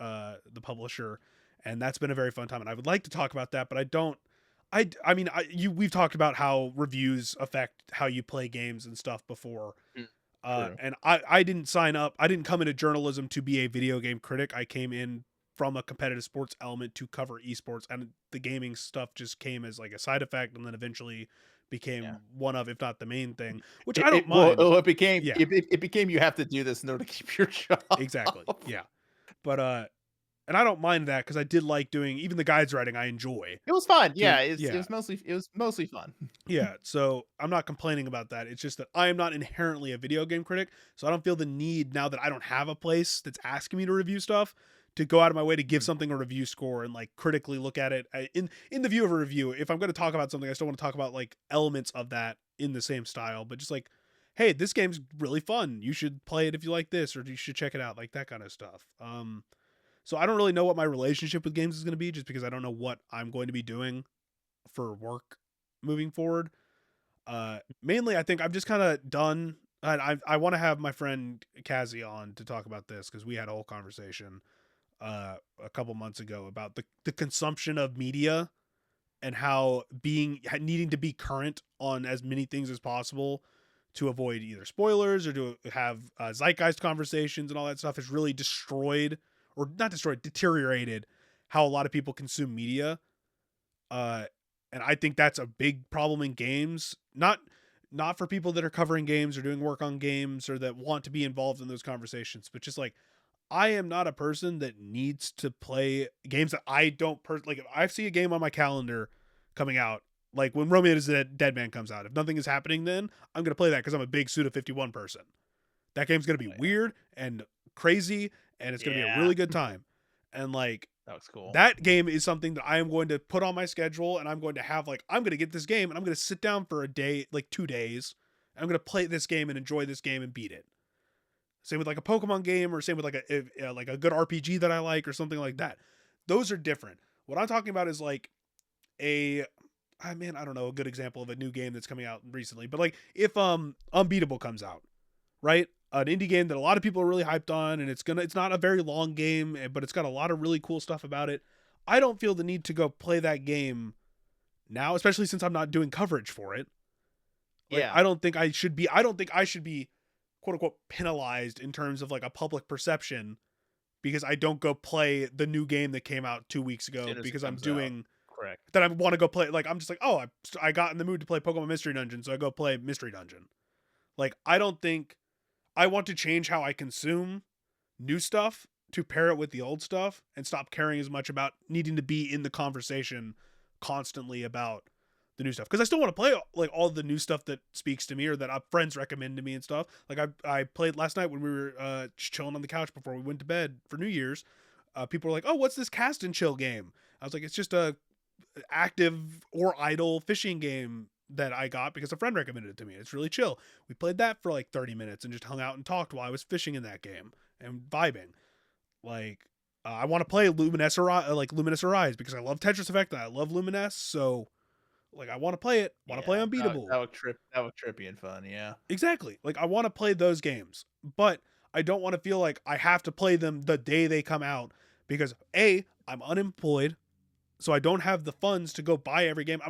publisher, and that's been a very fun time. And I would like to talk about that, but I don't. I mean, we've talked about how reviews affect how you play games and stuff before. Mm, true. And I didn't sign up. I didn't come into journalism to be a video game critic. I came in from a competitive sports element to cover esports, and the gaming stuff just came as like a side effect, and then eventually Yeah. became one of, if not the main thing, which It I don't it well, mind. oh, it became Yeah, it became you have to do this in order to keep your job. exactly. Yeah, but and I don't mind that because I did like doing even the guides writing. I enjoy It was fun. Yeah, doing. it Yeah, was mostly fun. yeah. So I'm not complaining about that. It's just that I am not inherently a video game critic, so I don't feel the need now that I don't have a place that's asking me to review stuff to go out of my way to give Mm, something a review score and like critically look at it in the view of a review. If I'm going to talk about something, I still want to talk about like elements of that in the same style, but just like, hey, this game's really fun. You should play it if you like this, or you should check it out, like that kind of stuff. So I don't really know what my relationship with games is going to be, just because I don't know what I'm going to be doing for work moving forward. Mainly, I think I'm just kind of done. And I want to have my friend Kazi on to talk about this because we had a whole conversation a couple months ago about the consumption of media and how needing to be current on as many things as possible to avoid either spoilers or to have zeitgeist conversations and all that stuff has really destroyed, or not destroyed, deteriorated how a lot of people consume media. uh and I think that's a big problem in games, not for people that are covering games or doing work on games or that want to be involved in those conversations, but just like, I am not a person that needs to play games that I don't like. If I see a game on my calendar coming out, like when Romeo is Dead Man comes out, if nothing is happening, then I'm gonna play that because I'm a big Suda 51 person. That game's gonna be oh, yeah. weird and crazy, and it's gonna be a Yeah. really good time. And like, That was cool. that game is something that I am going to put on my schedule, and I'm going to have like, I'm going to get this game and I'm going to sit down for a day, like 2 days. And I'm going to play this game and enjoy this game and beat it. Same with like a Pokemon game, or same with like a good RPG that I like, or something like that. Those are different. What I'm talking about is like a, I mean, I don't know, a good example of a new game that's coming out recently, but like if Unbeatable comes out, right? An indie game that a lot of people are really hyped on, and it's not a very long game, but it's got a lot of really cool stuff about it. I don't feel the need to go play that game now, especially since I'm not doing coverage for it. Like, Yeah. I don't think I should be quote unquote penalized in terms of like a public perception because I don't go play the new game that came out 2 weeks As ago soon as it because I'm comes out. doing Correct. that. I want to go play. Like, I'm just like, oh, I got in the mood to play Pokemon Mystery Dungeon, so I go play Mystery Dungeon. Like, I don't think I want to change how I consume new stuff to pair it with the old stuff and stop caring as much about needing to be in the conversation constantly about the new stuff, because I still want to play like all the new stuff that speaks to me or that friends recommend to me and stuff. Like I played last night when we were chilling on the couch before we went to bed for New Year's. People were like, "Oh, what's this cast and chill game?" I was like, "It's just a active or idle fishing game that I got because a friend recommended it to me. It's really chill." We played that for like 30 minutes and just hung out and talked while I was fishing in that game and vibing. Like, I want to play Luminous Arise because I love Tetris Effect and I love Luminous. So, like, I want to play it. Want to play Yeah. Unbeatable. That would trippy and fun. Yeah. Exactly. Like, I want to play those games, but I don't want to feel like I have to play them the day they come out because I'm unemployed, so I don't have the funds to go buy every game.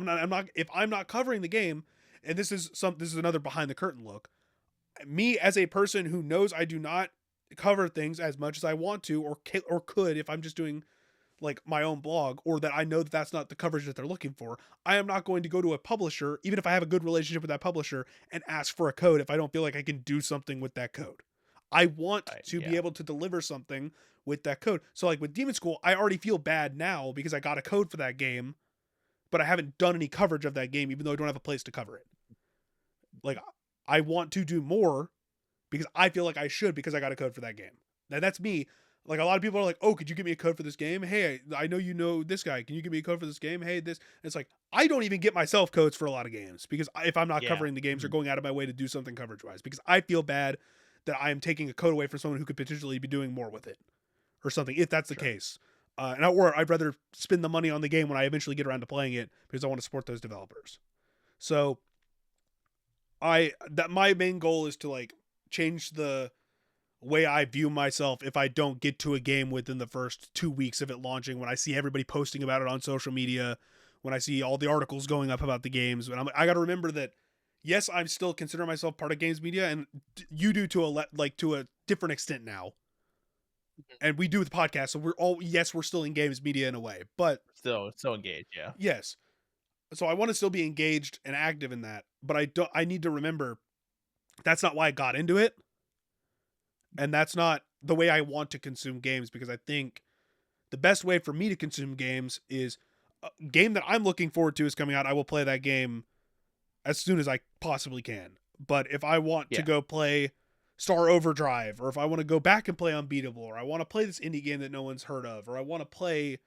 If I'm not covering the game, and this is another behind the curtain look. Me as a person who knows I do not cover things as much as I want to or could if I'm just doing like my own blog, or that I know that that's not the coverage that they're looking for, I am not going to go to a publisher, even if I have a good relationship with that publisher, and ask for a code if I don't feel like I can do something with that code. I want Right. to be Yeah. able to deliver something with that code. So like with Demon School, I already feel bad now because I got a code for that game, but I haven't done any coverage of that game, even though I don't have a place to cover it. Like, I want to do more because I feel like I should because I got a code for that game. Now that's me. Like a lot of people are like, "Oh, could you give me a code for this game? Hey, I know you know this guy. Can you give me a code for this game? Hey, this." And it's like I don't even get myself codes for a lot of games because if I'm not Yeah. covering the games or Mhm. going out of my way to do something coverage wise, because I feel bad that I am taking a code away from someone who could potentially be doing more with it or something. If that's the Sure. case, or I'd rather spend the money on the game when I eventually get around to playing it because I want to support those developers. So my main goal is to like change the way I view myself if I don't get to a game within the first 2 weeks of it launching. When I see everybody posting about it on social media, when I see all the articles going up about the games, I got to remember that yes, I'm still consider myself part of games media, and you do to to a different extent now. And we do with podcasts, so we're still in games media in a way, but Still engaged, yeah. yes. So I want to still be engaged and active in that, but I need to remember that's not why I got into it, and that's not the way I want to consume games because I think the best way for me to consume games is a game that I'm looking forward to is coming out. I will play that game as soon as I possibly can. But if I want to Yeah. go play Star Overdrive, or if I want to go back and play Unbeatable, or I want to play this indie game that no one's heard of, or I want to play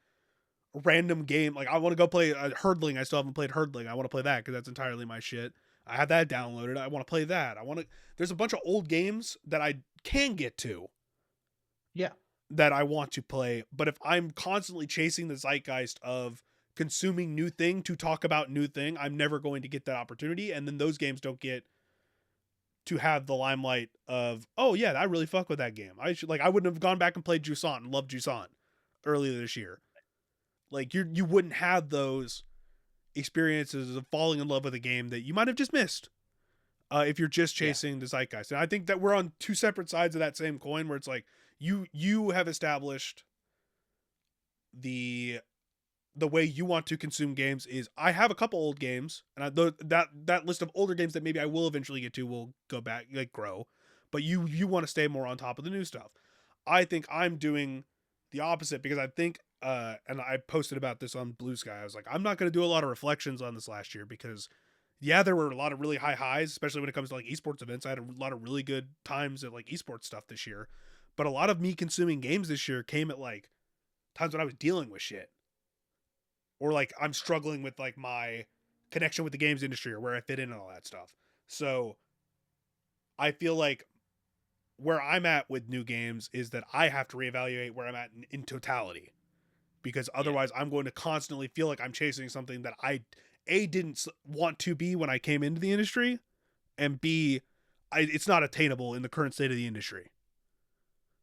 a random game, like I want to go play Hurdling. I still haven't played Hurdling. I want to play that because that's entirely my shit. I have that downloaded. I want to play that. I want to. There's a bunch of old games that I can get to Yeah. that I want to play. But if I'm constantly chasing the zeitgeist of consuming new thing to talk about new thing, I'm never going to get that opportunity. And then those games don't get to have the limelight of, oh yeah, I really fuck with that game. I wouldn't have gone back and played Jusant and loved Jusant earlier this year. Like you wouldn't have those experiences of falling in love with a game that you might have just missed. If you're just Yeah. chasing the zeitgeist. And I think that we're on two separate sides of that same coin where it's like you have established the way you want to consume games is I have a couple old games and that list of older games that maybe I will eventually get to will go back like grow, but you want to stay more on top of the new stuff. I think I'm doing the opposite because I think and I posted about this on Blue Sky. I was like, I'm not going to do a lot of reflections on this last year because yeah, there were a lot of really high highs, especially when it comes to like esports events. I had a lot of really good times at like esports stuff this year, but a lot of me consuming games this year came at like times when I was dealing with shit or like I'm struggling with like my connection with the games industry or where I fit in and all that stuff. So I feel like where I'm at with new games is that I have to reevaluate where I'm at in totality because Yeah. otherwise I'm going to constantly feel like I'm chasing something that I a didn't want to be when I came into the industry, and b it's not attainable in the current state of the industry.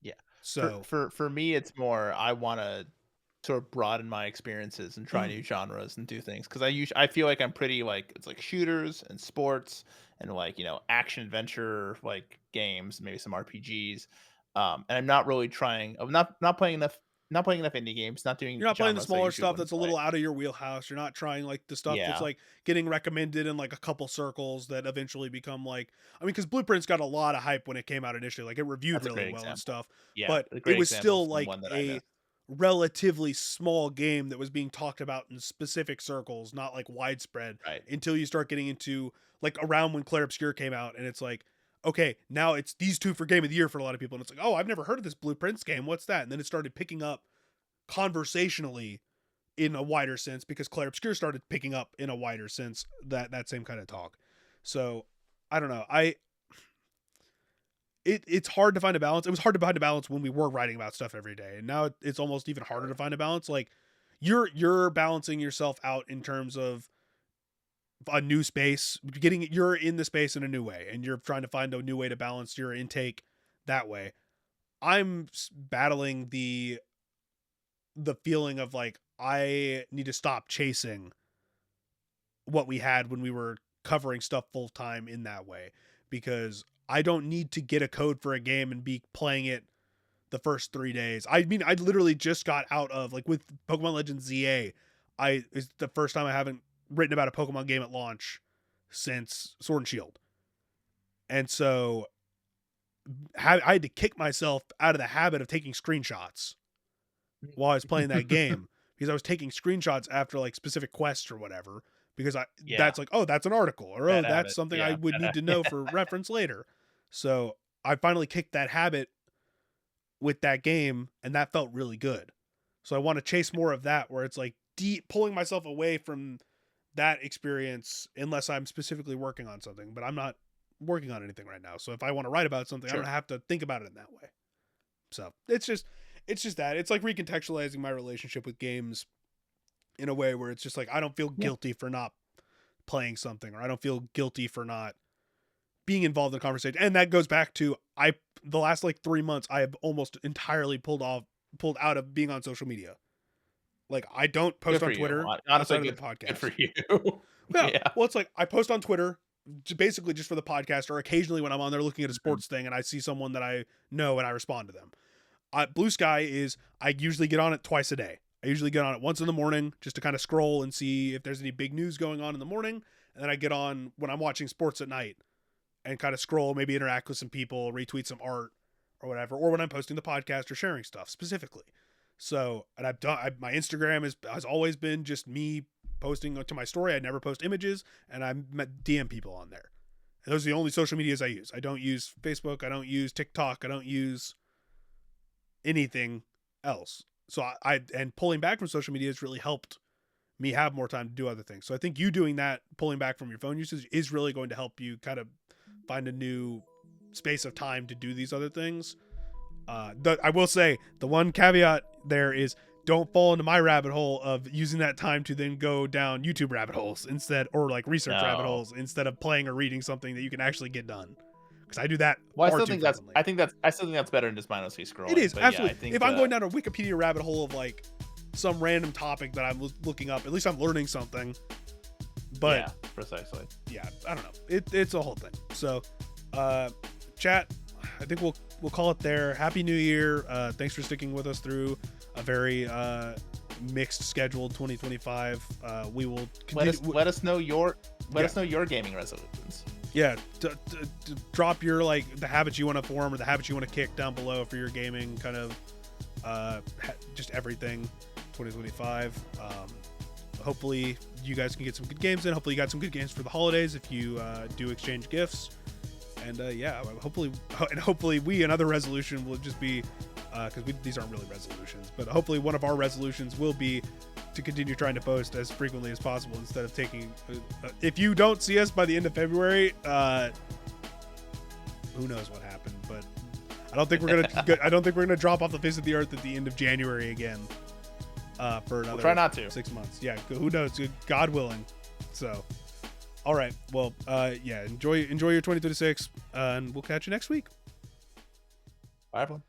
Yeah. So For me, it's more I wanna sort of broaden my experiences and try new genres and do things because I feel like I'm pretty like it's like shooters and sports and like action adventure like games, maybe some RPGs. And I'm not really trying. I'm not playing enough indie games. Not doing you're not playing the genres I smaller usually stuff wouldn't that's a play. little out of your wheelhouse. You're not trying like the stuff that's Yeah, like getting recommended in like a couple circles that eventually become like I mean because Blueprints got a lot of hype when it came out initially. Like it reviewed that's a really great well and example. stuff, Yeah, but a it great was example still from like one that I a missed. relatively small game that was being talked about in specific circles, not like widespread Right. until you start getting into like around when Claire Obscure came out and it's like okay, now it's these two for game of the year for a lot of people and it's like, "Oh, I've never heard of this Blueprints game. What's that?" And then it started picking up conversationally in a wider sense because Claire Obscure started picking up in a wider sense that same kind of talk. So I don't know. It's hard to find a balance. It was hard to find a balance when we were writing about stuff every day, and now it's almost even harder to Sure. find a balance. Like you're balancing yourself out in terms of a new space, you're in the space in a new way, and you're trying to find a new way to balance your intake that way. I'm battling the feeling of like I need to stop chasing what we had when we were covering stuff full time in that way because I don't need to get a code for a game and be playing it the first 3 days. I mean, I literally just got out of like with Pokemon Legends ZA. I it's the first time I haven't written about a Pokemon game at launch since Sword and Shield, and so I had to kick myself out of the habit of taking screenshots while I was playing that game because I was taking screenshots after like specific quests or whatever because I Yeah, that's like oh that's an article or oh bad that's habit. something I Yeah, would bad need to know habit. for reference later. So I finally kicked that habit with that game, and that felt really good. So I want to chase more of that, where it's like pulling myself away from that experience unless I'm specifically working on something, but I'm not working on anything right now. So if I want to write about something, Sure. I'm gonna have to think about it in that way. So it's just that it's like recontextualizing my relationship with games in a way where it's just like I don't feel guilty for not playing something, or I don't feel guilty for not being involved in the conversation. And that goes back to the last like 3 months I have almost entirely pulled out of being on social media. Like I don't post on Twitter Honestly, outside of the podcast. Good for you. Yeah. Well, it's like I post on Twitter basically just for the podcast, or occasionally when I'm on there looking at a sports thing and I see someone that I know and I respond to them. Blue Sky is I usually get on it twice a day. I usually get on it once in the morning just to kind of scroll and see if there's any big news going on in the morning. And then I get on when I'm watching sports at night and kind of scroll, maybe interact with some people, retweet some art or whatever, or when I'm posting the podcast or sharing stuff specifically. So, and my Instagram has always been just me posting to my story. I never post images, and I DM people on there. And those are the only social medias I use. I don't use Facebook. I don't use TikTok. I don't use anything else. So and pulling back from social media has really helped me have more time to do other things. So I think you doing that, pulling back from your phone usage, is really going to help you kind of find a new space of time to do these other things. I will say the one caveat there is don't fall into my rabbit hole of using that time to then go down YouTube rabbit holes instead, or like research rabbit holes instead of playing or reading something that you can actually get done. Because I do that. Well, I still think that's better than just mindlessly scrolling. It is, but absolutely. Yeah, if I'm going down a Wikipedia rabbit hole of like some random topic that I'm looking up, at least I'm learning something. But yeah, precisely. Yeah, I don't know. It's a whole thing. So, chat, I think we'll call it there. Happy New Year. Thanks for sticking with us through a very mixed scheduled 2025. We will continue. Let us know your gaming resolutions. Yeah, to drop your like the habits you want to form or the habits you want to kick down below for your gaming kind of just everything 2025. Hopefully you guys can get some good games in. Hopefully you got some good games for the holidays if you do exchange gifts. And hopefully we another resolution will just be because these aren't really resolutions, but hopefully one of our resolutions will be to continue trying to post as frequently as possible instead of taking. If you don't see us by the end of February, who knows what happened? But I don't think we're gonna drop off the face of the earth at the end of January again. For another try not to 6 months. Yeah, who knows? God willing. So, all right. Well, enjoy your 2026, and we'll catch you next week. Bye, everyone.